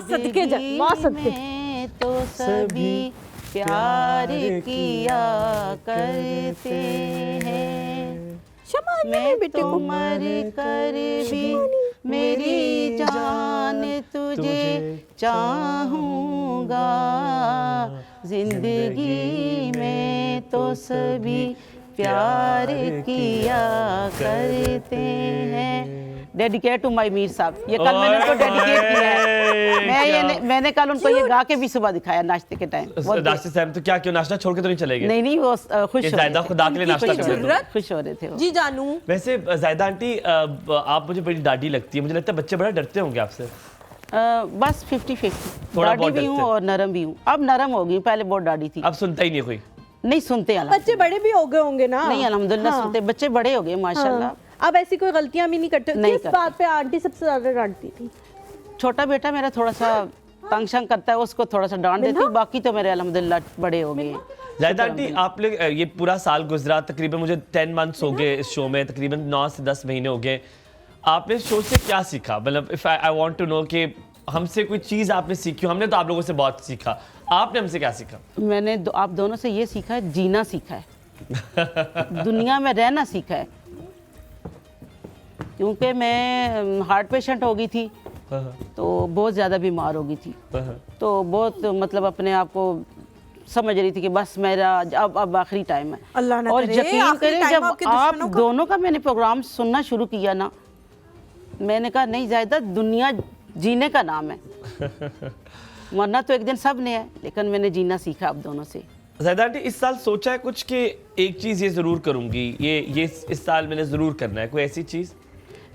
सदके, माँ सदके तो सभी प्यार किया करते हैं, मैं तो मर कर भी मेरी जान तुझे चाहूँगा, जिंदगी में तो सभी प्यार किया करते हैं। डेडिकेट टू माय मीर साहब, ये कल मैंने उनको डेडिकेट किया है। मैंने कल उनको ये गा के भी सुबह दिखाया नाश्ते के टाइम। नाश्ते टाइम तो क्या, क्यों नाश्ता छोड़ के तो नहीं चलेंगे? नहीं वो खुश हो रहे थे, खुदा के लिए नाश्ता कर रहे थे, खुश हो रहे थे जी जानू। वैसे जायदा आंटी आप मुझे बड़ी डाडी लगती है, मुझे लगता है बच्चे बड़ा डरते होंगे आपसे। बस 50-50, डाडी भी हूँ और नरम भी हूँ। अब नरम हो गई, पहले बहुत डाडी थी। अब सुनता ही नहीं कोई? नहीं सुनते। बच्चे बड़े भी हो गए होंगे ना? नहीं अल्हम्दुलिल्लाह सुनते, बच्चे बड़े हो गए माशाल्लाह। अब ऐसी कोई गलतियां भी नहीं करते? किस बात पे आंटी सबसे ज्यादा डांटती थी? छोटा बेटा मेरा थोड़ा सा तंग शंग करता है, उसको थोड़ा सा डांट देती हूँ, बाकी तो मेरे अल्हम्दुलिल्लाह बड़े हो गए। जायदा आंटी आप लोग ये पूरा साल गुजरा, तकरीबन मुझे 10 मंथ्स हो गए इस शो में, तकरीबन 9 से 10 महीने हो गए। आपने शो से क्या सीखा? मतलब if I want to know कि हमसे कोई चीज़ आपने सीखी? हमने तो आप लोगों से बहुत सीखा, आपने हमसे क्या सीखा? मैंने आप दोनों से ये सीखा है, जीना सीखा है, दुनिया में रहना सीखा है। क्योंकि मैं हार्ट पेशेंट हो गई थी, तो बहुत ज़्यादा बीमार हो गई थी, तो बहुत मतलब अपने आप को समझ रही थी कि बस मेरा अब आखिरी टाइम है। अल्लाह ना और यकीन करें जब आप का दोनों का मैंने प्रोग्राम सुनना शुरू किया ना, मैंने कहा नहीं जायदा, दुनिया जीने का नाम है, मरना तो एक दिन सब ने है, लेकिन मैंने जीना सीखा आप दोनों से। जायदा आंटी इस साल सोचा है कुछ कि एक चीज़ ये ज़रूर करूँगी, ये इस साल मैंने ज़रूर करना है, कोई ऐसी चीज़?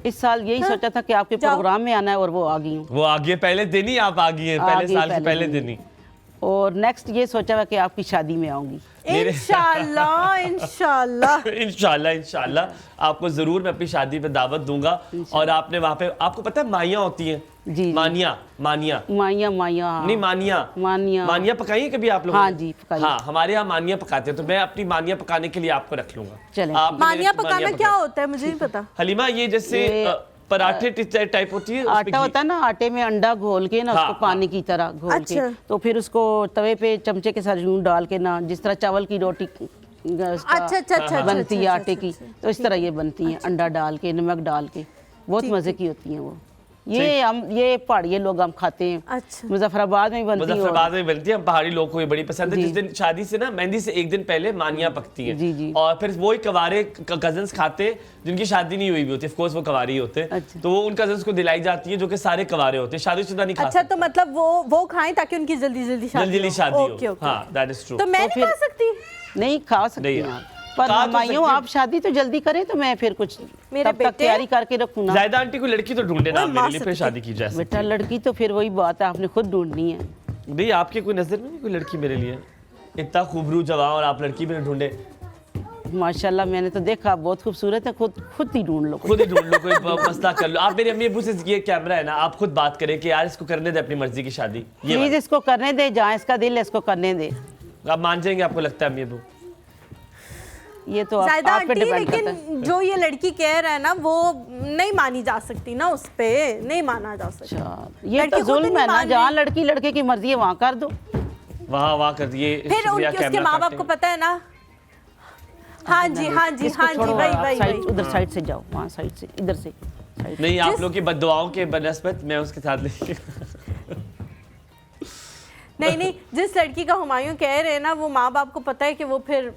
इस साल यही सोचा था कि आपके प्रोग्राम में आना है और वो आ गई हूँ। वो आ गई है, पहले दिन ही आप आ गई हैं, पहले साल के पहले दिन ही। और नेक्स्ट ये सोचा हुआ कि आपकी शादी में आऊंगी। इंशाल्लाह इंशाल्लाह इंशाल्लाह इंशाल्लाह आपको जरूर मैं अपनी शादी पे दावत दूंगा। और आपने वहाँ पे, आपको पता है माइया होती हैं? जी मानिया मानिया माइया माइया हाँ। नहीं मानिया मानिया मानिया पकाई है कभी आप लोग? हाँ जी पकाई। हाँ हमारे यहाँ मानिया पकाते हैं, तो मैं अपनी मानिया पकाने के लिए आपको रख लूंगा। चलें। मानिया पकाना क्या होता है मुझे नहीं पता। हलीमा ये जैसे पराठे टाइप होती है, आटा होता है ना, आटे में अंडा घोल के ना, उसको पानी की तरह घोल के, तो फिर उसको तवे पे चमचे के साथ यूं डाल के ना, जिस तरह चावल की रोटी बनती है आटे की, तो इस तरह ये बनती है, अंडा डाल के, नमक डाल के, बहुत मजे की होती हैं वो। ये पहाड़ी लोग हम खाते हैं। अच्छा। मुजफ्फराबाद में बनती है। मुजफ्फराबाद में बनती है, हम पहाड़ी लोग को ये बड़ी पसंद है। जिस दिन शादी से ना, मेहंदी से एक दिन पहले मानियां पकती हैं। जी जी। और फिर वही कवारे कजन्स खाते हैं जिनकी शादी नहीं हुई भी होती, ऑफ कोर्स वो कवारी होते हैं। अच्छा। तो वो उन कजन्स को दिलाई जाती है जो कि सारे कवारे होते हैं, शादीशुदा नहीं खाते। अच्छा, तो मतलब वो खाएं ताकि उनकी जल्दी शादी हो। हाँ, दैट इज ट्रू। तो मैं नहीं खा सकती? नहीं खा सकती हैं, पर हमायूं आप शादी तो जल्दी करें तो मैं फिर कुछ तब तक तैयारी करके रखूँ ना। ज़ायदा आंटी को लड़की तो ढूंढे ना मेरे लिए, फिर शादी की जाए। बेटा लड़की तो फिर वही बात है, आपने खुद ढूंढनी है। नहीं, आपके कोई नजर में नहीं कोई लड़की मेरे लिए? इतना खूबरू जवान और आप लड़की भी ढूंढे। माशाल्लाह, मैंने तो देखा बहुत खूबसूरत है, खुद ही ढूंढ लो, खुद ही ढूंढ लो, कोई मसला कर लो। आप मेरी अम्मी अबू से, ये कैमरा है ना, आप खुद बात करें कि यार इसको करने दे अपनी मर्जी की शादी, प्लीज इसको करने दे, जहाँ इसका दिल है इसको करने दे। आप मान जाएंगे, आपको लगता है अम्मी अबू? ये तो आप पे डिपेंड करता है। जो ये लड़की कह रहा है ना, वो नहीं मानी जा सकती ना, उस पे नहीं माना जा सकता। ये तो जुल्म है ना, जहाँ लड़की लड़के की मर्जी है वहाँ कर दो, वहाँ कर दिए। फिर उसके माँ बाप को पता है ना। हाँ जी, वही उधर साइड से जाओ, वहाँ साइड से, इधर से नहीं, आप लोग की बद्दुआओं के बनस्बत मैं उसके साथ लेके नहीं, जिस लड़की का हुमायूं कह रहे हैं ना, वो माँ बाप को पता है कि वो फिर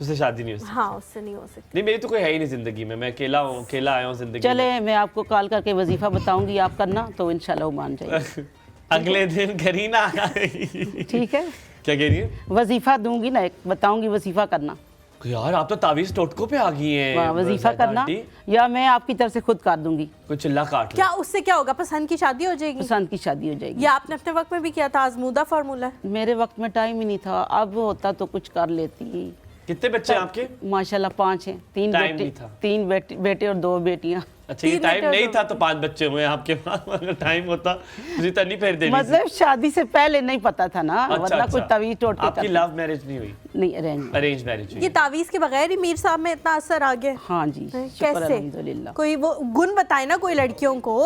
उससे शादी नहीं हो सकती। हाँ, उससे नहीं हो सकती। नहीं, मेरी तो कोई है ही नहीं जिंदगी में, मैं अकेला हूँ, अकेला आया हूँ जिंदगी। चले, मैं आपको कॉल करके वजीफा बताऊंगी, आप करना तो इंशाल्लाह वो मान जाएगी। अगले दिन करीना ठीक है, क्या कह रही है? वजीफा दूंगी ना, एक बताऊंगी, वजीफा करना। यार आप तो तावीज़ टोटकों पे आ गई हैं। वजीफा करना या मैं आपकी तरफ से खुद कर दूंगी। कोई चिल्ला काट क्या उससे क्या होगा? पसंद की शादी हो जाएगी। पसंद की शादी हो जाएगी। ये आपने अपने वक्त में भी किया था, आजमूदा फार्मूला है। मेरे वक्त में टाइम ही नहीं था, अब होता तो कुछ कर लेती। कितने बच्चे हैं आपके? माशाल्लाह 5 हैं, 3 बेटे और 2 बेटियां। अच्छा, ये टाइम नहीं था तो 5 बच्चे हुए आपके पास, अगर टाइम होता तो इतना नहीं फेर देनी। मतलब शादी से पहले नहीं पता था ना, वरना कुछ तावीज़ टोटके। आपकी लव मैरिज नहीं हुई? नहीं, अरेंज मैरिज हुई। ये तावीज़ के बगैर ही मीर साहब में इतना असर आ गया? हाँ जी, कैसे? अल्हम्दुलिल्लाह। कोई वो गुण बताए ना कोई लड़कियों को।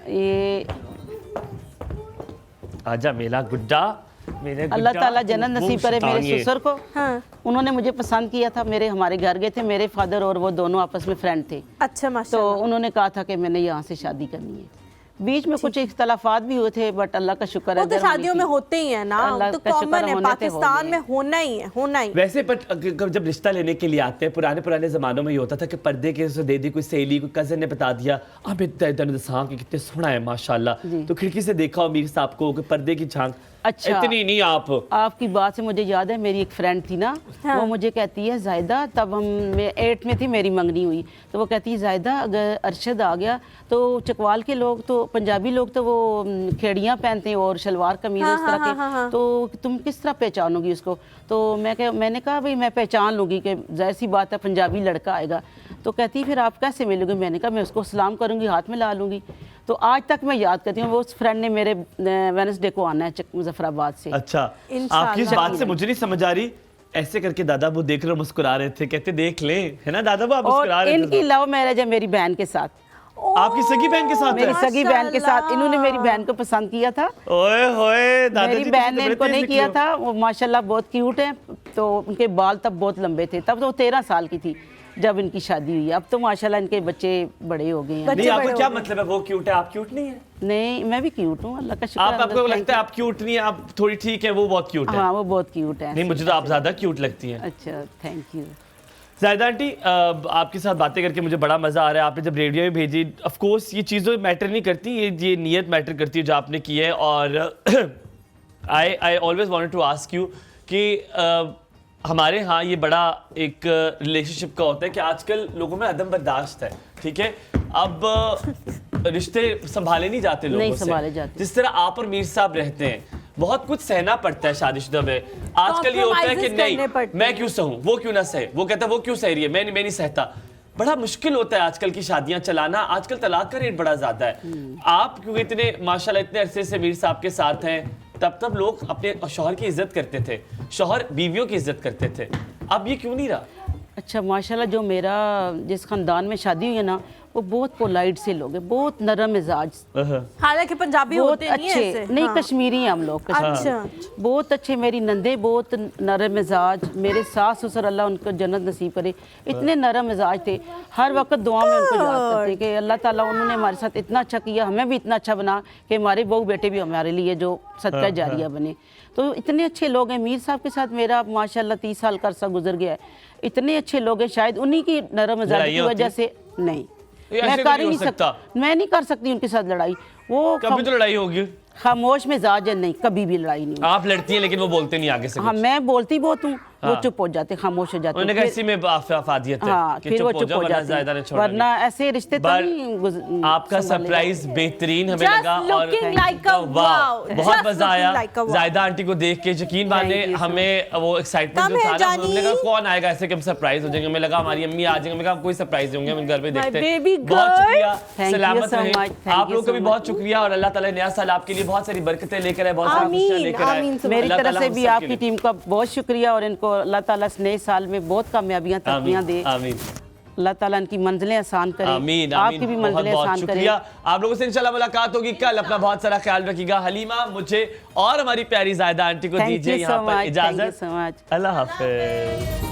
ये आजा मेला गुड्डा, अल्लाह ताला जन्नत नसीब करे मेरे ससुर को। हाँ। उन्होंने मुझे पसंद किया था, हमारे घर गए थे, मेरे फादर और वो दोनों आपस में फ्रेंड थे। अच्छा, माशाल्लाह। तो उन्होंने कहा था कि मैंने यहाँ से शादी करनी है। बीच में कुछ इख्तलाफात भी हुए थे, बट अल्लाह का शुक्र है, वो तो शादियों में होते ही है ना, तो कॉमन है, पाकिस्तान में होना ही है। वैसे पर जब रिश्ता लेने के लिए आते हैं, पुराने ज़मानों में ये होता था कि पर्दे के दे दी कोई सहेली, कोई कज़न ने बता दिया, अब इतना कितने सोना है माशाल्लाह, तो खिड़की से देखा अमीर साहब को पर्दे की झांक। अच्छा, इतनी नहीं आपकी बात से मुझे याद है, मेरी एक फ्रेंड थी ना, वो मुझे कहती है, जायदा, तब मैं 8 में थी, मेरी मंगनी हुई, तो वो कहती है, जायदा अगर अरशद आ गया तो चकवाल के लोग, तो पंजाबी लोग तो वो खेड़ियाँ पहनते हैं और शलवार कमीज इस तरह के, तो तुम किस तरह पहचानोगी उसको? तो मैंने कहा भाई मैं पहचान लूँगी कि जाहिर सी बात है पंजाबी लड़का आएगा। तो कहती फिर आप कैसे मिलोगे? मैंने कहा मैं उसको सलाम करूँगी, हाथ में ला लूँगी। तो आज तक मैं याद करती हूँ, वो उस फ्रेंड ने मेरे वेडनेसडे को आना है मुजफ्फराबाद से। अच्छा, आपकी इस बात से मुझे नहीं समझ आ रही, ऐसे करके दादा वो देख रहे मुस्कुरा रहे थे, कहते देख ले, है ना दादा वो आप मुस्कुरा रहे थे। इनकी लव मैरिज है मेरी बहन के साथ। आपकी सगी बहन के साथ? मेरी सगी बहन के साथ। इन्होंने मेरी बहन को पसंद किया था। ओए होए, मेरी बहन ने इनको नहीं किया था। वो माशाल्लाह बहुत क्यूट है, तो उनके बाल तब बहुत लंबे थे, तब तो 13 साल की थी जब इनकी शादी हुई। अब तो माशाल्लाह इनके बच्चे बड़े हो गए हैं। नहीं, आपका क्या मतलब है वो क्यूट है, आप क्यूट नहीं है? नहीं, मैं भी क्यूट हूँ, अल्लाह का शुक्र। आपको लगता है आप क्यूट नहीं है, आप थोड़ी ठीक है, वो बहुत क्यूट है? हाँ, वो बहुत क्यूट है। नहीं, मुझे तो आप ज्यादा क्यूट लगती हैं। अच्छा, थैंक यू। ज़ायदा आंटी, आपके साथ बातें करके मुझे बड़ा मज़ा आ रहा है। आपने जब रेडियो में भेजी, ऑफ कोर्स ये चीज़ें मैटर नहीं करती, ये नीयत मैटर करती है जो आपने की है। और I always wanted to ask you कि हमारे यहाँ ये बड़ा एक रिलेशनशिप का होता है कि आजकल लोगों में अदम बर्दाश्त है, ठीक है? अब रिश्ते संभाले नहीं जाते लोगों से, जिस तरह आप और मीर साहब रहते हैं, बहुत कुछ सहना पड़ता है शादीशुदा में। आजकल ये होता है कि नहीं, मैं क्यों सहूं, वो क्यों ना सहे, वो कहता है वो क्यों सह रही है, मैं नहीं सहता। बड़ा मुश्किल होता है आजकल की शादियां चलाना। आजकल तलाक का रेट बड़ा ज्यादा है। आप क्योंकि इतने माशाल्लाह इतने अरसे से मीर साहब के साथ हैं, तब लोग अपने शौहर की इज्जत करते थे, शौहर बीवियों की इज्जत करते थे, अब ये क्यों नहीं रहा? अच्छा, माशाल्लाह जो मेरा जिस ख़ानदान में शादी हुई है ना, वो बहुत पोलाइट से लोग हैं, बहुत नरम मिजाज, हालांकि पंजाबी बहुत होते नहीं अच्छे ऐसे। नहीं, हाँ। कश्मीरी हैं हम लोग, कश्मीरी। अच्छा। बहुत अच्छे, मेरी नंदे बहुत नरम मिजाज, मेरे सास ससुर अल्लाह उनको जन्नत नसीब करे, इतने नरम मिजाज थे, हर वक्त दुआ में उनको याद करते कि अल्लाह ताला उन्होंने हमारे साथ इतना अच्छा किया, हमें भी इतना अच्छा बना कि हमारे बहू बेटे भी हमारे लिए जो सदका जारिया बने। तो इतने अच्छे लोग हैं। मीर साहब के साथ मेरा माशाल्लाह 30 साल का अरसा गुजर गया है। इतने अच्छे लोग हैं, शायद उन्हीं की नरम मिजाज की वजह से। नहीं, मैं कर ही नहीं सकता, मैं नहीं कर सकती उनके साथ लड़ाई। वो कभी तो लड़ाई होगी, खामोश मिजाज है, नहीं कभी भी लड़ाई नहीं। आप लड़ती हैं लेकिन वो बोलते नहीं आगे से। हाँ, मैं बोलती बहुत हूँ, वो चुप हो जाते, खामोश हो जाते। उन्होंने इसी में अफादियत है हाँ, कि फिर वो चुप हो जाते, जाते, वरना ऐसे रिश्ते तो नहीं। आपका सरप्राइज बेहतरीन हमें लगा और like बहुत मजा आया। जायदा आंटी को देख के यकीन माने हमें वो एक्साइटमेंट जो था ना, हमने कहा कौन आएगा ऐसे कि हम सरप्राइज हो जाएंगे। हमें लगा हमारी अम्मी आ जाएंगे, हमें कहा कोई सरप्राइज होंगे, हम घर पे देखते हैं। बहुत शुक्रिया, सलामत रहें। आप लोगों का भी बहुत शुक्रिया और अल्लाह ताला नया साल आपके लिए बहुत सारी बरकतें लेकर आए, बहुत सारी खुशियां लेकर आए। मेरी तरफ से भी आपकी टीम का बहुत शुक्रिया और इनको अल्लाह ताला नए साल में बहुत कामयाबियां तरक्कियां दे। आमीन। अल्लाह ताला इनकी मंजिलें आसान करे। आमीन, आपकी भी मंजिलें आसान करे। आप लोगों से इंशाल्लाह मुलाकात होगी कल। अपना बहुत सारा ख्याल रखिएगा। हलीमा, मुझे और हमारी प्यारी जायदा आंटी को दीजिए यहाँ पर इजाजत। So much. अल्लाह हाफिज।